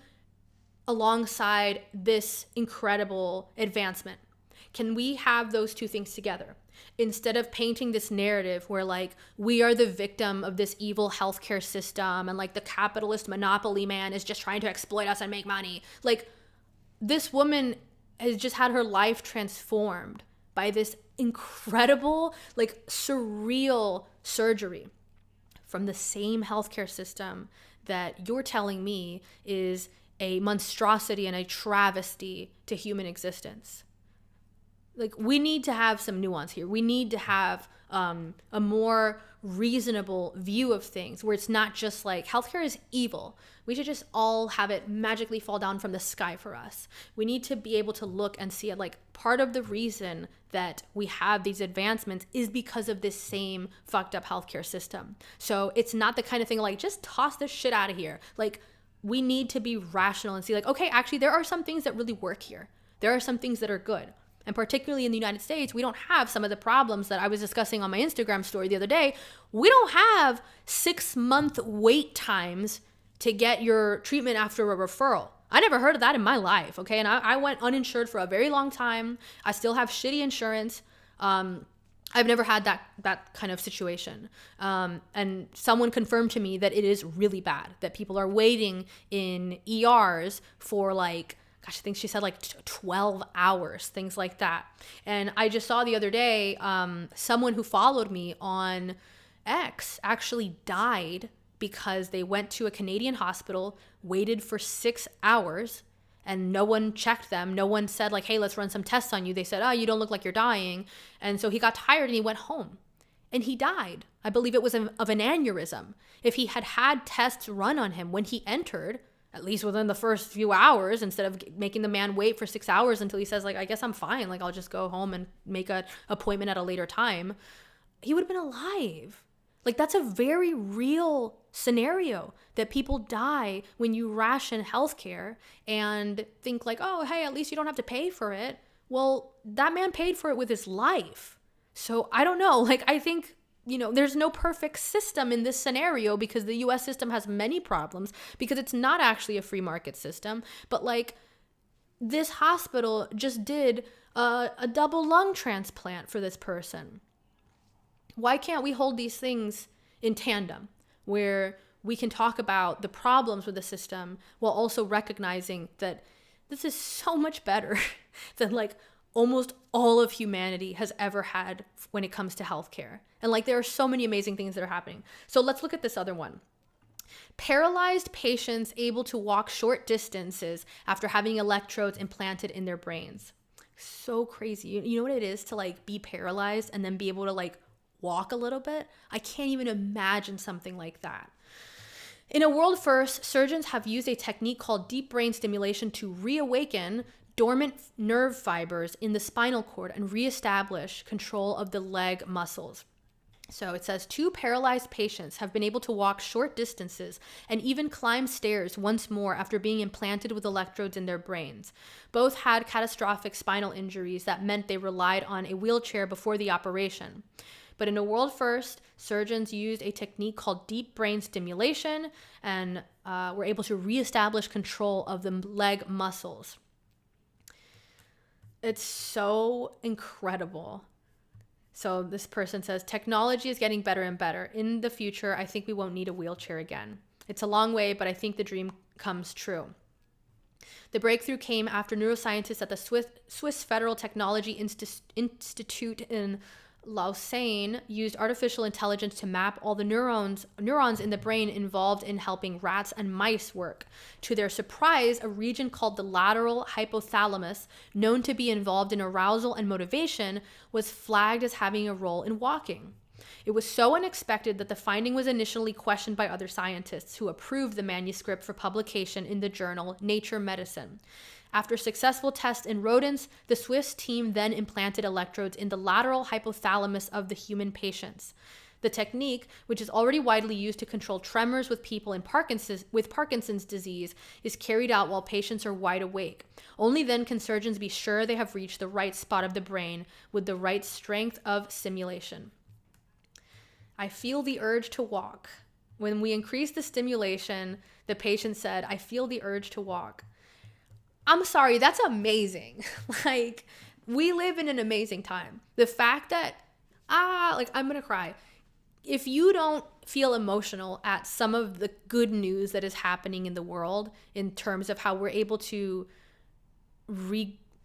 alongside this incredible advancement? Can we have those two things together? Instead of painting this narrative where we are the victim of this evil healthcare system and the capitalist monopoly man is just trying to exploit us and make money. This woman has just had her life transformed by this incredible, surreal surgery from the same healthcare system that you're telling me is a monstrosity and a travesty to human existence. We need to have some nuance here. We need to have a more reasonable view of things where it's not just healthcare is evil. We should just all have it magically fall down from the sky for us. We need to be able to look and see it part of the reason that we have these advancements is because of this same fucked up healthcare system. So it's not the kind of thing just toss this shit out of here. We need to be rational and see okay, actually there are some things that really work here. There are some things that are good. And particularly in the United States, we don't have some of the problems that I was discussing on my Instagram story the other day. We don't have 6-month wait times to get your treatment after a referral. I never heard of that in my life, okay? And I went uninsured for a very long time. I still have shitty insurance. I've never had that kind of situation. And someone confirmed to me that it is really bad, that people are waiting in ERs for like, gosh, I think she said like 12 hours, things like that. And I just saw the other day, someone who followed me on X actually died because they went to a Canadian hospital, waited for 6 hours, and no one checked them. No one said like, hey, let's run some tests on you. They said, oh, you don't look like you're dying. And so he got tired and he went home and he died. I believe it was of an aneurysm. If he had had tests run on him when he entered, at least within the first few hours, instead of making the man wait for 6 hours until he says like, I guess I'm fine. Like I'll just go home and make an appointment at a later time, he would have been alive. Like that's a very real scenario, that people die when you ration healthcare and think like, oh, hey, at least you don't have to pay for it. Well, that man paid for it with his life. So I don't know. Like, I think, there's no perfect system in this scenario because the US system has many problems because it's not actually a free market system. But like this hospital just did a double lung transplant for this person. Why can't we hold these things in tandem where we can talk about the problems with the system while also recognizing that this is so much better than like almost all of humanity has ever had when it comes to healthcare. And like there are so many amazing things that are happening. So let's look at this other one. Paralyzed patients able to walk short distances after having electrodes implanted in their brains. So crazy. You know what it is to like be paralyzed and then be able to like walk a little bit? I can't even imagine something like that. In a world first, surgeons have used a technique called deep brain stimulation to reawaken dormant nerve fibers in the spinal cord and reestablish control of the leg muscles. So it says 2 paralyzed patients have been able to walk short distances and even climb stairs once more after being implanted with electrodes in their brains. Both had catastrophic spinal injuries that meant they relied on a wheelchair before the operation. But in a world first, surgeons used a technique called deep brain stimulation and were able to reestablish control of the leg muscles. It's so incredible. So this person says, technology is getting better and better. In the future, I think we won't need a wheelchair again. It's a long way, but I think the dream comes true. The breakthrough came after neuroscientists at the Swiss Federal Technology Institute in Lausanne used artificial intelligence to map all the neurons in the brain involved in helping rats and mice work. To their surprise, a region called the lateral hypothalamus, known to be involved in arousal and motivation, was flagged as having a role in walking. It was so unexpected that the finding was initially questioned by other scientists who approved the manuscript for publication in the journal Nature Medicine. After successful tests in rodents, the Swiss team then implanted electrodes in the lateral hypothalamus of the human patients. The technique, which is already widely used to control tremors with people with Parkinson's disease, is carried out while patients are wide awake. Only then can surgeons be sure they have reached the right spot of the brain with the right strength of stimulation. I feel the urge to walk. When we increased the stimulation, the patient said, I feel the urge to walk. I'm sorry, that's amazing. Like, we live in an amazing time. The fact that, I'm gonna cry. If you don't feel emotional at some of the good news that is happening in the world in terms of how we're able to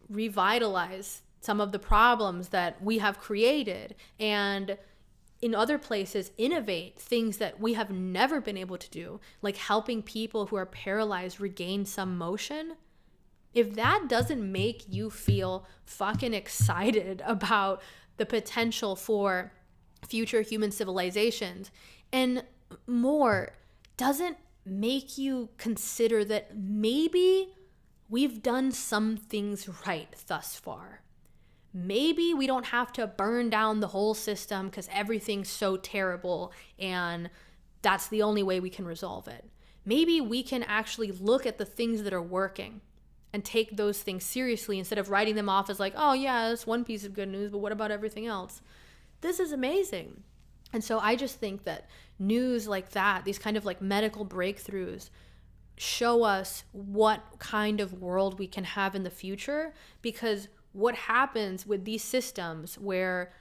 revitalize some of the problems that we have created and in other places innovate things that we have never been able to do, like helping people who are paralyzed regain some motion, if that doesn't make you feel fucking excited about the potential for future human civilizations and more, doesn't make you consider that maybe we've done some things right thus far. Maybe we don't have to burn down the whole system because everything's so terrible and that's the only way we can resolve it. Maybe we can actually look at the things that are working and take those things seriously instead of writing them off as like, oh yeah, that's one piece of good news, but what about everything else? This is amazing. And so I just think that news like that, these kind of like medical breakthroughs, show us what kind of world we can have in the future. Because what happens with these systems where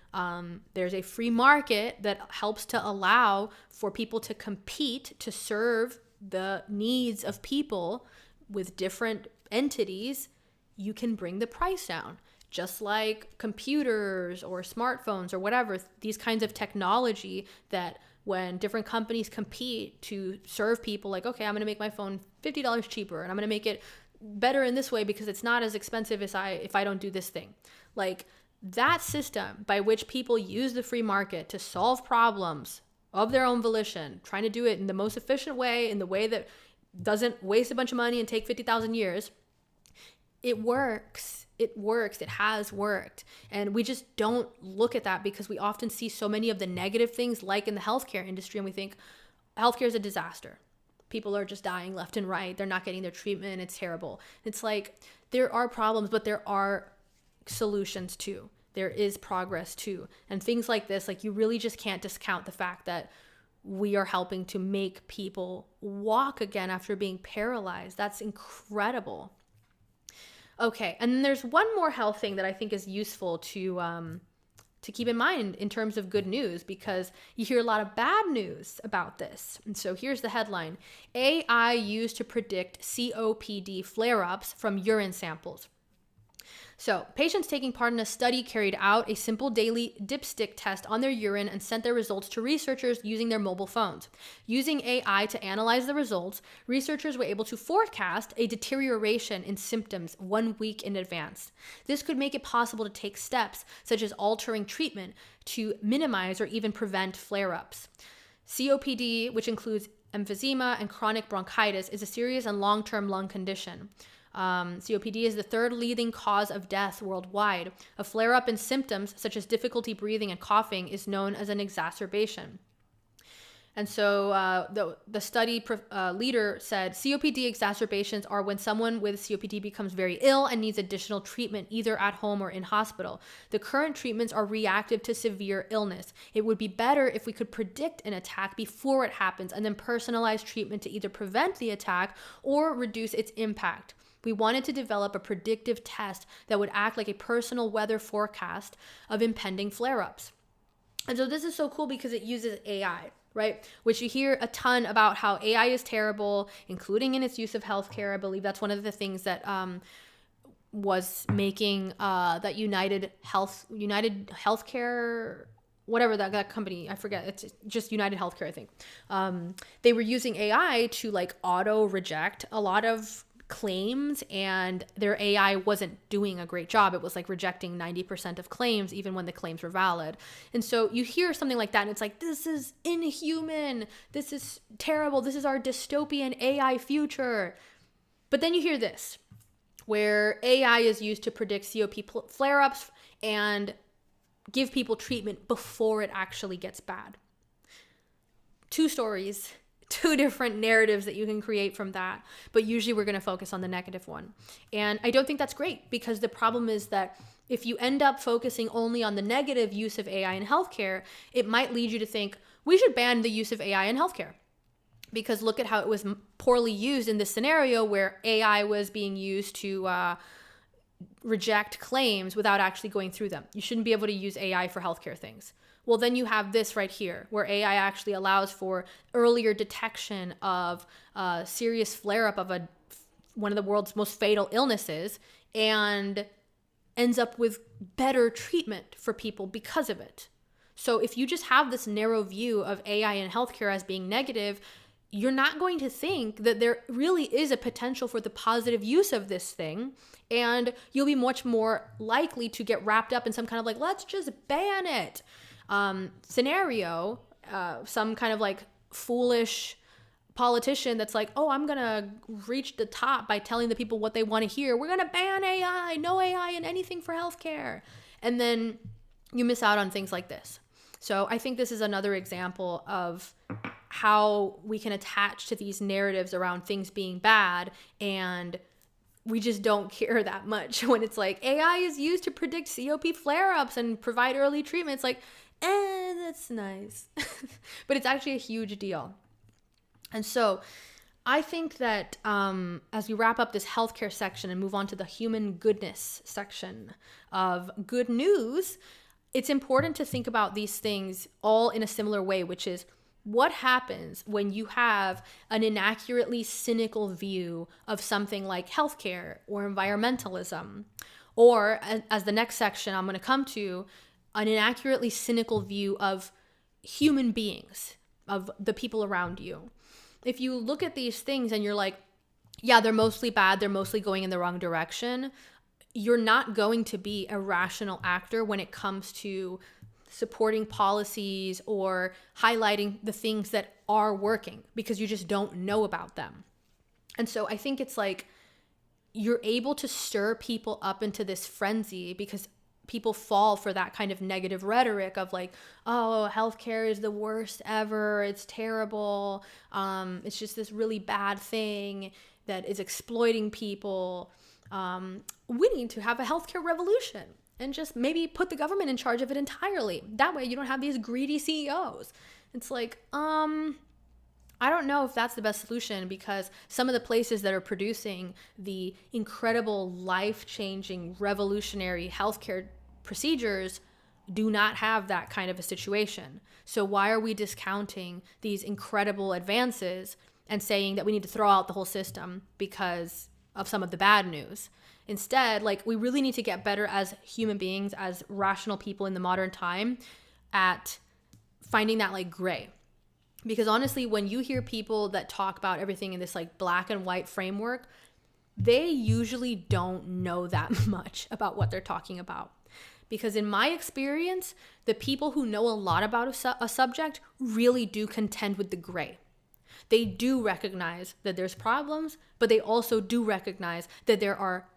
there's a free market that helps to allow for people to compete to serve the needs of people with different entities, you can bring the price down. Just like computers or smartphones or whatever, these kinds of technology that when different companies compete to serve people, like, okay, I'm going to make my phone $50 cheaper and I'm going to make it better in this way because it's not as expensive as if I don't do this thing. Like that system by which people use the free market to solve problems of their own volition, trying to do it in the most efficient way, in the way that doesn't waste a bunch of money and take 50,000 years. It works. It works. It has worked. And we just don't look at that because we often see so many of the negative things, like in the healthcare industry, and we think healthcare is a disaster. People are just dying left and right. They're not getting their treatment. It's terrible. It's like there are problems, but there are solutions too. There is progress too. And things like this, like you really just can't discount the fact that we are helping to make people walk again after being paralyzed. That's incredible. Okay, and then there's one more health thing that I think is useful to keep in mind in terms of good news, because you hear a lot of bad news about this. And so here's the headline: AI used to predict COPD flare-ups from urine samples. So patients taking part in a study carried out a simple daily dipstick test on their urine and sent their results to researchers using their mobile phones. Using AI to analyze the results, researchers were able to forecast a deterioration in symptoms 1 week in advance. This could make it possible to take steps such as altering treatment to minimize or even prevent flare-ups. COPD, which includes emphysema and chronic bronchitis, is a serious and long-term lung condition. COPD is the third leading cause of death worldwide. A flare-up in symptoms such as difficulty breathing and coughing is known as an exacerbation. And so the study leader said, COPD exacerbations are when someone with COPD becomes very ill and needs additional treatment, either at home or in hospital. The current treatments are reactive to severe illness. It would be better if we could predict an attack before it happens and then personalize treatment to either prevent the attack or reduce its impact. We wanted to develop a predictive test that would act like a personal weather forecast of impending flare-ups. And so this is so cool because it uses AI, right? Which you hear a ton about how AI is terrible, including in its use of healthcare. I believe that's one of the things that was making that United Healthcare, whatever that company, I forget, it's just United Healthcare, I think. They were using AI to like auto reject a lot of claims, and their AI wasn't doing a great job. It was like rejecting 90% of claims even when the claims were valid. And so you hear something like that and it's like, this is inhuman, this is terrible, this is our dystopian AI future. But then you hear this, where AI is used to predict COPD flare-ups and give people treatment before it actually gets bad. Two stories, two different narratives that you can create from that. But usually we're going to focus on the negative one. And I don't think that's great, because the problem is that if you end up focusing only on the negative use of AI in healthcare, it might lead you to think we should ban the use of AI in healthcare. Because look at how it was poorly used in this scenario where AI was being used to reject claims without actually going through them. You shouldn't be able to use AI for healthcare things. Well, then you have this right here, where AI actually allows for earlier detection of serious flare-up of one of the world's most fatal illnesses, and ends up with better treatment for people because of it. So if you just have this narrow view of AI in healthcare as being negative, you're not going to think that there really is a potential for the positive use of this thing. And you'll be much more likely to get wrapped up in some kind of like, let's just ban it scenario, some kind of like foolish politician that's like, oh, I'm gonna reach the top by telling the people what they want to hear. We're gonna ban AI, no AI in anything for healthcare. And then you miss out on things like this. So I think this is another example of how we can attach to these narratives around things being bad, and we just don't care that much when it's like AI is used to predict COPD flare-ups and provide early treatment. It's like, that's nice. But it's actually a huge deal. And so I think that as we wrap up this healthcare section and move on to the human goodness section of good news, it's important to think about these things all in a similar way, which is what happens when you have an inaccurately cynical view of something like healthcare or environmentalism, or as the next section I'm going to come to, an inaccurately cynical view of human beings, of the people around you. If you look at these things and you're like, yeah, they're mostly bad, they're mostly going in the wrong direction, you're not going to be a rational actor when it comes to supporting policies or highlighting the things that are working, because you just don't know about them. And so I think it's like you're able to stir people up into this frenzy because people fall for that kind of negative rhetoric of like, oh, healthcare is the worst ever. It's terrible. It's just this really bad thing that is exploiting people. We need to have a healthcare revolution and just maybe put the government in charge of it entirely. That way you don't have these greedy CEOs. It's like, I don't know if that's the best solution, because some of the places that are producing the incredible, life-changing, revolutionary healthcare procedures do not have that kind of a situation. So why are we discounting these incredible advances and saying that we need to throw out the whole system because of some of the bad news? Instead, like, we really need to get better as human beings, as rational people in the modern time, at finding that like gray. Because honestly, when you hear people that talk about everything in this like black and white framework, they usually don't know that much about what they're talking about. Because in my experience, the people who know a lot about a subject really do contend with the gray. They do recognize that there's problems, but they also do recognize that there are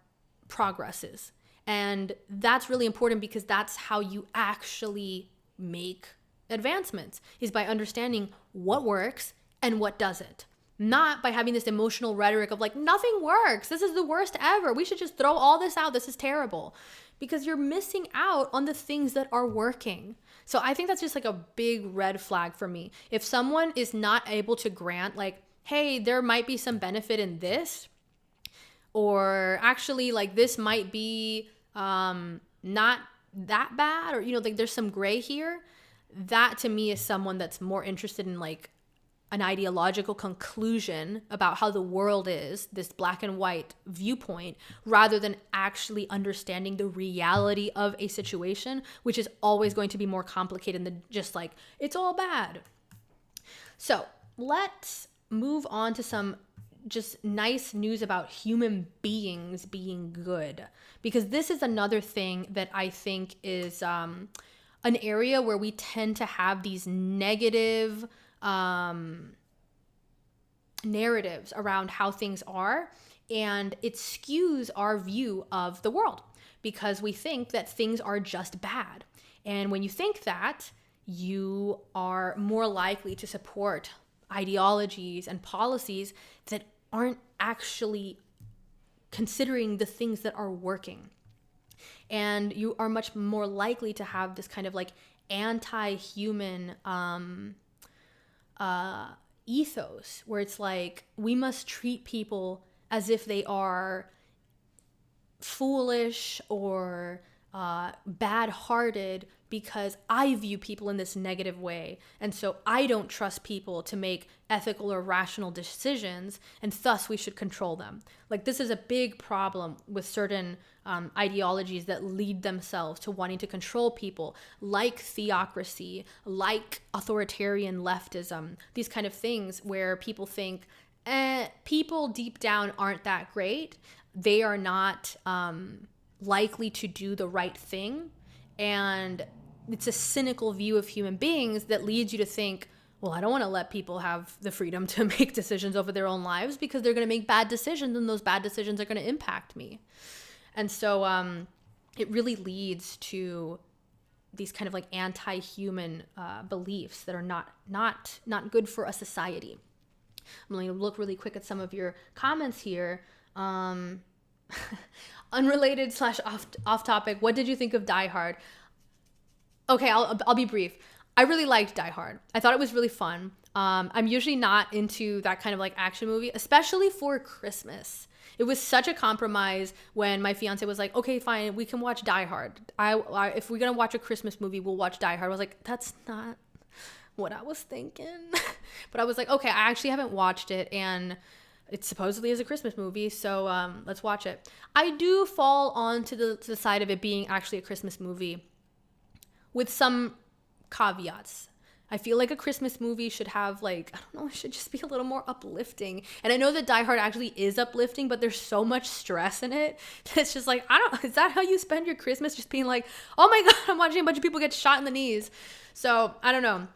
progresses. And that's really important, because that's how you actually make advancements, is by understanding what works and what doesn't. Not by having this emotional rhetoric of like, nothing works. This is the worst ever. We should just throw all this out. This is terrible. Because you're missing out on the things that are working. So I think that's just like a big red flag for me. If someone is not able to grant like, hey, there might be some benefit in this, or actually like this might be not that bad, or, you know, like there's some gray here, that to me is someone that's more interested in like an ideological conclusion about how the world is, this black and white viewpoint, rather than actually understanding the reality of a situation, which is always going to be more complicated than just like, it's all bad. So let's move on to some just nice news about human beings being good, because this is another thing that I think is an area where we tend to have these negative narratives around how things are, and it skews our view of the world because we think that things are just bad. And when you think that, you are more likely to support ideologies and policies that aren't actually considering the things that are working. And you are much more likely to have this kind of like anti-human ethos, where it's like, we must treat people as if they are foolish or bad-hearted because I view people in this negative way, and so I don't trust people to make ethical or rational decisions, and thus we should control them. Like, this is a big problem with certain ideologies that lead themselves to wanting to control people, like theocracy, like authoritarian leftism, these kind of things where people think, people deep down aren't that great. They are not likely to do the right thing. And it's a cynical view of human beings that leads you to think, well, I don't want to let people have the freedom to make decisions over their own lives because they're going to make bad decisions, and those bad decisions are going to impact me. And so it really leads to these kind of like anti-human beliefs that are not good for a society. I'm going to look really quick at some of your comments here. Unrelated / off topic. What did you think of Die Hard? Okay, I'll be brief. I really liked Die Hard. I thought it was really fun. I'm usually not into that kind of like action movie, especially for Christmas. It was such a compromise when my fiance was like, "Okay, fine, we can watch Die Hard. If we're gonna watch a Christmas movie, we'll watch Die Hard." I was like, "That's not what I was thinking," but I was like, "Okay, I actually haven't watched it, and it supposedly is a Christmas movie, so let's watch it." I do fall onto the side of it being actually a Christmas movie, with some caveats. I feel like a Christmas movie should have like, I don't know, it should just be a little more uplifting. And I know that Die Hard actually is uplifting, but there's so much stress in it that it's just like, is that how you spend your Christmas? Just being like, oh my God, I'm watching a bunch of people get shot in the knees. So I don't know.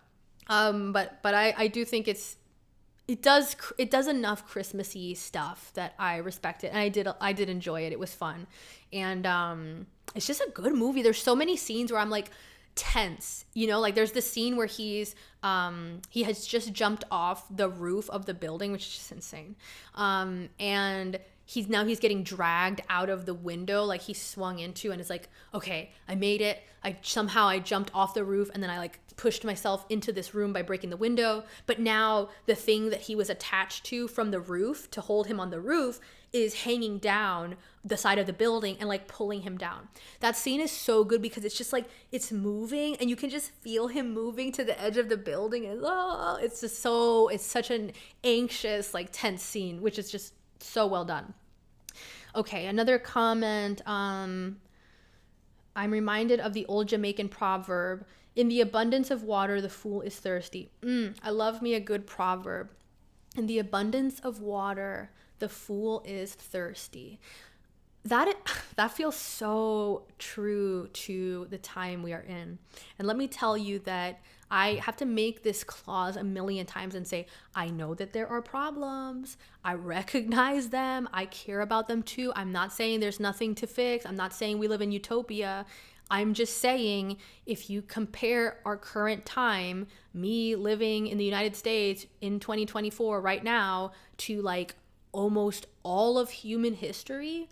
But I do think it does enough Christmassy stuff that I respect it. And I did enjoy it. It was fun. And it's just a good movie. There's so many scenes where I'm like, tense, like there's this scene where he has just jumped off the roof of the building, which is just insane, and he's getting dragged out of the window like he swung into, and it's like, okay, I made it, I jumped off the roof, and then I like pushed myself into this room by breaking the window, but now the thing that he was attached to from the roof to hold him on the roof is hanging down the side of the building and like pulling him down. That scene is so good because it's just like, it's moving and you can just feel him moving to the edge of the building, and it's such an anxious, like tense scene, which is just so well done. Okay, another comment. I'm reminded of the old Jamaican proverb, "In the abundance of water, the fool is thirsty." I love me a good proverb. In the abundance of water, the fool is thirsty. That feels so true to the time we are in. And let me tell you that I have to make this clause a million times and say, I know that there are problems. I recognize them. I care about them too. I'm not saying there's nothing to fix. I'm not saying we live in utopia. I'm just saying, if you compare our current time, me living in the United States in 2024 right now, to like almost all of human history,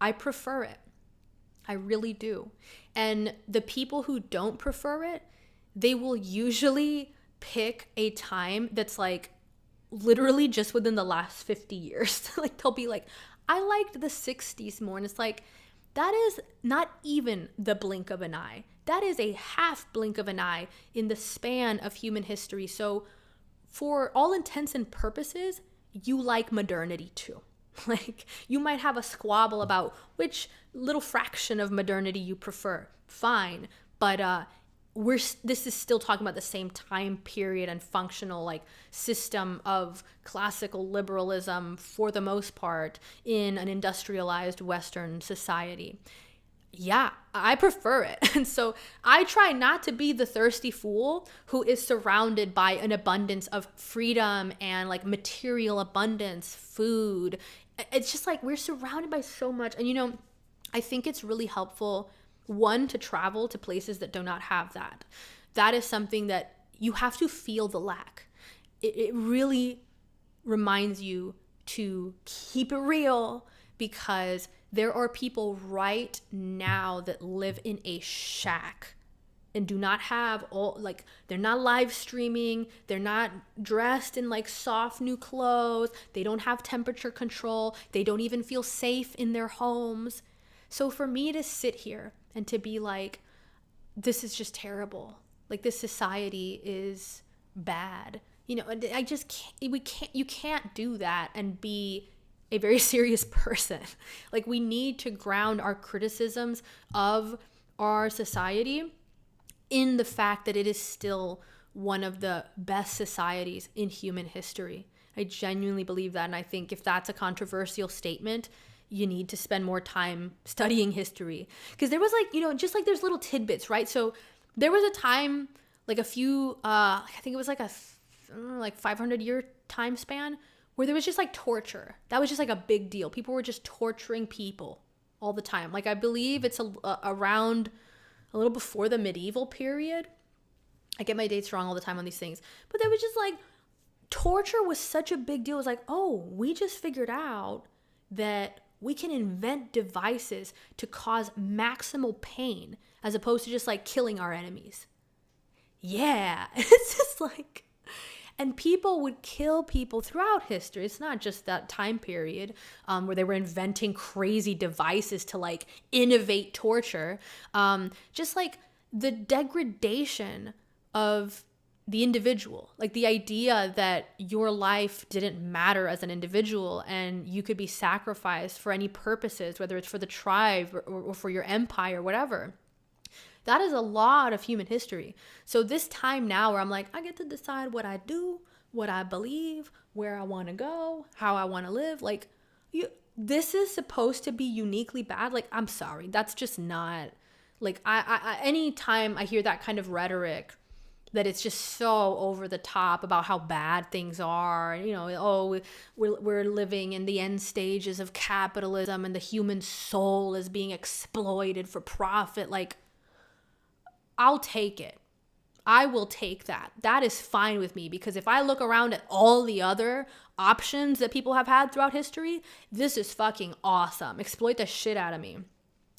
I prefer it. I really do. And the people who don't prefer it, they will usually pick a time that's like literally just within the last 50 years. Like they'll be like, I liked the 60s more. And it's like, that is not even the blink of an eye. That is a half blink of an eye in the span of human history. So for all intents and purposes, you like modernity too. Like you might have a squabble about which little fraction of modernity you prefer. Fine. But this is still talking about the same time period and functional like system of classical liberalism for the most part in an industrialized Western society. Yeah, I prefer it. And so I try not to be the thirsty fool who is surrounded by an abundance of freedom and like material abundance, food. It's just like we're surrounded by so much. And I think it's really helpful, one, to travel to places that do not have that. That is something that you have to feel the lack. It really reminds you to keep it real, because there are people right now that live in a shack and do not have they're not live streaming, they're not dressed in like soft new clothes, they don't have temperature control, they don't even feel safe in their homes. So for me to sit here and to be like, this is just terrible, like this society is bad, I just you can't do that and be a very serious person. Like we need to ground our criticisms of our society in the fact that it is still one of the best societies in human history. I genuinely believe that. And I think if that's a controversial statement, you need to spend more time studying history. Because there was just like there's little tidbits, right? So there was a time, like a few, I think it was like a 500-year time span, where there was just like torture. That was just like a big deal. People were just torturing people all the time. Like I believe it's around a little before the medieval period. I get my dates wrong all the time on these things. But there was just like, torture was such a big deal. It was like, oh, we just figured out that we can invent devices to cause maximal pain. as opposed to just like killing our enemies. Yeah, it's just like, and people would kill people throughout history. It's not just that time period where they were inventing crazy devices to like innovate torture. Just like the degradation of the individual, like the idea that your life didn't matter as an individual and you could be sacrificed for any purposes, whether it's for the tribe or for your empire, whatever. That is a lot of human history. So this time now where I'm like, I get to decide what I do, what I believe, where I want to go, how I want to live. Like, this is supposed to be uniquely bad. Like, I'm sorry. That's just not, like, anytime I hear that kind of rhetoric, that it's just so over the top about how bad things are, we're living in the end stages of capitalism and the human soul is being exploited for profit. Like, I'll take it. I will take that. That is fine with me, because if I look around at all the other options that people have had throughout history, this is fucking awesome. Exploit the shit out of me.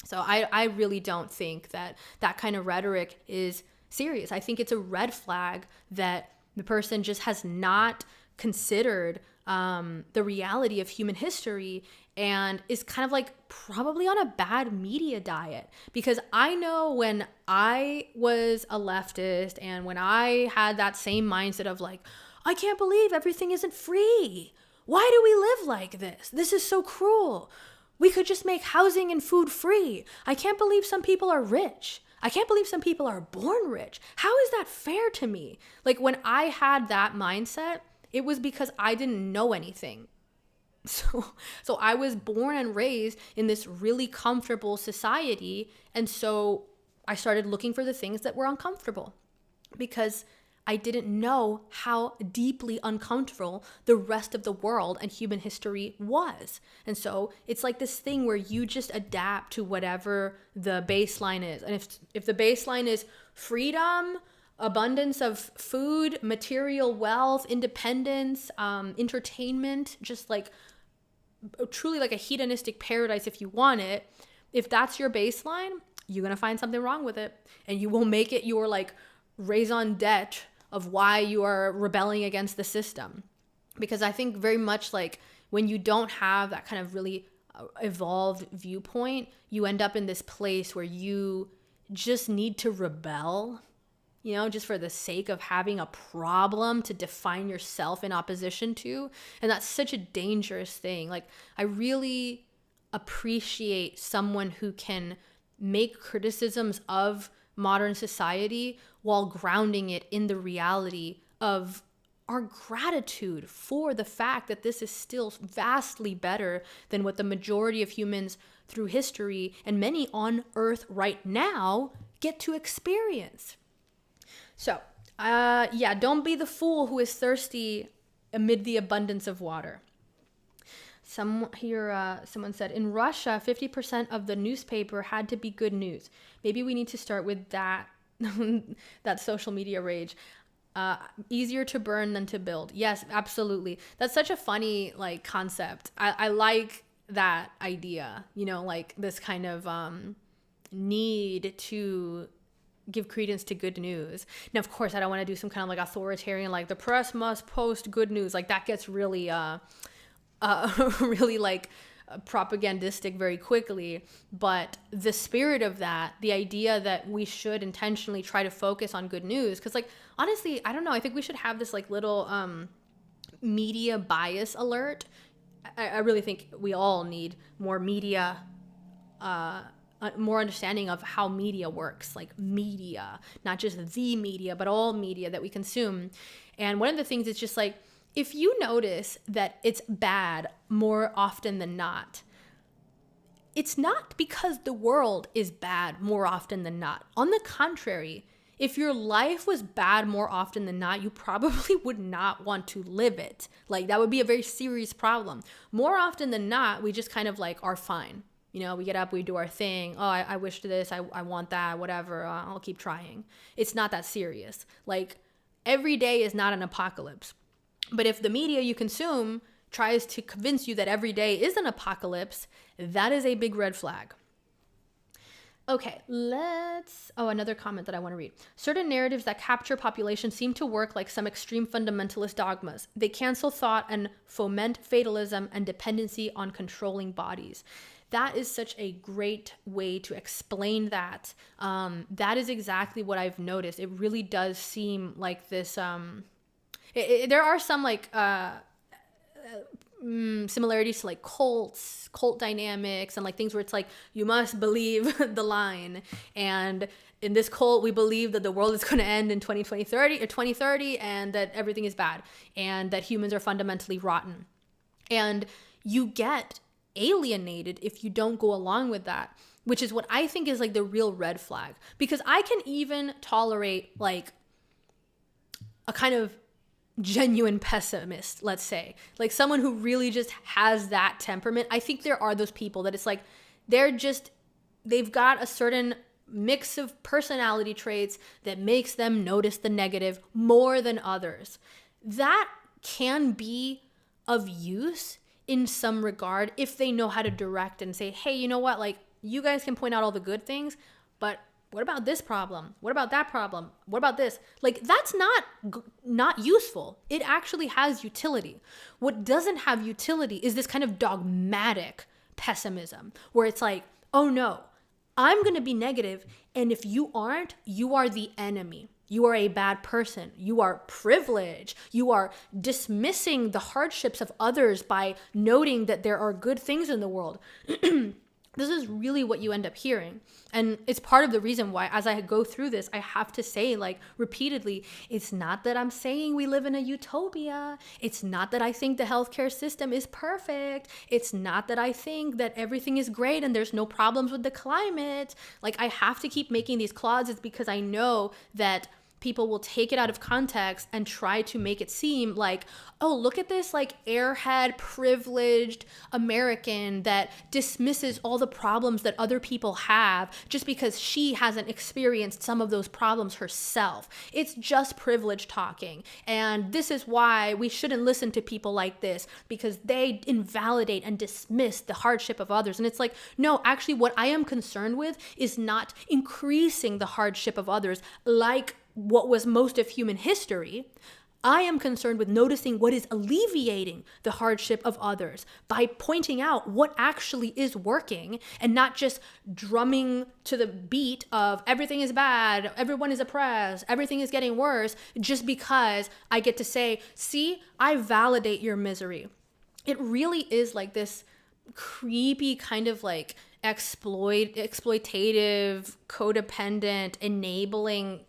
So I really don't think that kind of rhetoric is serious. I think it's a red flag that the person just has not considered the reality of human history and is kind of like probably on a bad media diet. Because I know when I was a leftist and when I had that same mindset of like, I can't believe everything isn't free. Why do we live like this? This is so cruel. We could just make housing and food free. I can't believe some people are rich. I can't believe some people are born rich. How is that fair to me? Like, when I had that mindset, it was because I didn't know anything. So I was born and raised in this really comfortable society. And so I started looking for the things that were uncomfortable because I didn't know how deeply uncomfortable the rest of the world and human history was. And so it's like this thing where you just adapt to whatever the baseline is. And if the baseline is freedom, abundance of food, material wealth, independence, entertainment, just like truly like a hedonistic paradise if you want it, if that's your baseline, you're going to find something wrong with it. And you will make it your like raison d'etre of why you are rebelling against the system. Because I think very much like when you don't have that kind of really evolved viewpoint, you end up in this place where you just need to rebel, just for the sake of having a problem to define yourself in opposition to. And that's such a dangerous thing. Like, I really appreciate someone who can make criticisms of modern society while grounding it in the reality of our gratitude for the fact that this is still vastly better than what the majority of humans through history and many on Earth right now get to experience. So, don't be the fool who is thirsty amid the abundance of water. Someone said, in Russia, 50% of the newspaper had to be good news. Maybe we need to start with that, that social media rage. Easier to burn than to build. Yes, absolutely. That's such a funny like concept. I like that idea, like this kind of need to give credence to good news. Now, of course, I don't want to do some kind of like authoritarian, like the press must post good news. Like that gets really, really like propagandistic very quickly. But the spirit of that, the idea that we should intentionally try to focus on good news. Cause like, honestly, I don't know. I think we should have this like little media bias alert. I really think we all need more media, more understanding of how media works, like media, not just the media, but all media that we consume. And one of the things is just like, if you notice that it's bad more often than not, it's not because the world is bad more often than not. On the contrary, if your life was bad more often than not, you probably would not want to live it. Like that would be a very serious problem. More often than not, we just kind of like are fine. We get up, we do our thing. Oh, I wish this, I want that, whatever. I'll keep trying. It's not that serious. Like every day is not an apocalypse. But if the media you consume tries to convince you that every day is an apocalypse, that is a big red flag. Okay, another comment that I want to read. Certain narratives that capture population seem to work like some extreme fundamentalist dogmas. They cancel thought and foment fatalism and dependency on controlling bodies. That is such a great way to explain that. That is exactly what I've noticed. It really does seem like this. There are some like similarities to like cult dynamics, and like things where it's like, you must believe the line. And in this cult, we believe that the world is going to end in 2030, and that everything is bad, and that humans are fundamentally rotten. And you get alienated if you don't go along with that, which is what I think is like the real red flag. Because I can even tolerate like a kind of genuine pessimist, let's say, like someone who really just has that temperament. I think there are those people that it's like they've got a certain mix of personality traits that makes them notice the negative more than others. That can be of use in some regard if they know how to direct and say, hey, you know what, like, you guys can point out all the good things, but what about this problem? What about that problem? What about this? Like, that's not useful. It actually has utility. What doesn't have utility is this kind of dogmatic pessimism where it's like, oh no, I'm going to be negative, and if you aren't, you are the enemy. You are a bad person. You are privileged. You are dismissing the hardships of others by noting that there are good things in the world. This is really what you end up hearing. And it's part of the reason why, as I go through this, I have to say, like, repeatedly, it's not that I'm saying we live in a utopia. It's not that I think the healthcare system is perfect. It's not that I think that everything is great and there's no problems with the climate. Like, I have to keep making these clauses because I know that people will take it out of context and try to make it seem like, oh, look at this like airhead privileged American that dismisses all the problems that other people have just because she hasn't experienced some of those problems herself. It's just privilege talking. And this is why we shouldn't listen to people like this, because they invalidate and dismiss the hardship of others. And it's like, no, actually what I am concerned with is not increasing the hardship of others like what was most of human history. I am concerned with noticing what is alleviating the hardship of others by pointing out what actually is working and not just drumming to the beat of everything is bad, everyone is oppressed, everything is getting worse, just because I get to say, see, I validate your misery. It really is like this creepy kind of like exploitative, codependent, enabling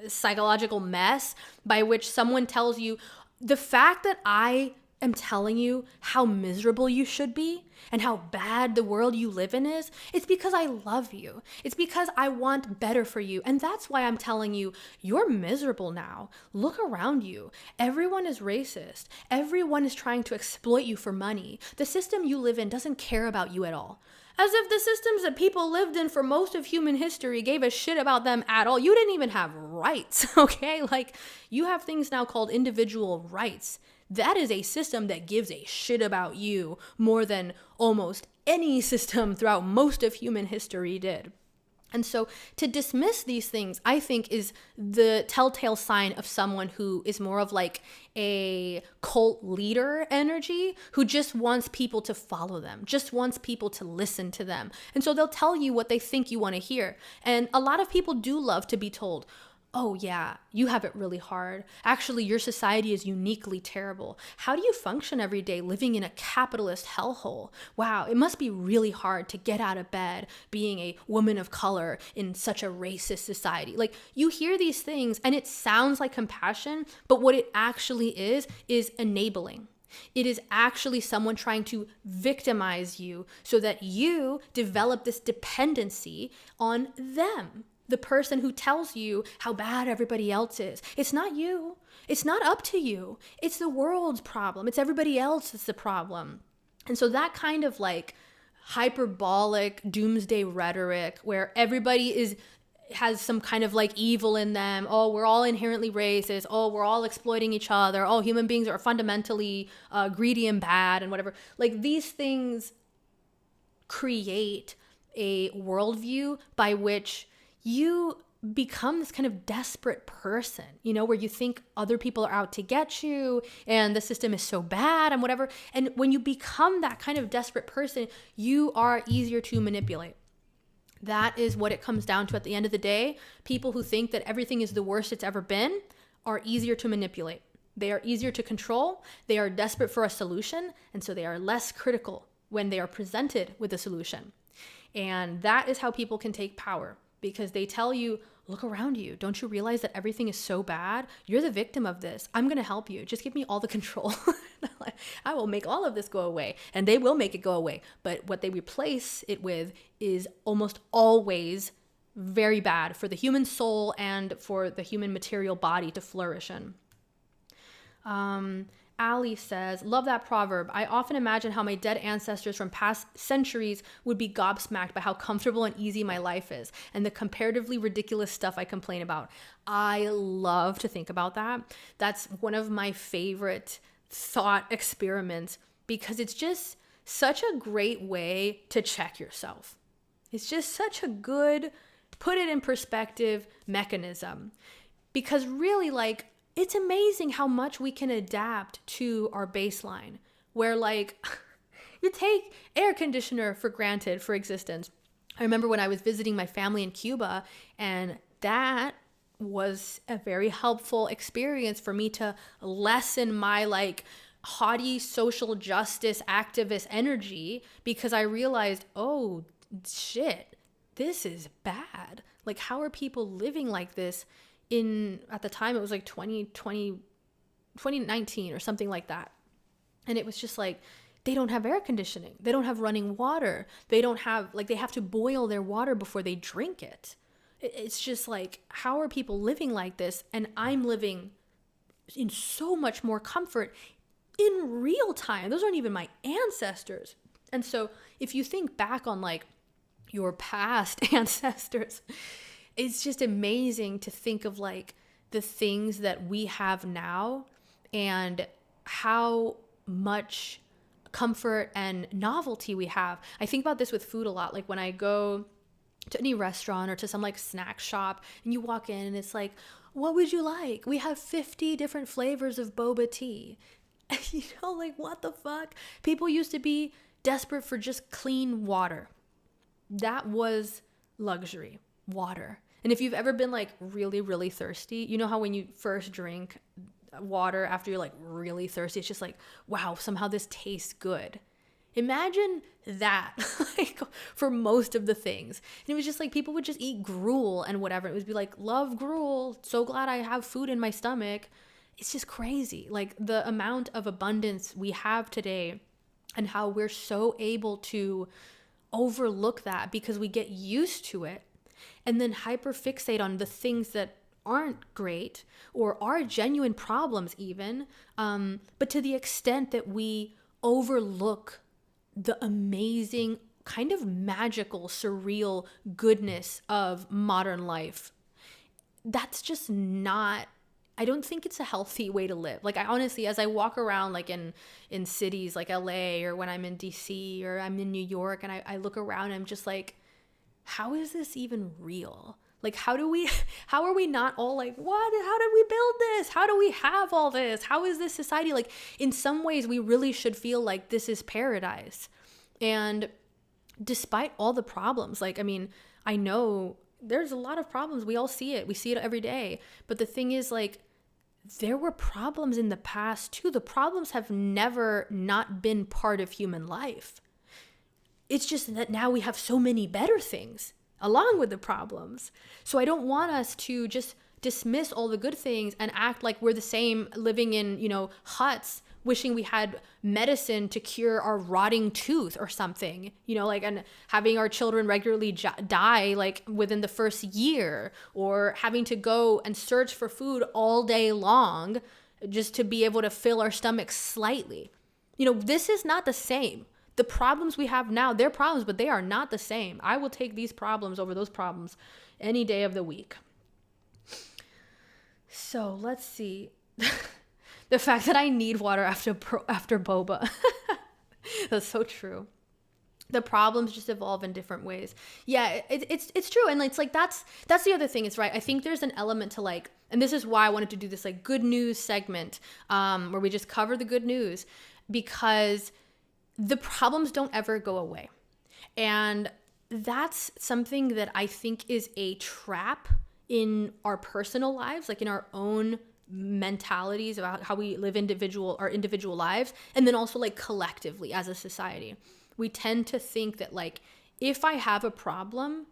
psychological mess by which someone tells you the fact that I am telling you how miserable you should be and how bad the world you live in is, it's because I love you. It's because I want better for you. And that's why I'm telling you, you're miserable now. Look around you. Everyone is racist. Everyone is trying to exploit you for money. The system you live in doesn't care about you at all. As if the systems that people lived in for most of human history gave a shit about them at all. You didn't even have rights, okay? Like, you have things now called individual rights. That is a system that gives a shit about you more than almost any system throughout most of human history did. And so to dismiss these things, I think, is the telltale sign of someone who is more of like a cult leader energy, who just wants people to follow them, just wants people to listen to them. And so they'll tell you what they think you want to hear. And a lot of people do love to be told, oh yeah, you have it really hard. Actually, your society is uniquely terrible. How do you function every day living in a capitalist hellhole? Wow, it must be really hard to get out of bed being a woman of color in such a racist society. Like, you hear these things and it sounds like compassion, but what it actually is enabling. It is actually someone trying to victimize you so that you develop this dependency on them. The person who tells you how bad everybody else is. It's not you. It's not up to you. It's the world's problem. It's everybody else that's the problem. And so that kind of like hyperbolic doomsday rhetoric where everybody has some kind of like evil in them. Oh, we're all inherently racist. Oh, we're all exploiting each other. Oh, human beings are fundamentally greedy and bad and whatever. Like, these things create a worldview by which you become this kind of desperate person, where you think other people are out to get you and the system is so bad and whatever. And when you become that kind of desperate person, you are easier to manipulate. That is what it comes down to at the end of the day. People who think that everything is the worst it's ever been are easier to manipulate. They are easier to control. They are desperate for a solution. And so they are less critical when they are presented with a solution. And that is how people can take power, because they tell you, look around you. Don't you realize that everything is so bad? You're the victim of this. I'm going to help you. Just give me all the control. I will make all of this go away. And they will make it go away. But what they replace it with is almost always very bad for the human soul and for the human material body to flourish in. Ali says, love that proverb. I often imagine how my dead ancestors from past centuries would be gobsmacked by how comfortable and easy my life is and the comparatively ridiculous stuff I complain about. I love to think about that. That's one of my favorite thought experiments, because it's just such a great way to check yourself. It's just such a good, put it in perspective mechanism, because really, like, it's amazing how much we can adapt to our baseline, where like you take air conditioner for granted for existence. I remember when I was visiting my family in Cuba, and that was a very helpful experience for me to lessen my like haughty social justice activist energy, because I realized, oh shit, this is bad. Like, how are people living like this? At the time, it was like 2019 or something like that. And it was just like, they don't have air conditioning. They don't have running water. They don't have, like, they have to boil their water before they drink it. It's just like, how are people living like this? And I'm living in so much more comfort in real time. Those aren't even my ancestors. And so if you think back on like your past ancestors, it's just amazing to think of like the things that we have now and how much comfort and novelty we have. I think about this with food a lot. Like when I go to any restaurant or to some like snack shop and you walk in and it's like, what would you like? We have 50 different flavors of boba tea. Like what the fuck? People used to be desperate for just clean water. That was luxury, water. And if you've ever been like really, really thirsty, you know how when you first drink water after you're like really thirsty, it's just like, wow, somehow this tastes good. Imagine that like for most of the things. And it was just like people would just eat gruel and whatever. It would be like, love gruel. So glad I have food in my stomach. It's just crazy. Like the amount of abundance we have today and how we're so able to overlook that because we get used to it. And then hyperfixate on the things that aren't great or are genuine problems even, but to the extent that we overlook the amazing, kind of magical, surreal goodness of modern life. That's just not, I don't think it's a healthy way to live. Like I honestly, as I walk around like in cities like LA or when I'm in DC or I'm in New York and I look around and I'm just like, how is this even real? Like, how are we not all like, what? How did we build this? How do we have all this? How is this society? Like, in some ways, we really should feel like this is paradise. And despite all the problems, like, I mean, I know there's a lot of problems. We all see it. We see it every day. But the thing is, like, there were problems in the past too. The problems have never not been part of human life. It's just that now we have so many better things along with the problems. So I don't want us to just dismiss all the good things and act like we're the same living in, huts, wishing we had medicine to cure our rotting tooth or something, like, and having our children regularly die like within the first year, or having to go and search for food all day long just to be able to fill our stomachs slightly. This is not the same. The problems we have now, they're problems, but they are not the same. I will take these problems over those problems any day of the week. So let's see. The fact that I need water after boba. That's so true. The problems just evolve in different ways. Yeah, it's true. And it's like, that's the other thing is, right, I think there's an element to like, and this is why I wanted to do this like good news segment, where we just cover the good news, because the problems don't ever go away. And that's something that I think is a trap in our personal lives, like in our own mentalities about how we live our individual lives, and then also like collectively as a society. We tend to think that like, if I have a problem,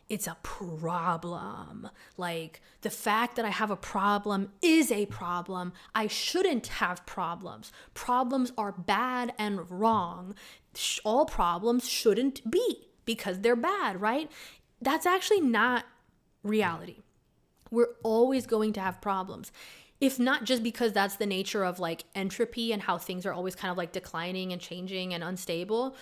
it's a problem. Like, the fact that I have a problem is a problem. I shouldn't have problems. Problems are bad and wrong. All problems shouldn't be because they're bad, right? That's actually not reality. We're always going to have problems. If not just because that's the nature of like entropy and how things are always kind of like declining and changing and unstable,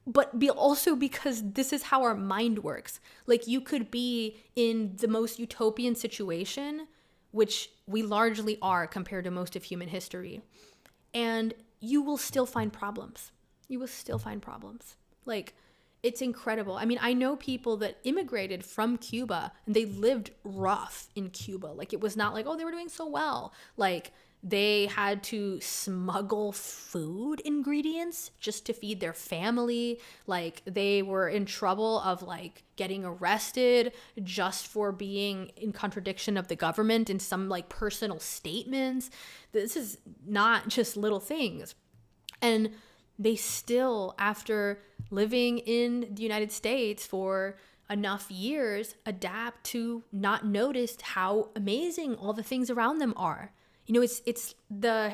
but also because this is how our mind works. Like, you could be in the most utopian situation, which we largely are compared to most of human history, and you will still find problems. You will still find problems. Like, it's incredible. I mean, I know people that immigrated from Cuba and they lived rough in Cuba. Like, it was not like, oh, they were doing so well. Like, they had to smuggle food ingredients just to feed their family. Like, they were in trouble of like getting arrested just for being in contradiction of the government in some like personal statements. This is not just little things. And they still, after living in the United States for enough years, adapt to not notice how amazing all the things around them are. You know,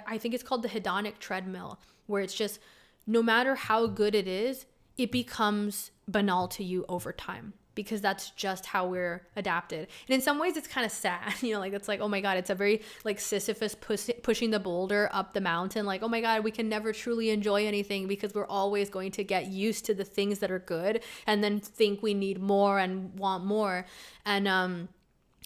I think it's called the hedonic treadmill, where it's just, no matter how good it is, it becomes banal to you over time, because that's just how we're adapted. And in some ways it's kind of sad, you know, like, it's like, oh my God, it's a very like Sisyphus pushing the boulder up the mountain. Like, oh my God, we can never truly enjoy anything because we're always going to get used to the things that are good and then think we need more and want more. And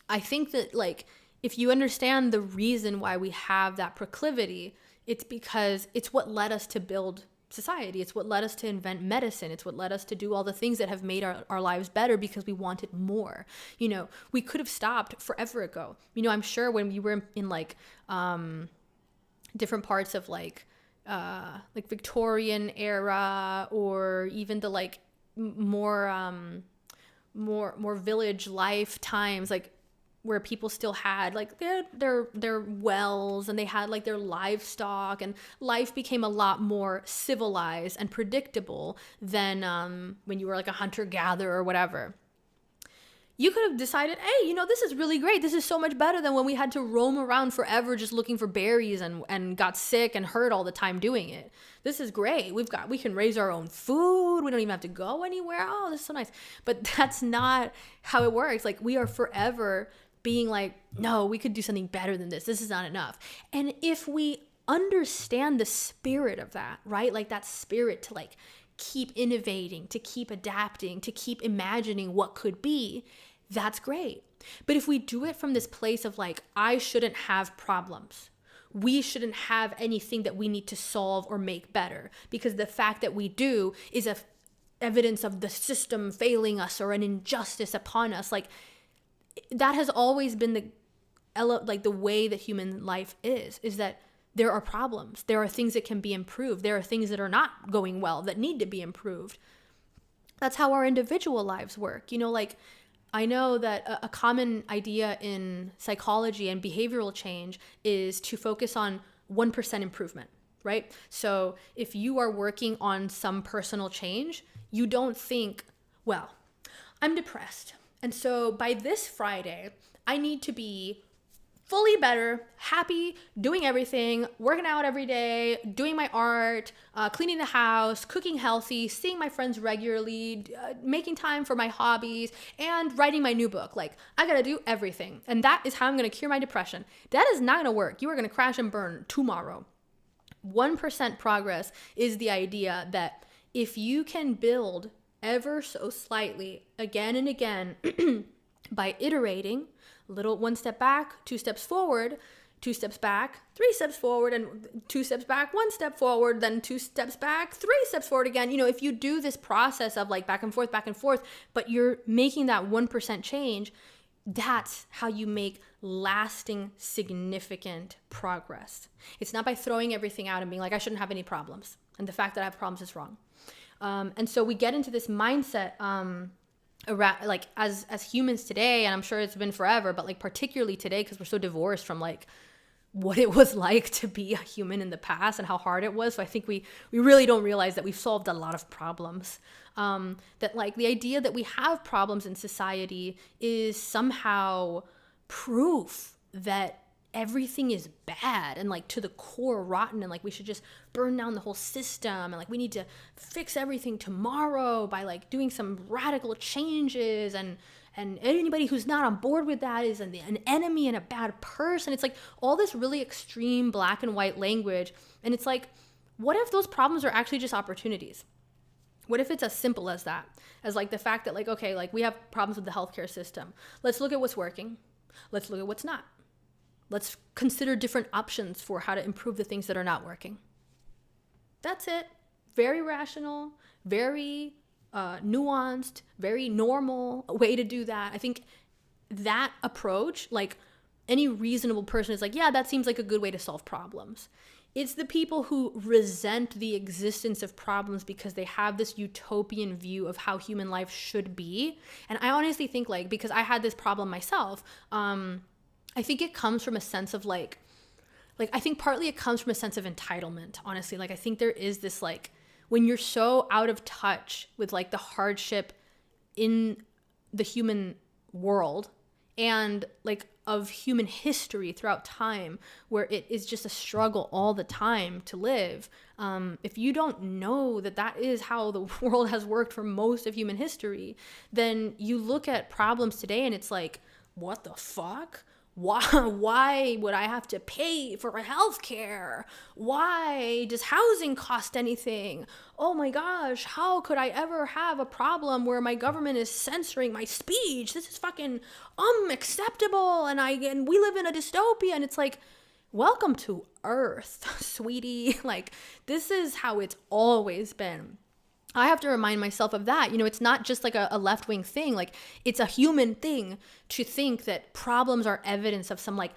I think that like, if you understand the reason why we have that proclivity, it's because it's what led us to build society. It's what led us to invent medicine. It's what led us to do all the things that have made our lives better, because we wanted more. You know, we could have stopped forever ago. You know, I'm sure when you were in like different parts of like Victorian era, or even the like more village life times, like, where people still had like their wells, and they had like their livestock, and life became a lot more civilized and predictable than when you were like a hunter-gatherer or whatever. You could have decided, hey, you know, this is really great. This is so much better than when we had to roam around forever just looking for berries and got sick and hurt all the time doing it. This is great. We can raise our own food. We don't even have to go anywhere. Oh, this is so nice. But that's not how it works. Like, we are forever being like, no, we could do something better than this. This is not enough. And if we understand the spirit of that, right? Like, that spirit to like keep innovating, to keep adapting, to keep imagining what could be, that's great. But if we do it from this place of like, I shouldn't have problems, we shouldn't have anything that we need to solve or make better, because the fact that we do is evidence of the system failing us or an injustice upon us. Like, that has always been the way that human life is that there are problems. There are things that can be improved. There are things that are not going well that need to be improved. That's how our individual lives work. You know, like, I know that a common idea in psychology and behavioral change is to focus on 1% improvement, right? So if you are working on some personal change, you don't think, well, I'm depressed, and so by this Friday, I need to be fully better, happy, doing everything, working out every day, doing my art, cleaning the house, cooking healthy, seeing my friends regularly, making time for my hobbies, and writing my new book. Like, I gotta do everything. And that is how I'm gonna cure my depression. That is not gonna work. You are gonna crash and burn tomorrow. 1% progress is the idea that if you can build ever so slightly, again and again, by iterating, little one step back, 2 steps forward, 2 steps back, 3 steps forward, and 2 steps back, 1 step forward, then 2 steps back, 3 steps forward again. If you do this process of like back and forth, but you're making that 1% change, that's how you make lasting, significant progress. It's not by throwing everything out and being like, I shouldn't have any problems. And the fact that I have problems is wrong. And so we get into this mindset, like as humans today, and I'm sure it's been forever, but like particularly today, because we're so divorced from like what it was like to be a human in the past and how hard it was. So I think we really don't realize that we've solved a lot of problems. That like the idea that we have problems in society is somehow proof that everything is bad and like to the core rotten, and like we should just burn down the whole system, and like we need to fix everything tomorrow by like doing some radical changes, and anybody who's not on board with that is an enemy and a bad person. It's like all this really extreme black and white language, and it's like, what if those problems are actually just opportunities? What if it's as simple as that, as like the fact that like, okay, like we have problems with the healthcare system, let's look at what's working, let's look at what's not. Let's consider different options for how to improve the things that are not working. That's it. Very rational, very nuanced, very normal way to do that. I think that approach, like any reasonable person is like, yeah, that seems like a good way to solve problems. It's the people who resent the existence of problems because they have this utopian view of how human life should be. And I honestly think like, because I had this problem myself, I think it comes from a sense of like I think partly it comes from a sense of entitlement, honestly. Like I think there is this like, when you're so out of touch with like the hardship in the human world and like of human history throughout time, where it is just a struggle all the time to live. If you don't know that that is how the world has worked for most of human history, then you look at problems today and it's like, what the fuck? Why would I have to pay for healthcare? Why does housing cost anything? Oh my gosh, how could I ever have a problem where my government is censoring my speech? This is fucking unacceptable, and we live in a dystopia. And it's like, welcome to Earth, sweetie. Like, this is how it's always been. I have to remind myself of that. It's not just like a left-wing thing. Like, it's a human thing to think that problems are evidence of some like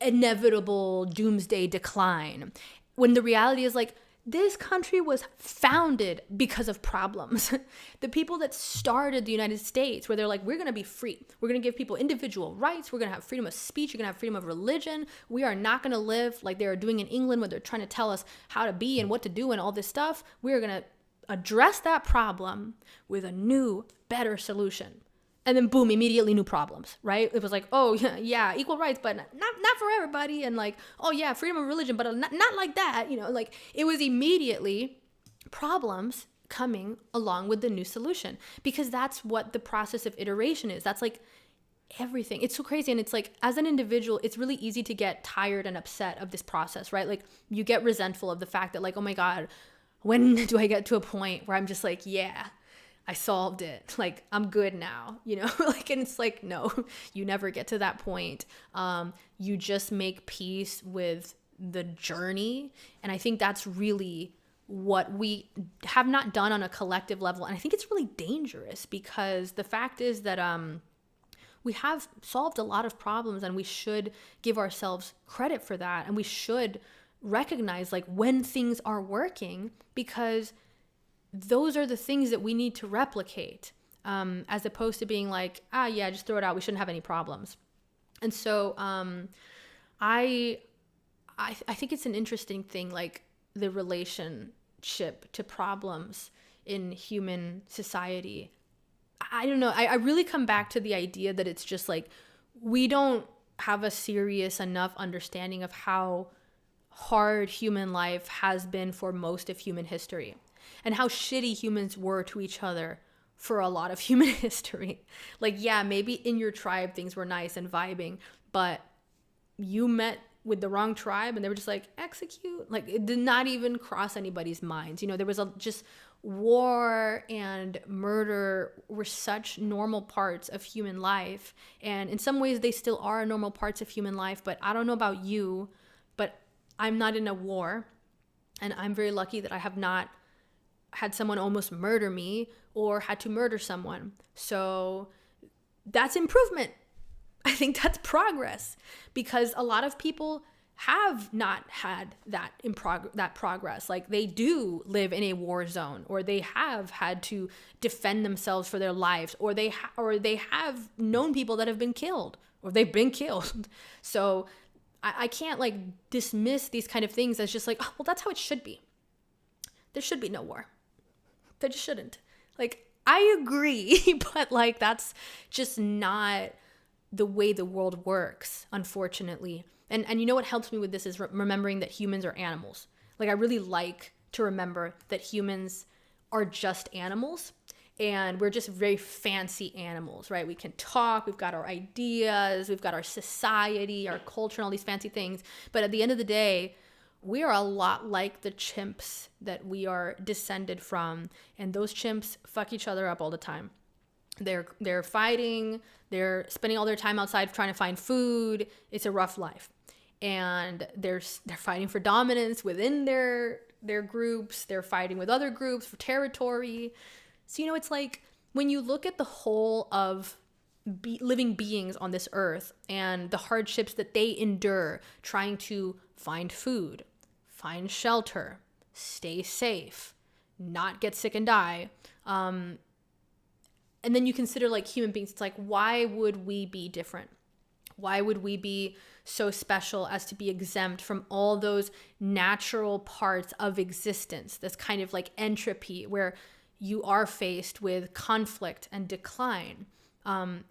inevitable doomsday decline, when the reality is like, this country was founded because of problems. The people that started the United States, where they're like, we're going to be free. We're going to give people individual rights. We're going to have freedom of speech. You're going to have freedom of religion. We are not going to live like they are doing in England, where they're trying to tell us how to be and what to do and all this stuff. We are going to address that problem with a new, better solution. And then boom, immediately new problems, right? It was like, oh yeah, equal rights, but not for everybody. And like, oh yeah, freedom of religion, but not like that. Like it was immediately problems coming along with the new solution, because that's what the process of iteration is. That's like everything. It's so crazy. And it's like, as an individual, it's really easy to get tired and upset of this process, right? Like you get resentful of the fact that like, oh my God, when do I get to a point where I'm just like, yeah, I solved it. Like, I'm good now, like, and it's like, no, you never get to that point. You just make peace with the journey. And I think that's really what we have not done on a collective level. And I think it's really dangerous, because the fact is that, we have solved a lot of problems, and we should give ourselves credit for that. And we should recognize like when things are working, because those are the things that we need to replicate, as opposed to being like, yeah, just throw it out. We shouldn't have any problems. And so I think it's an interesting thing, like the relationship to problems in human society. I don't know. I really come back to the idea that it's just like, we don't have a serious enough understanding of how hard human life has been for most of human history, and how shitty humans were to each other for a lot of human history. Like, yeah, maybe in your tribe things were nice and vibing, but you met with the wrong tribe and they were just like, execute. Like, it did not even cross anybody's minds. There was just war and murder were such normal parts of human life. And in some ways, they still are normal parts of human life. But I don't know about you, but I'm not in a war. And I'm very lucky that I have not had someone almost murder me or had to murder someone. So that's improvement. I think that's progress, because a lot of people have not had that progress. Like, they do live in a war zone, or they have had to defend themselves for their lives, or they have known people that have been killed, or they've been killed. So I can't like dismiss these kind of things as just like, oh, well, that's how it should be. There should be no war. There just shouldn't. Like, I agree, but like, that's just not the way the world works, unfortunately. And you know what helps me with this is remembering that humans are animals. Like, I really like to remember that humans are just animals, and we're just very fancy animals, right? We can talk, we've got our ideas, we've got our society, our culture, and all these fancy things. But at the end of the day, we are a lot like the chimps that we are descended from. And those chimps fuck each other up all the time. They're fighting, they're spending all their time outside trying to find food. It's a rough life. And they're fighting for dominance within their groups. They're fighting with other groups for territory. So, you know, it's like when you look at the whole of living beings on this earth and the hardships that they endure trying to find food, find shelter, stay safe, not get sick and die. And then you consider like human beings, it's like, why would we be different? Why would we be so special as to be exempt from all those natural parts of existence? This kind of like entropy where you are faced with conflict and decline.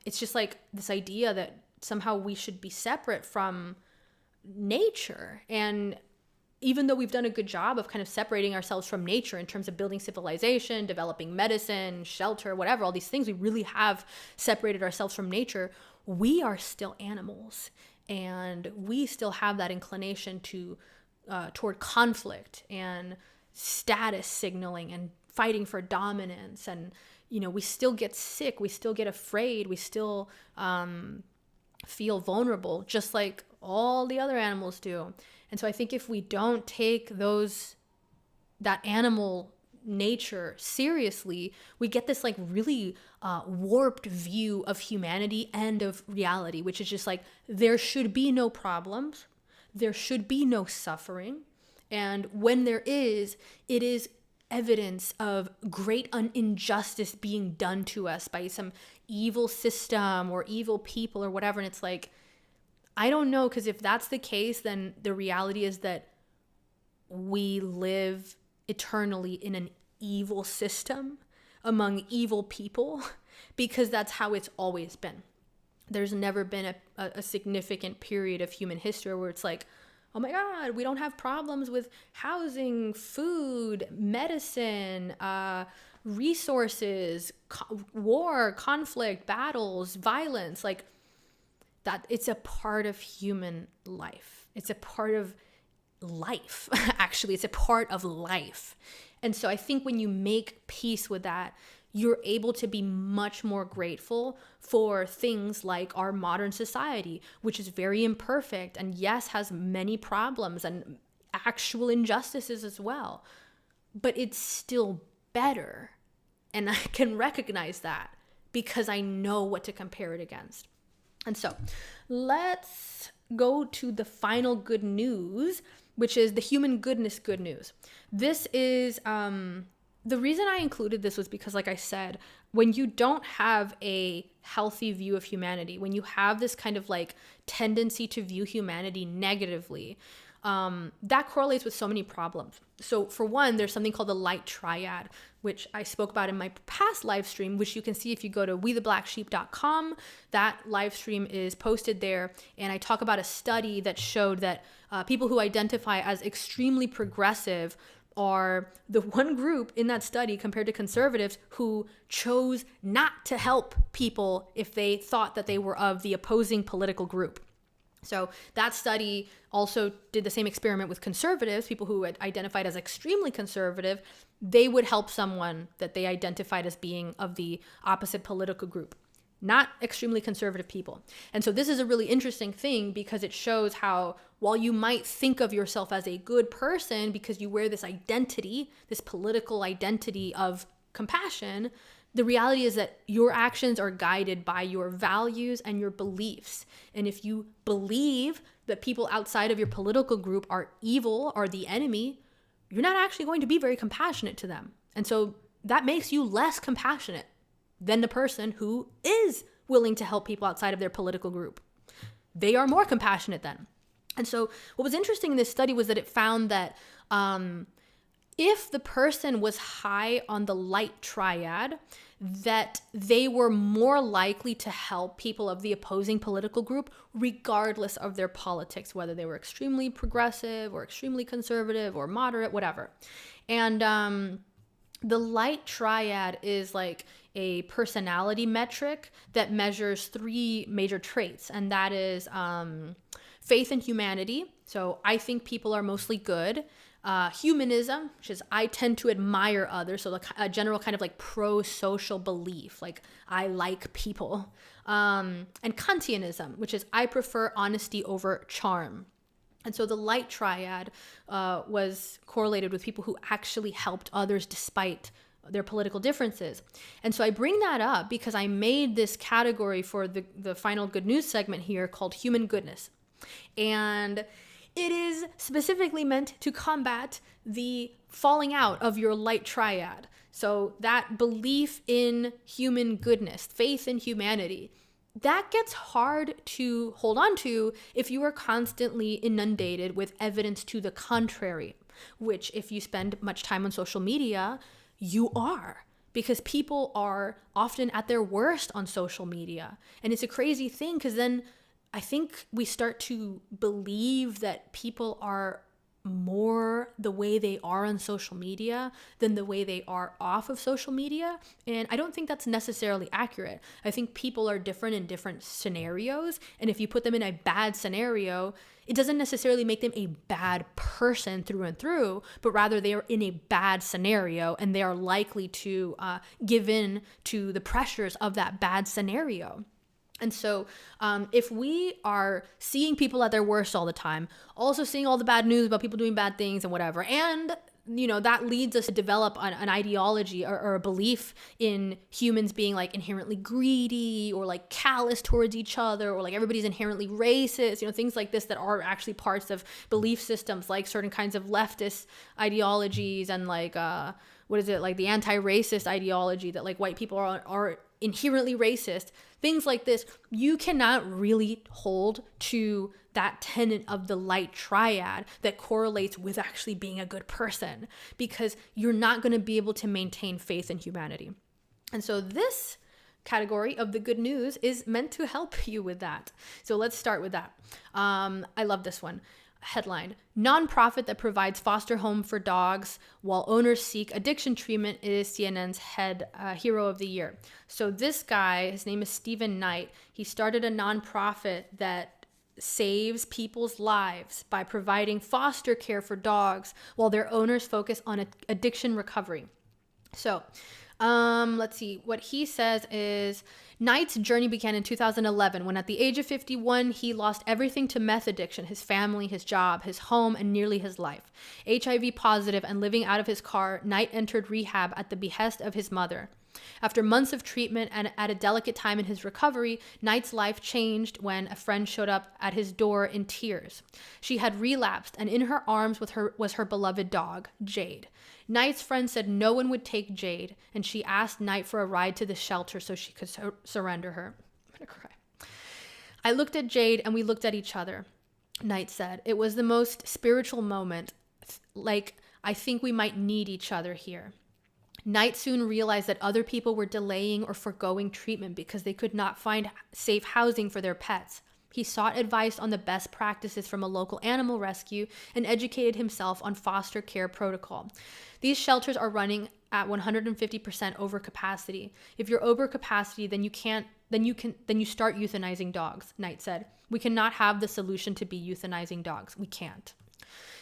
It's just like this idea that somehow we should be separate from nature. And even though we've done a good job of kind of separating ourselves from nature in terms of building civilization, developing medicine, shelter, whatever, all these things, we really have separated ourselves from nature. We are still animals, and we still have that inclination to toward conflict and status signaling and fighting for dominance. And, you know, we still get sick, we still get afraid, we still feel vulnerable, just like all the other animals do. And so I think if we don't take that animal nature seriously, we get this like really warped view of humanity and of reality, which is just like, there should be no problems, there should be no suffering, and when there is, it is evidence of great injustice being done to us by some evil system or evil people or whatever. And it's like, I don't know, because if that's the case, then the reality is that we live eternally in an evil system among evil people, because that's how it's always been. There's never been a significant period of human history where it's like, oh my God, we don't have problems with housing, food, medicine, resources, war, conflict, battles, violence. Like, that it's a part of human life. It's a part of life. Actually, it's a part of life. And so I think when you make peace with that, you're able to be much more grateful for things like our modern society, which is very imperfect and yes, has many problems and actual injustices as well. But it's still better. And I can recognize that because I know what to compare it against. And so let's go to the final good news, which is the human goodness good news. This is, the reason I included this was because, like I said, when you don't have a healthy view of humanity, when you have this kind of like tendency to view humanity negatively, that correlates with so many problems. So for one, there's something called the light triad, which I spoke about in my past live stream, which you can see if you go to wetheblacksheep.com. That live stream is posted there. And I talk about a study that showed that people who identify as extremely progressive are the one group in that study compared to conservatives who chose not to help people if they thought that they were of the opposing political group. So that study also did the same experiment with conservatives, people who had identified as extremely conservative. They would help someone that they identified as being of the opposite political group, not extremely conservative people. And so this is a really interesting thing because it shows how, while you might think of yourself as a good person because you wear this identity, this political identity of compassion, the reality is that your actions are guided by your values and your beliefs. And if you believe that people outside of your political group are evil or the enemy, you're not actually going to be very compassionate to them. And so that makes you less compassionate than the person who is willing to help people outside of their political group. They are more compassionate then. And so what was interesting in this study was that it found that if the person was high on the light triad, that they were more likely to help people of the opposing political group, regardless of their politics, whether they were extremely progressive or extremely conservative or moderate, whatever. And the light triad is like a personality metric that measures 3 major traits, and that is faith in humanity. So I think people are mostly good. Humanism, which is I tend to admire others, so a general kind of like pro-social belief, like I like people. And Kantianism, which is I prefer honesty over charm. And so the light triad was correlated with people who actually helped others despite their political differences. And so I bring that up because I made this category for the final good news segment here called human goodness. And it is specifically meant to combat the falling out of your light triad. So that belief in human goodness, faith in humanity, that gets hard to hold on to if you are constantly inundated with evidence to the contrary, which if you spend much time on social media, you are. Because people are often at their worst on social media. And it's a crazy thing because then I think we start to believe that people are more the way they are on social media than the way they are off of social media. And I don't think that's necessarily accurate. I think people are different in different scenarios. And if you put them in a bad scenario, it doesn't necessarily make them a bad person through and through, but rather they are in a bad scenario and they are likely to give in to the pressures of that bad scenario. And so if we are seeing people at their worst all the time, also seeing all the bad news about people doing bad things and whatever, and that leads us to develop an ideology or a belief in humans being like inherently greedy or like callous towards each other, or like everybody's inherently racist, things like this that are actually parts of belief systems, like certain kinds of leftist ideologies and like, like the anti-racist ideology that like white people are inherently racist, things like this. You cannot really hold to that tenet of the light triad that correlates with actually being a good person, because you're not going to be able to maintain faith in humanity. And so this category of the good news is meant to help you with that. So let's start with that. I love this one. Headline: nonprofit that provides foster home for dogs while owners seek addiction treatment is CNN's head hero of the year. So this guy, his name is Stephen Knight. He started a nonprofit that saves people's lives by providing foster care for dogs while their owners focus on addiction recovery. So let's see. What he says is, Knight's journey began in 2011 when at the age of 51, he lost everything to meth addiction: his family, his job, his home, and nearly his life. HIV positive and living out of his car, Knight entered rehab at the behest of his mother. After months of treatment and at a delicate time in his recovery, Knight's life changed when a friend showed up at his door in tears. She had relapsed, and in her arms was her beloved dog, Jade. Knight's friend said no one would take Jade, and she asked Knight for a ride to the shelter so she could surrender her. I'm gonna cry. I looked at Jade and we looked at each other, Knight said. It was the most spiritual moment. Like, I think we might need each other here. Knight soon realized that other people were delaying or forgoing treatment because they could not find safe housing for their pets. He sought advice on the best practices from a local animal rescue and educated himself on foster care protocol. These shelters are running at 150% over capacity. If you're over capacity, then you start euthanizing dogs, Knight said. We cannot have the solution to be euthanizing dogs. We can't.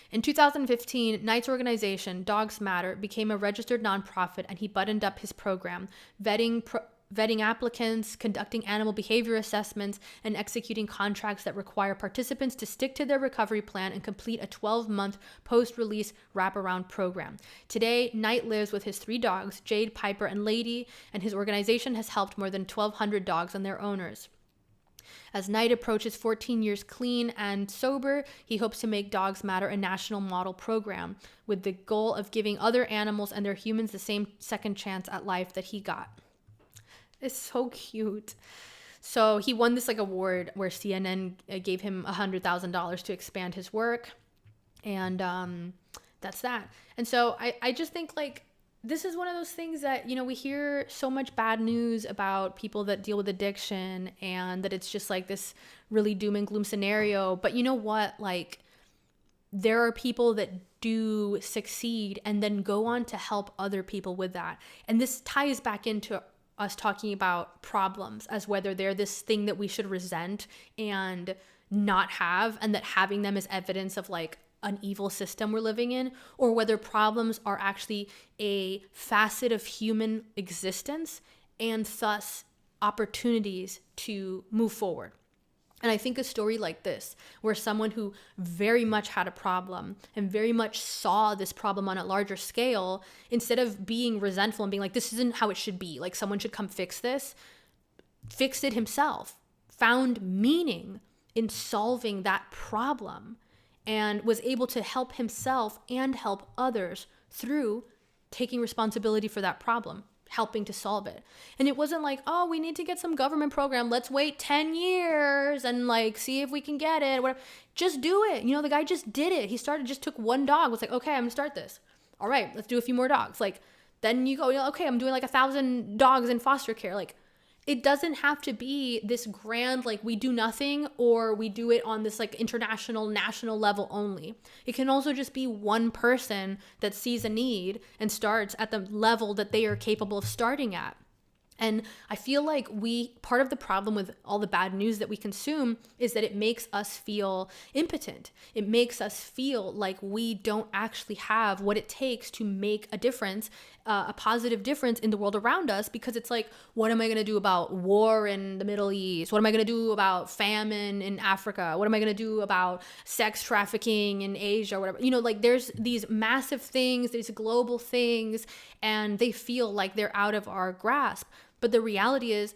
In 2015, Knight's organization, Dogs Matter, became a registered nonprofit, and he buttoned up his program, vetting applicants, conducting animal behavior assessments, and executing contracts that require participants to stick to their recovery plan and complete a 12-month post-release wraparound program. Today, Knight lives with his 3 dogs, Jade, Piper, and Lady, and his organization has helped more than 1,200 dogs and their owners. As Knight approaches 14 years clean and sober, he hopes to make Dogs Matter a national model program with the goal of giving other animals and their humans the same second chance at life that he got. It's so cute. So he won this award where CNN gave him $100,000 to expand his work. And that's that. And so I just think this is one of those things that, we hear so much bad news about people that deal with addiction and that it's just this really doom and gloom scenario. But you know what? There are people that do succeed and then go on to help other people with that. And this ties back into us talking about problems as whether they're this thing that we should resent and not have, and that having them is evidence of an evil system we're living in, or whether problems are actually a facet of human existence and thus opportunities to move forward. And I think a story like this, where someone who very much had a problem and very much saw this problem on a larger scale, instead of being resentful and being this isn't how it should be, someone should come fix this, fixed it himself, found meaning in solving that problem, and was able to help himself and help others through taking responsibility for that problem, helping to solve it. And it wasn't oh, we need to get some government program, let's wait 10 years and see if we can get it, whatever. Just do it. The guy just did it. He just took 1 dog, was okay, I'm gonna start this. All right, let's do a few more dogs. Then you go, okay, I'm doing 1,000 dogs in foster care. It doesn't have to be this grand, we do nothing, or we do it on this international, national level only. It can also just be one person that sees a need and starts at the level that they are capable of starting at. And I feel part of the problem with all the bad news that we consume is that it makes us feel impotent. It makes us feel like we don't actually have what it takes to make a difference, a positive difference in the world around us, because it's what am I going to do about war in the Middle East? What am I going to do about famine in Africa? What am I going to do about sex trafficking in Asia or whatever? There's these massive things, these global things, and they feel like they're out of our grasp. But the reality is,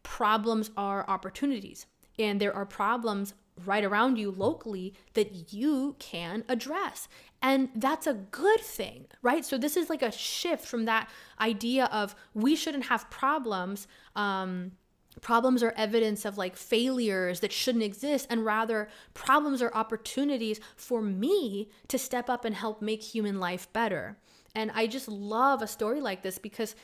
problems are opportunities, and there are problems right around you locally that you can address. And that's a good thing, right? So this is a shift from that idea of we shouldn't have problems. Problems are evidence of failures that shouldn't exist, and rather problems are opportunities for me to step up and help make human life better. And I just love a story like this because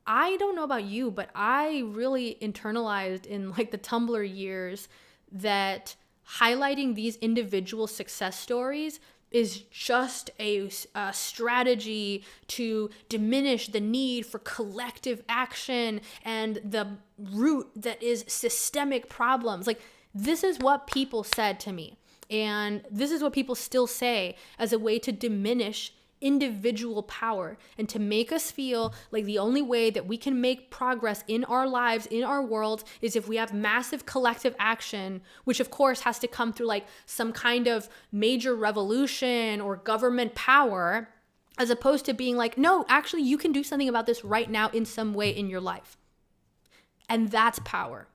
I don't know about you, but I really internalized in the Tumblr years that highlighting these individual success stories is just a strategy to diminish the need for collective action and the root that is systemic problems. This is what people said to me, and this is what people still say as a way to diminish individual power and to make us feel like the only way that we can make progress in our lives, in our world, is if we have massive collective action, which of course has to come through some kind of major revolution or government power, as opposed to being no, actually you can do something about this right now in some way in your life. And that's power.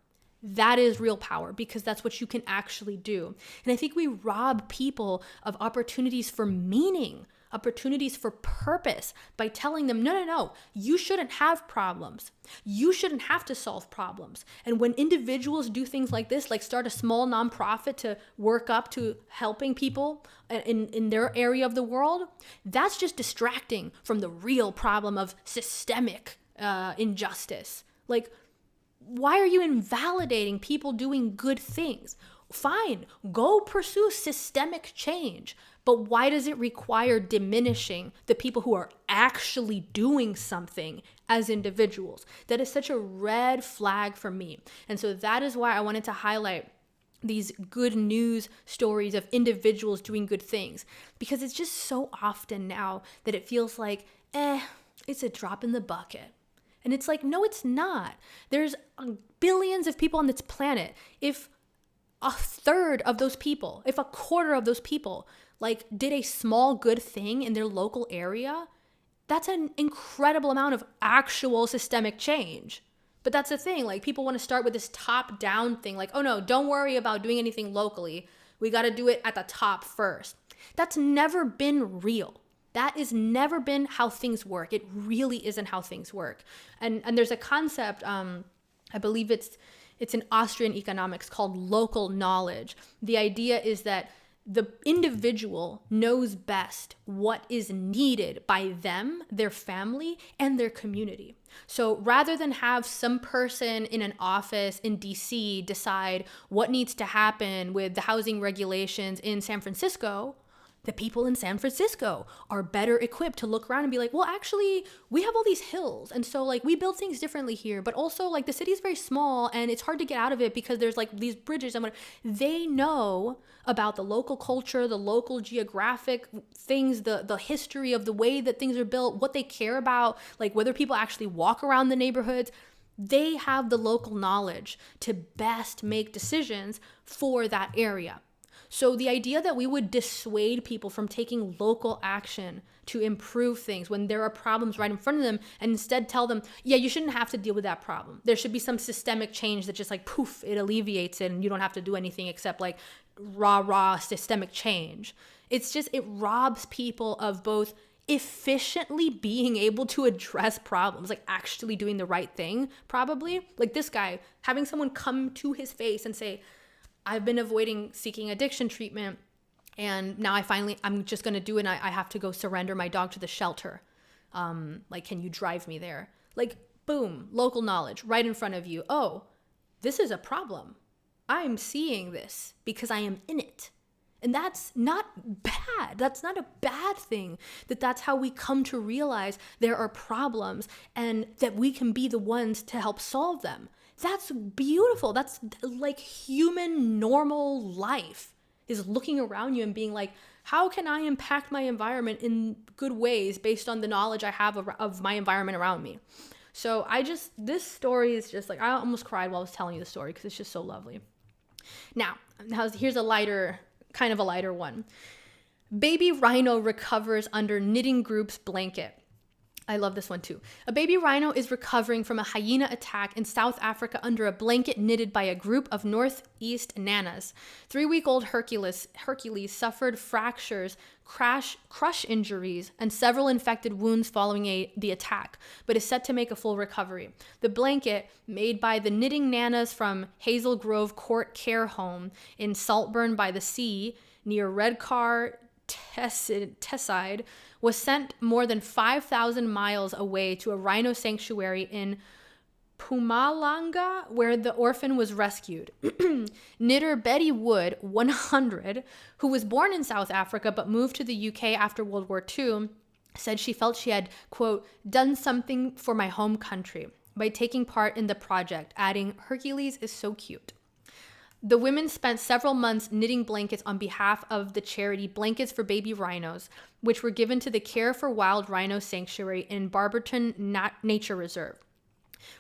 That is real power, because that's what you can actually do. And I think we rob people of opportunities for meaning, opportunities for purpose, by telling them, no, you shouldn't have problems. You shouldn't have to solve problems. And when individuals do things like this, start a small nonprofit to work up to helping people in their area of the world, that's just distracting from the real problem of systemic injustice. Why are you invalidating people doing good things? Fine, go pursue systemic change. But why does it require diminishing the people who are actually doing something as individuals? That is such a red flag for me. And so that is why I wanted to highlight these good news stories of individuals doing good things, because it's just so often now that it feels like, it's a drop in the bucket. And it's like, no, it's not. There's billions of people on this planet. If a third of those people, if a quarter of those people like did a small good thing in their local area, that's an incredible amount of actual systemic change. But that's the thing, like people want to start with this top down thing, like, oh no, don't worry about doing anything locally. We got to do it at the top first. That's never been real. That has never been how things work. It really isn't how things work. And there's a concept, I believe it's in Austrian economics, called local knowledge. The idea is that the individual knows best what is needed by them, their family, and their community. So rather than have some person in an office in DC decide what needs to happen with the housing regulations in San Francisco, the people in San Francisco are better equipped to look around and be like, well, actually, we have all these hills. And so like we build things differently here, but also like the city is very small and it's hard to get out of it because there's like these bridges and whatever. They know about the local culture, the local geographic things, the history of the way that things are built, what they care about, like whether people actually walk around the neighborhoods. They have the local knowledge to best make decisions for that area. So the idea that we would dissuade people from taking local action to improve things when there are problems right in front of them, and instead tell them, yeah, you shouldn't have to deal with that problem. There should be some systemic change that just like poof, it alleviates it and you don't have to do anything except like rah systemic change. It's just, it robs people of both efficiently being able to address problems, like actually doing the right thing, probably. Like this guy, having someone come to his face and say, I've been avoiding seeking addiction treatment, and now I'm just going to do it, and I have to go surrender my dog to the shelter. Like, can you drive me there? Like, boom, local knowledge right in front of you. Oh, this is a problem. I'm seeing this because I am in it. And that's not bad. That's not a bad thing. That's how we come to realize there are problems and that we can be the ones to help solve them. That's beautiful. That's like human normal life, is looking around you and being like, how can I impact my environment in good ways based on the knowledge I have of my environment around me? So this story is just like, I almost cried while I was telling you the story because it's just so lovely. Now here's kind of a lighter one. Baby rhino recovers under knitting group's blanket. I love this one too. A baby rhino is recovering from a hyena attack in South Africa under a blanket knitted by a group of Northeast nanas. 3-week-old Hercules suffered fractures, crush injuries, and several infected wounds following the attack, but is set to make a full recovery. The blanket, made by the knitting nanas from Hazel Grove Court Care Home in Saltburn by the Sea, near Redcar, Teesside, was sent more than 5,000 miles away to a rhino sanctuary in Mpumalanga, where the orphan was rescued. Knitter Betty Wood, 100, who was born in South Africa but moved to the UK after World War II, said she felt she had, quote, done something for my home country by taking part in the project, adding, Hercules is so cute. The women spent several months knitting blankets on behalf of the charity Blankets for Baby Rhinos, which were given to the Care for Wild Rhino Sanctuary in Barberton Nature Reserve.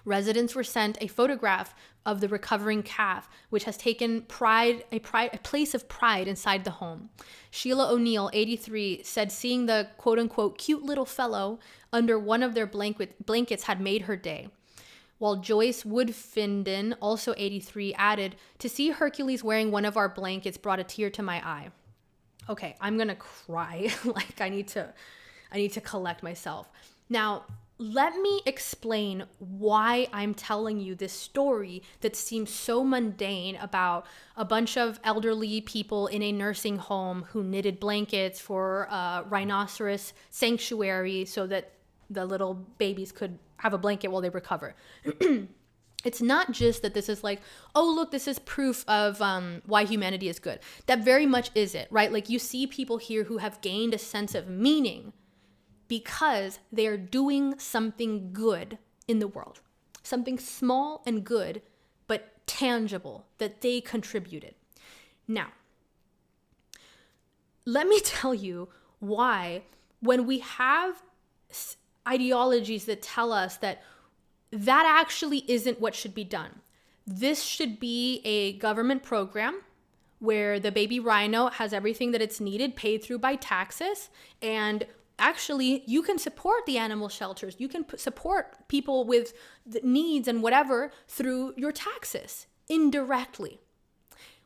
Residents were sent a photograph of the recovering calf, which has taken a place of pride inside the home. Sheila O'Neill, 83, said seeing the quote-unquote cute little fellow under one of their blankets had made her day. While Joyce Woodfinden, also 83, added, to see Hercules wearing one of our blankets brought a tear to my eye. Okay, I'm gonna cry. Like I need to collect myself. Now, let me explain why I'm telling you this story that seems so mundane about a bunch of elderly people in a nursing home who knitted blankets for a rhinoceros sanctuary so that the little babies could have a blanket while they recover. It's not just that this is like, oh, look, this is proof of why humanity is good. That very much is it, right? Like you see people here who have gained a sense of meaning because they are doing something good in the world. Something small and good, but tangible that they contributed. Now, let me tell you why when we have ideologies that tell us that actually isn't what should be done. This should be a government program where the baby rhino has everything that it's needed paid through by taxes. And actually, you can support the animal shelters. You can support people with the needs and whatever through your taxes indirectly.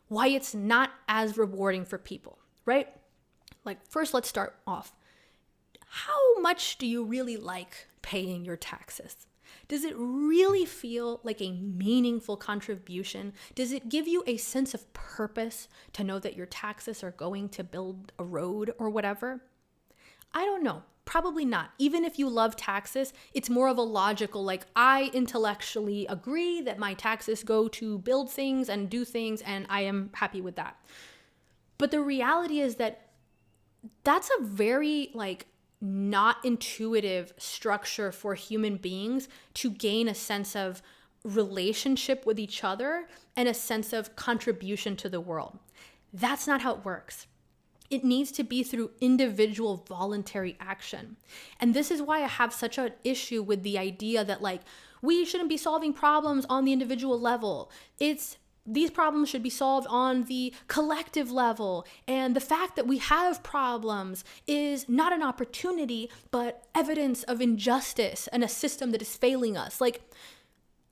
Why it's not as rewarding for people, right? Like, first, let's start off. How much do you really like paying your taxes? Does it really feel like a meaningful contribution? Does it give you a sense of purpose to know that your taxes are going to build a road or whatever? I don't know. Probably not. Even if you love taxes, it's more of a logical, like, I intellectually agree that my taxes go to build things and do things, and I am happy with that. But the reality is that that's a very, like, not intuitive structure for human beings to gain a sense of relationship with each other and a sense of contribution to the world. That's not how it works. It needs to be through individual voluntary action. And this is why I have such an issue with the idea that, like, we shouldn't be solving problems on the individual level. These problems should be solved on the collective level. And the fact that we have problems is not an opportunity, but evidence of injustice and a system that is failing us. Like,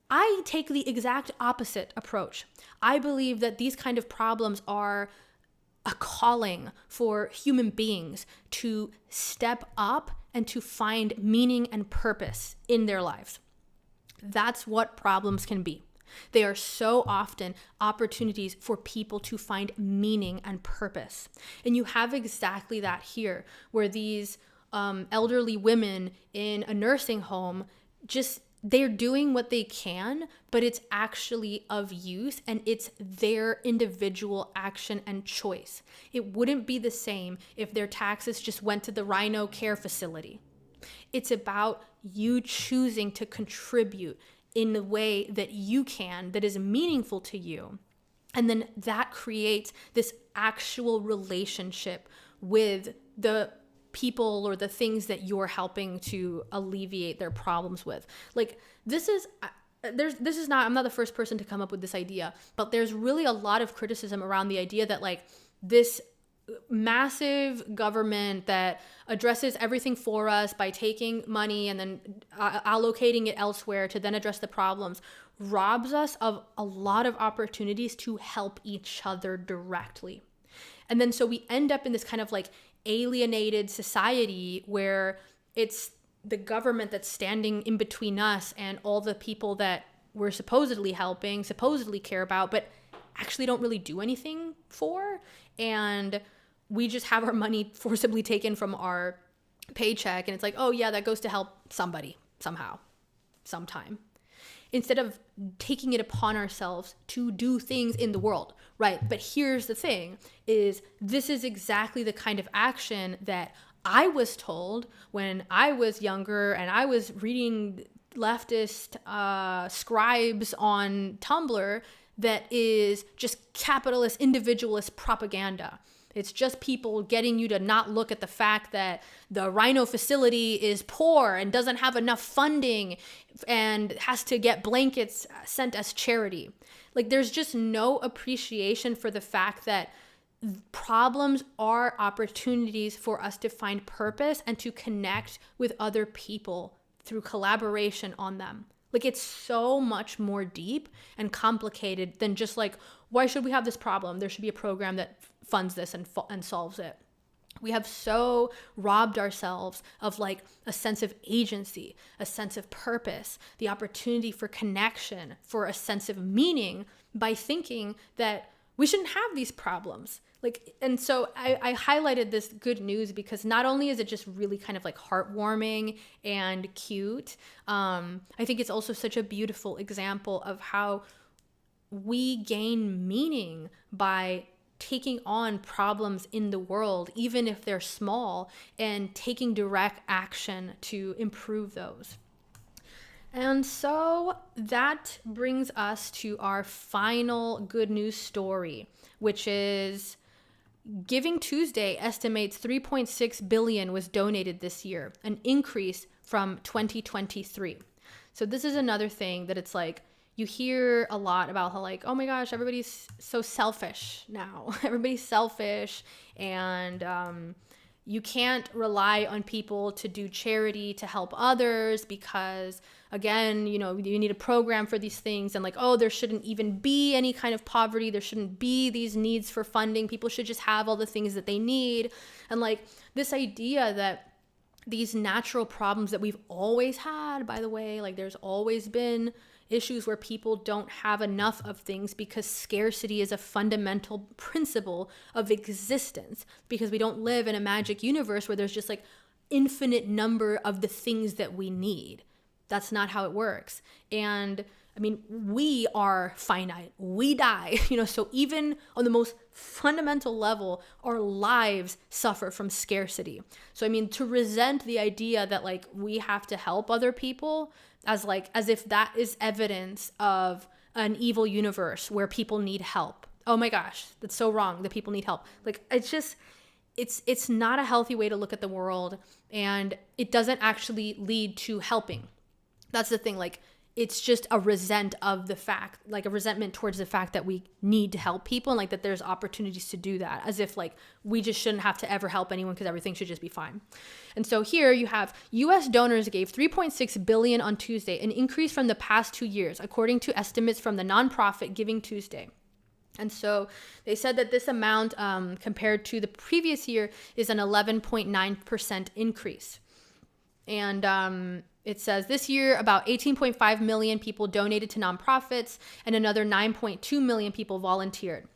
I take the exact opposite approach. I believe that these kind of problems are a calling for human beings to step up and to find meaning and purpose in their lives. That's what problems can be. They are so often opportunities for people to find meaning and purpose. And you have exactly that here, where these elderly women in a nursing home, they're doing what they can, but it's actually of use and it's their individual action and choice. It wouldn't be the same if their taxes just went to the Rhino Care Facility. It's about you choosing to contribute in the way that you can, that is meaningful to you. And then that creates this actual relationship with the people or the things that you're helping to alleviate their problems with. Like, I'm not the first person to come up with this idea, but there's really a lot of criticism around the idea that, like, this massive government that addresses everything for us by taking money and then allocating it elsewhere to then address the problems robs us of a lot of opportunities to help each other directly. And then so we end up in this kind of like alienated society where it's the government that's standing in between us and all the people that we're supposedly helping, supposedly care about, but actually don't really do anything for. And we just have our money forcibly taken from our paycheck. And it's like, oh yeah, that goes to help somebody somehow, sometime. Instead of taking it upon ourselves to do things in the world, right? But here's the thing, is this is exactly the kind of action that I was told when I was younger and I was reading leftist scribes on Tumblr that is just capitalist, individualist propaganda. It's just people getting you to not look at the fact that the Rhino facility is poor and doesn't have enough funding and has to get blankets sent as charity. Like, there's just no appreciation for the fact that problems are opportunities for us to find purpose and to connect with other people through collaboration on them. Like, it's so much more deep and complicated than just like, why should we have this problem? There should be a program that funds this and solves it. We have so robbed ourselves of like a sense of agency, a sense of purpose, the opportunity for connection, for a sense of meaning by thinking that we shouldn't have these problems. Like, and so I highlighted this good news because not only is it just really kind of like heartwarming and cute, I think it's also such a beautiful example of how we gain meaning by taking on problems in the world, even if they're small, and taking direct action to improve those. And so that brings us to our final good news story, which is Giving Tuesday estimates 3.6 billion was donated this year, an increase from 2023. So this is another thing that it's like, you hear a lot about how like, oh my gosh, everybody's so selfish now. Everybody's selfish, and you can't rely on people to do charity to help others because, again, you need a program for these things, and like, oh, there shouldn't even be any kind of poverty. There shouldn't be these needs for funding. People should just have all the things that they need. And like this idea that these natural problems that we've always had, by the way, like there's always been issues where people don't have enough of things because scarcity is a fundamental principle of existence, because we don't live in a magic universe where there's just like infinite number of the things that we need. That's not how it works. And I mean, we are finite. We die, so even on the most fundamental level, our lives suffer from scarcity. So, I mean, to resent the idea that like we have to help other people as if that is evidence of an evil universe where people need help. Oh my gosh, that's so wrong that people need help. Like, it's not a healthy way to look at the world, and it doesn't actually lead to helping. That's the thing. Like, it's just a resentment towards the fact that we need to help people, and like that there's opportunities to do that, as if like we just shouldn't have to ever help anyone because everything should just be fine. And so here you have US donors gave 3.6 billion on Tuesday, an increase from the past 2 years, according to estimates from the nonprofit Giving Tuesday. And they said that this amount compared to the previous year is an 11.9% increase. And it says this year about 18.5 million people donated to nonprofits and another 9.2 million people volunteered.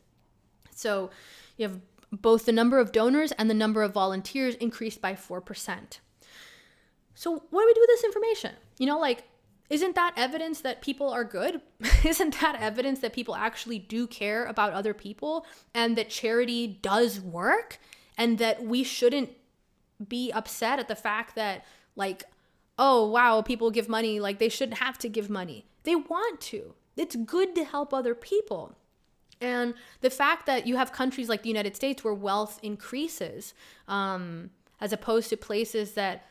So you have both the number of donors and the number of volunteers increased by 4%. So what do we do with this information? Isn't that evidence that people are good? Isn't that evidence that people actually do care about other people and that charity does work, and that we shouldn't be upset at the fact that like, oh, wow, people give money, like they shouldn't have to give money. They want to. It's good to help other people. And the fact that you have countries like the United States where wealth increases, as opposed to places that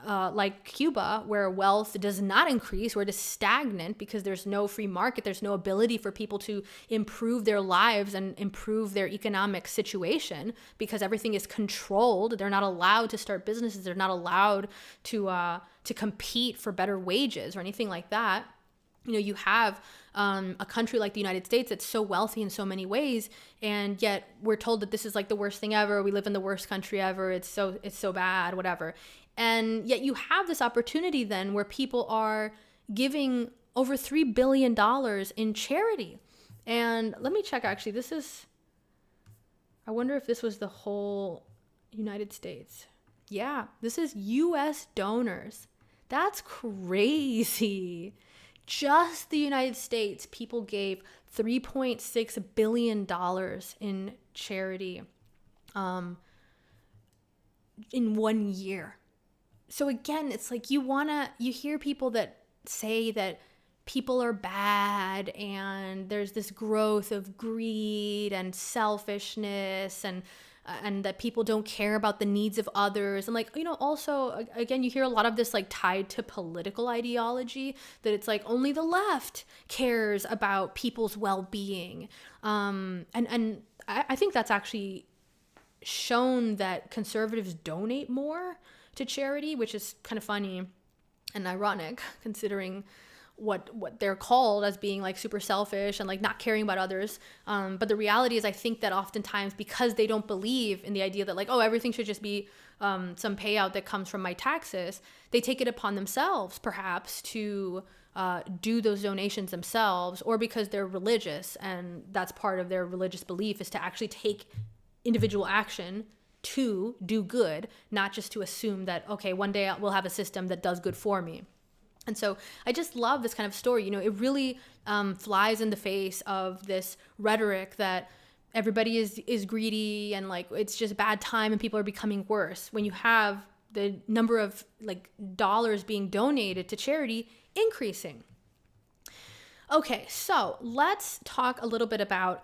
like Cuba, where wealth does not increase, where it is stagnant because there's no free market, there's no ability for people to improve their lives and improve their economic situation because everything is controlled. They're not allowed to start businesses. They're not allowed to compete for better wages or anything like that. You have a country like the United States that's so wealthy in so many ways, and yet we're told that this is like the worst thing ever. We live in the worst country ever. It's so bad, whatever. And yet you have this opportunity then where people are giving over $3 billion in charity. And let me check, actually, I wonder if this was the whole United States. Yeah, this is US donors. That's crazy. Just the United States, people gave $3.6 billion in charity in 1 year. So again, it's like you hear people that say that people are bad and there's this growth of greed and selfishness and that people don't care about the needs of others. And also, again, you hear a lot of this like tied to political ideology, that it's like only the left cares about people's well-being. And I think that's actually shown that conservatives donate more to charity, which is kind of funny and ironic considering what they're called as being like super selfish and like not caring about others. But the reality is, I think that oftentimes because they don't believe in the idea that like, oh, everything should just be some payout that comes from my taxes, they take it upon themselves perhaps to do those donations themselves, or because they're religious and that's part of their religious belief is to actually take individual action to do good, not just to assume that, okay, one day we'll have a system that does good for me. And so I just love this kind of story. It really flies in the face of this rhetoric that everybody is greedy and like it's just a bad time and people are becoming worse, when you have the number of like dollars being donated to charity increasing. Okay, so let's talk a little bit about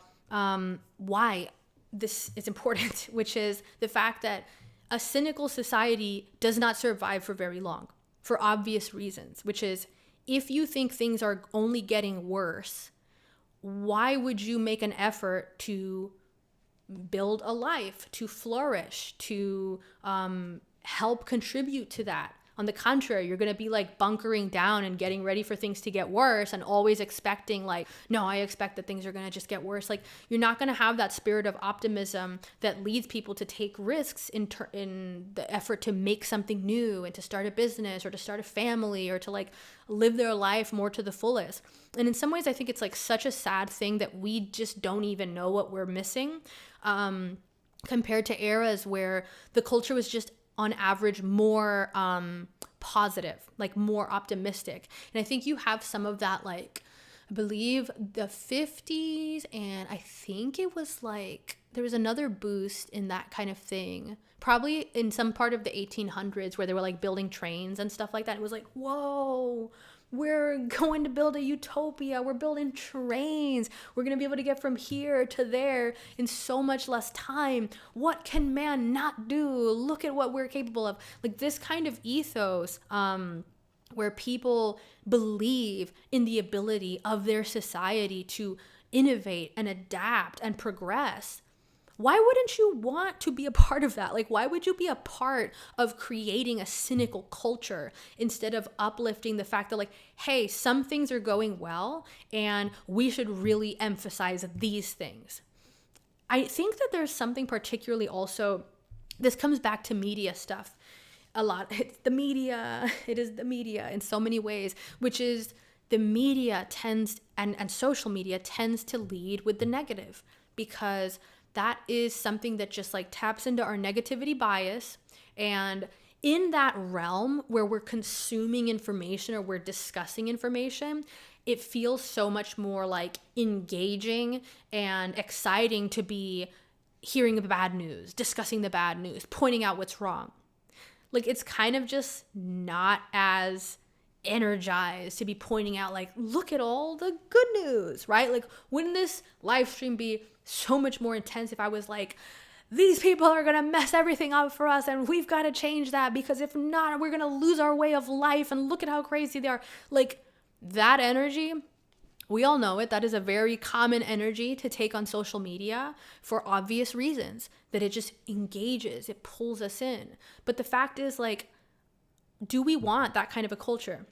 why this is important, which is the fact that a cynical society does not survive for very long, for obvious reasons, which is, if you think things are only getting worse, why would you make an effort to build a life, to flourish, to help contribute to that? On the contrary, you're going to be like bunkering down and getting ready for things to get worse and always expecting like, no, I expect that things are going to just get worse. Like, you're not going to have that spirit of optimism that leads people to take risks in the effort to make something new and to start a business or to start a family or to like live their life more to the fullest. And in some ways, I think it's like such a sad thing that we just don't even know what we're missing compared to eras where the culture was just on average more positive, like more optimistic. And I think you have some of that, like, I believe the 50s, and I think it was like there was another boost in that kind of thing, probably in some part of the 1800s where they were like building trains and stuff like that. It was like, whoa, we're going to build a utopia. We're building trains. We're going to be able to get from here to there in so much less time. What can man not do? Look at what we're capable of. Like this kind of ethos, where people believe in the ability of their society to innovate and adapt and progress. Why wouldn't you want to be a part of that? Like, why would you be a part of creating a cynical culture instead of uplifting the fact that, like, hey, some things are going well and we should really emphasize these things? I think that there's something particularly also, this comes back to media stuff a lot. It's the media. It is the media in so many ways, which is the media tends, and social media tends to lead with the negative, because that is something that just like taps into our negativity bias. And in that realm where we're consuming information or we're discussing information, it feels so much more like engaging and exciting to be hearing the bad news, discussing the bad news, pointing out what's wrong. Like, it's kind of just not as energized to be pointing out, like, look at all the good news, right? Like, wouldn't this live stream be so much more intense if I was like, these people are going to mess everything up for us and we've got to change that, because if not, we're going to lose our way of life and look at how crazy they are. Like, that energy, we all know it. That is a very common energy to take on social media for obvious reasons, that it just engages, it pulls us in. But the fact is, like, do we want that kind of a culture?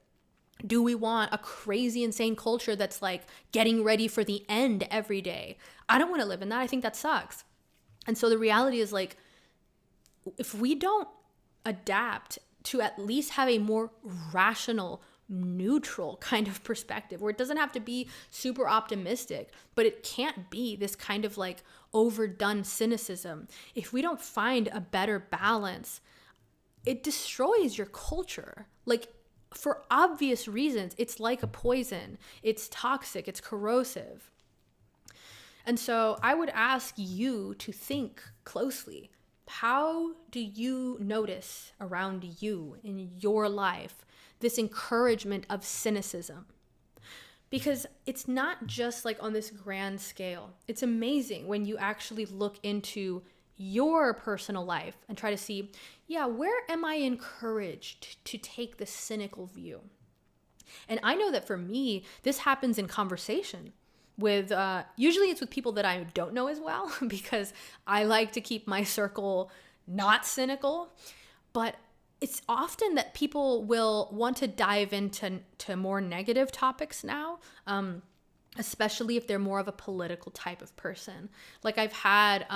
Do we want a crazy, insane culture that's like getting ready for the end every day? I don't want to live in that. I think that sucks. And so the reality is, like, if we don't adapt to at least have a more rational, neutral kind of perspective, where it doesn't have to be super optimistic, but it can't be this kind of like overdone cynicism. If we don't find a better balance, it destroys your culture. Like, for obvious reasons, it's like a poison. It's toxic, it's corrosive. And so I would ask you to think closely. How do you notice around you in your life this encouragement of cynicism? Because it's not just like on this grand scale. It's amazing when you actually look into your personal life and try to see, yeah, where am I encouraged to take the cynical view? And I know that for me, this happens in conversation with, usually it's with people that I don't know as well, because I like to keep my circle not cynical. But it's often that people will want to dive into more negative topics now, especially if they're more of a political type of person. Like, I've had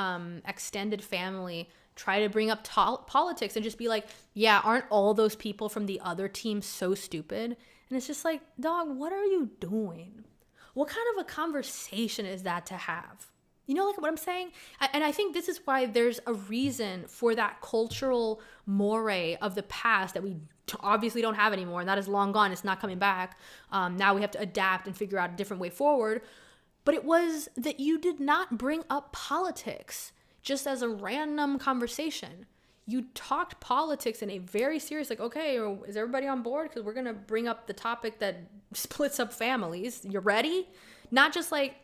extended family try to bring up politics and just be like, yeah, aren't all those people from the other team so stupid? And it's just like, dog, what are you doing? What kind of a conversation is that to have? You know, like what I'm saying? And I think this is why there's a reason for that cultural moray of the past that we obviously don't have anymore. And that is long gone. It's not coming back. Now we have to adapt and figure out a different way forward. But it was that you did not bring up politics just as a random conversation. You talked politics in a very serious, like, okay, is everybody on board? Because we're going to bring up the topic that splits up families. You ready? Not just like,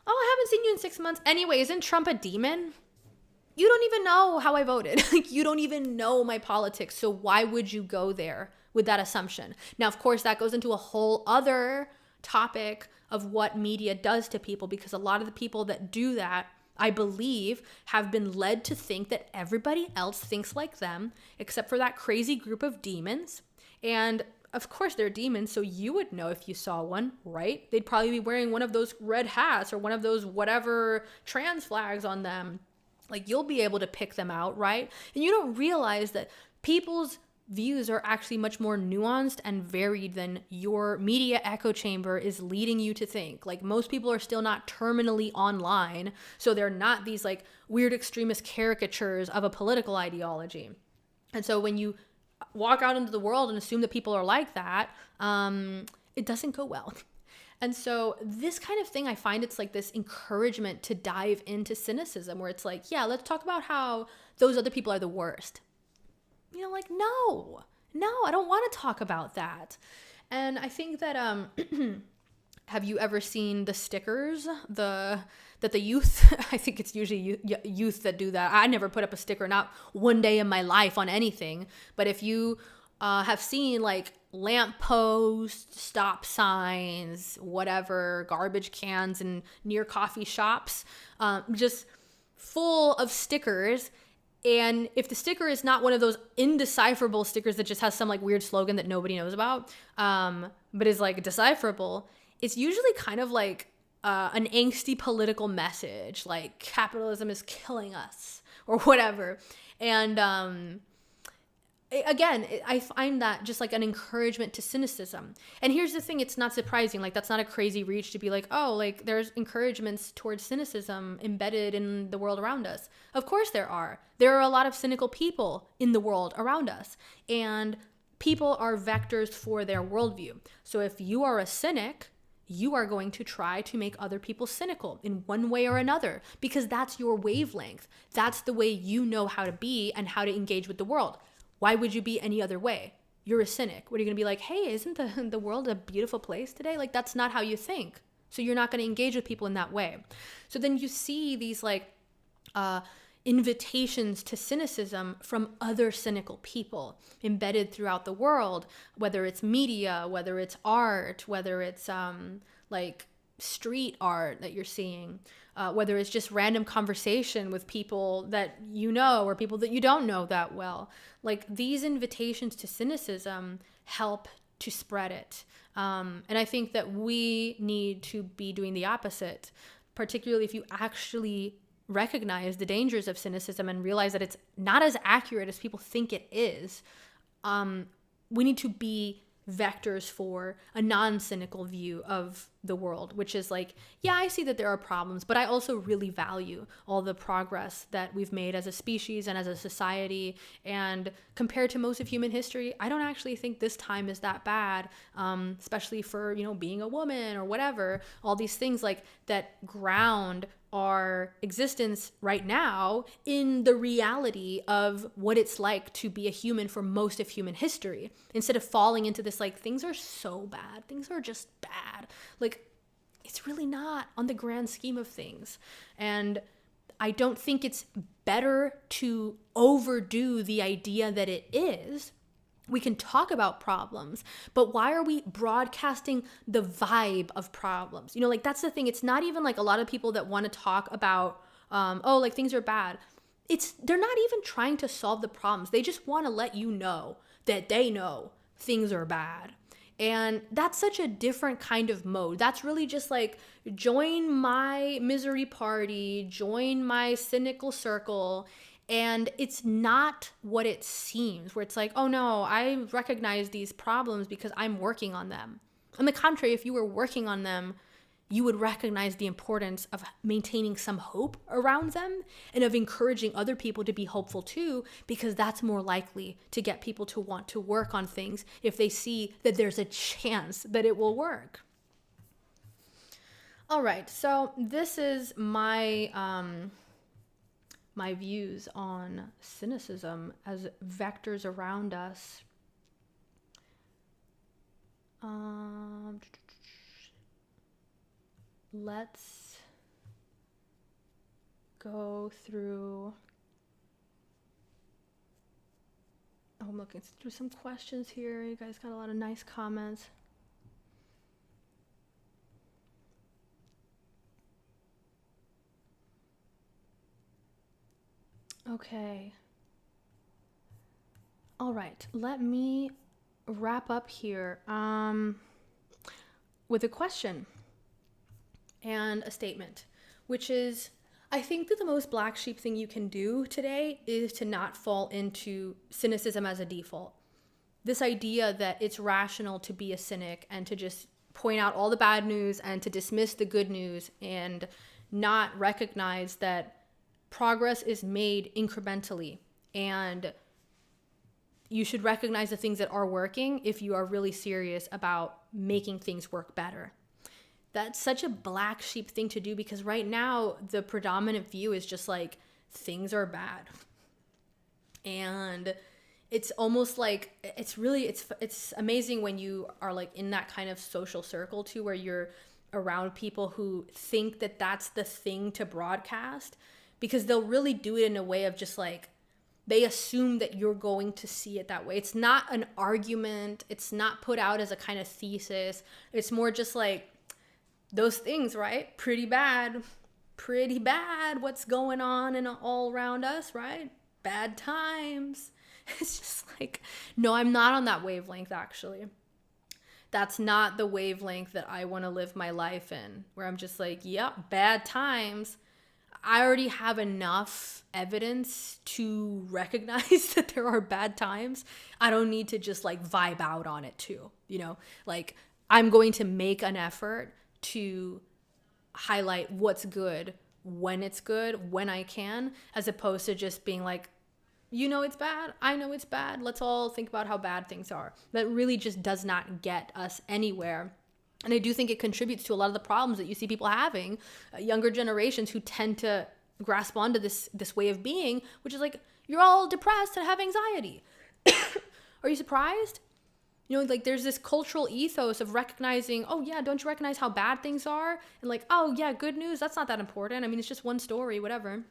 oh, I haven't seen you in 6 months. Anyway, isn't Trump a demon? You don't even know how I voted. Like, you don't even know my politics. So why would you go there with that assumption? Now, of course, that goes into a whole other topic of what media does to people, because a lot of the people that do that, I believe, have been led to think that everybody else thinks like them, except for that crazy group of demons. And of course they're demons, so you would know if you saw one, right? They'd probably be wearing one of those red hats or one of those whatever trans flags on them. Like, you'll be able to pick them out, right? And you don't realize that people's views are actually much more nuanced and varied than your media echo chamber is leading you to think. Like, most people are still not terminally online, so they're not these like weird extremist caricatures of a political ideology. And so when you walk out into the world and assume that people are like that, it doesn't go well. And so this kind of thing, I find it's like this encouragement to dive into cynicism, where it's like, yeah, let's talk about how those other people are the worst. You know, like, no, I don't want to talk about that. And I think that, have you ever seen the stickers that the youth, I think it's usually youth that do that. I never put up a sticker, not one day in my life on anything. But if you have seen like lampposts, stop signs, whatever, garbage cans and near coffee shops, just full of stickers. And if the sticker is not one of those indecipherable stickers that just has some like weird slogan that nobody knows about, but is like decipherable, it's usually kind of like an angsty political message, like capitalism is killing us or whatever. And again, I find that just like an encouragement to cynicism. And here's the thing, it's not surprising. Like, that's not a crazy reach to be like, oh, like there's encouragements towards cynicism embedded in the world around us. Of course there are. There are a lot of cynical people in the world around us. And people are vectors for their worldview. So if you are a cynic, you are going to try to make other people cynical in one way or another, because that's your wavelength. That's the way you know how to be and how to engage with the world. Why would you be any other way? You're a cynic. What are you going to be like, hey, isn't the world a beautiful place today? Like, that's not how you think. So you're not going to engage with people in that way. So then you see these like invitations to cynicism from other cynical people embedded throughout the world, whether it's media, whether it's art, whether it's like street art that you're seeing, whether it's just random conversation with people that you know or people that you don't know that well. Like, these invitations to cynicism help to spread it. And I think that we need to be doing the opposite, particularly if you actually recognize the dangers of cynicism and realize that it's not as accurate as people think it is. We need to be vectors for a non-cynical view of the world, which is like, yeah, I see that there are problems, but I also really value all the progress that we've made as a species and as a society. And compared to most of human history, I don't actually think this time is that bad, especially for, you know, being a woman or whatever. All these things like that ground our existence right now in the reality of what it's like to be a human for most of human history, instead of falling into this like, things are so bad, things are just bad. Like, it's really not on the grand scheme of things. And I don't think it's better to overdo the idea that it is. We can talk about problems, but why are we broadcasting the vibe of problems? You know, like, that's the thing. It's not even like a lot of people that want to talk about, oh, like things are bad. They're not even trying to solve the problems. They just want to let you know that they know things are bad. And that's such a different kind of mode. That's really just like, join my misery party, join my cynical circle. And it's not what it seems, where it's like, oh no, I recognize these problems because I'm working on them. On the contrary, if you were working on them, you would recognize the importance of maintaining some hope around them and of encouraging other people to be hopeful too, because that's more likely to get people to want to work on things if they see that there's a chance that it will work. All right, so this is my my views on cynicism as vectors around us. Let's go through. Oh, I'm looking through some questions here. You guys got a lot of nice comments. Okay. All right, let me wrap up here with a question and a statement, which is, I think that the most black sheep thing you can do today is to not fall into cynicism as a default. This idea that it's rational to be a cynic and to just point out all the bad news and to dismiss the good news and not recognize that progress is made incrementally, and you should recognize the things that are working if you are really serious about making things work better. That's such a black sheep thing to do, because right now the predominant view is just like things are bad. And it's almost like it's amazing when you are like in that kind of social circle too, where you're around people who think that that's the thing to broadcast, because they'll really do it in a way of just like, they assume that you're going to see it that way. It's not an argument. It's not put out as a kind of thesis. It's more just like, those things, right? Pretty bad. What's going on and all around us, right? Bad times. It's just like, no, I'm not on that wavelength, actually. That's not the wavelength that I want to live my life in, where I'm just like, yep, bad times. I already have enough evidence to recognize that there are bad times. I don't need to just like vibe out on it too, like I'm going to make an effort to highlight what's good when it's good, when I can, as opposed to just being like, it's bad. I know it's bad. Let's all think about how bad things are. That really just does not get us anywhere. And I do think it contributes to a lot of the problems that you see people having, younger generations who tend to grasp onto this way of being, which is like, you're all depressed and have anxiety. Are you surprised? Like there's this cultural ethos of recognizing, oh yeah, don't you recognize how bad things are? And like, oh yeah, good news, that's not that important. I mean, it's just one story, whatever.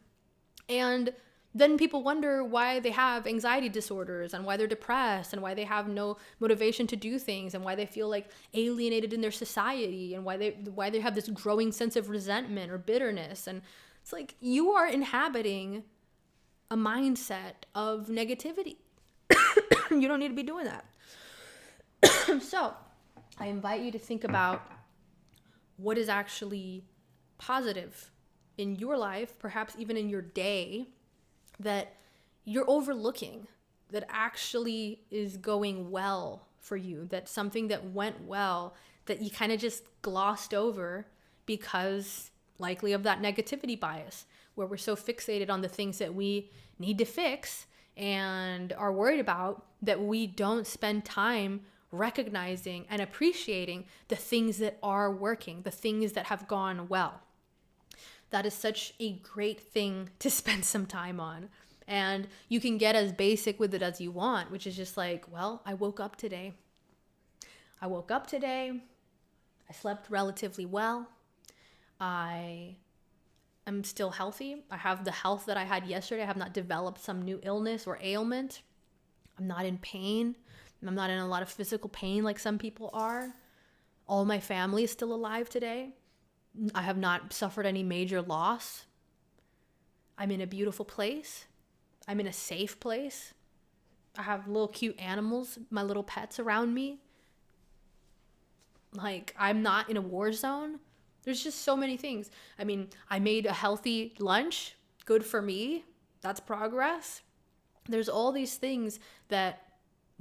And then people wonder why they have anxiety disorders and why they're depressed and why they have no motivation to do things and why they feel like alienated in their society and why they have this growing sense of resentment or bitterness. And it's like, you are inhabiting a mindset of negativity. You don't need to be doing that. So I invite you to think about what is actually positive in your life, perhaps even in your day, that you're overlooking, that actually is going well for you, that something that went well that you kind of just glossed over because likely of that negativity bias, where we're so fixated on the things that we need to fix and are worried about that we don't spend time recognizing and appreciating the things that are working, the things that have gone well. That is such a great thing to spend some time on. And you can get as basic with it as you want, which is just like, well, I woke up today. I slept relatively well. I am still healthy. I have the health that I had yesterday. I have not developed some new illness or ailment. I'm not in pain. I'm not in a lot of physical pain like some people are. All my family is still alive today. I have not suffered any major loss. I'm in a beautiful place. I'm in a safe place. I have little cute animals, my little pets around me. Like, I'm not in a war zone. There's just so many things. I mean, I made a healthy lunch. Good for me. That's progress. There's all these things that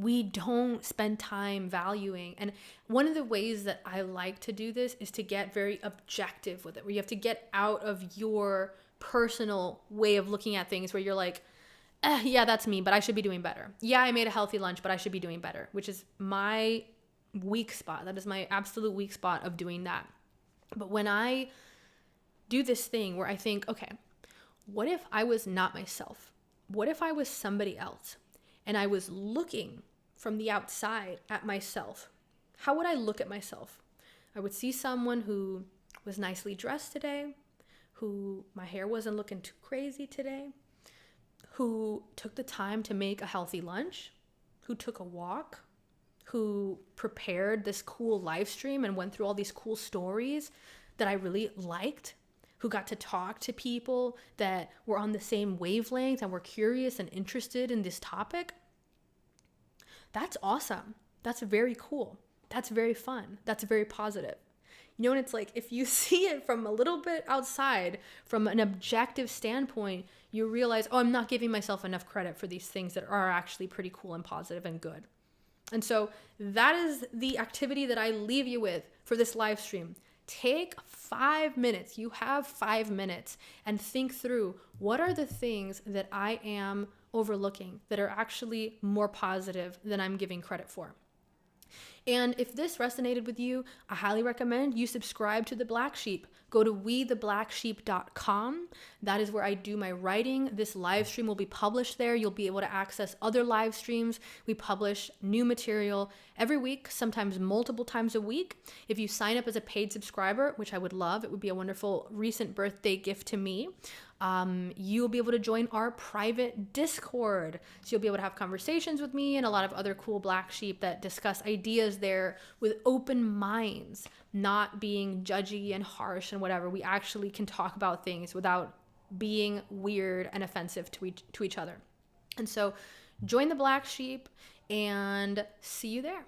We don't spend time valuing. And one of the ways that I like to do this is to get very objective with it, where you have to get out of your personal way of looking at things, where you're like, yeah, that's me, but I should be doing better. Yeah, I made a healthy lunch, but I should be doing better, which is my weak spot. That is my absolute weak spot of doing that. But when I do this thing where I think, okay, what if I was not myself? What if I was somebody else? And I was looking from the outside at myself. How would I look at myself? I would see someone who was nicely dressed today, who my hair wasn't looking too crazy today, who took the time to make a healthy lunch, who took a walk, who prepared this cool live stream and went through all these cool stories that I really liked, who got to talk to people that were on the same wavelength and were curious and interested in this topic. That's awesome. That's very cool. That's very fun. That's very positive. You know, and it's like, if you see it from a little bit outside, from an objective standpoint, you realize, oh, I'm not giving myself enough credit for these things that are actually pretty cool and positive and good. And so that is the activity that I leave you with for this live stream. Take 5 minutes. You have 5 minutes, and think through, what are the things that I am overlooking that are actually more positive than I'm giving credit for. And if this resonated with you, I highly recommend you subscribe to The Black Sheep. Go to wetheblacksheep.com. That is where I do my writing. This live stream will be published there. You'll be able to access other live streams. We publish new material every week, sometimes multiple times a week. If you sign up as a paid subscriber, which I would love, it would be a wonderful recent birthday gift to me. You'll be able to join our private Discord. So you'll be able to have conversations with me and a lot of other cool Black Sheep that discuss ideas there with open minds, not being judgy and harsh and whatever. We actually can talk about things without being weird and offensive to each other. And so join the Black Sheep and see you there.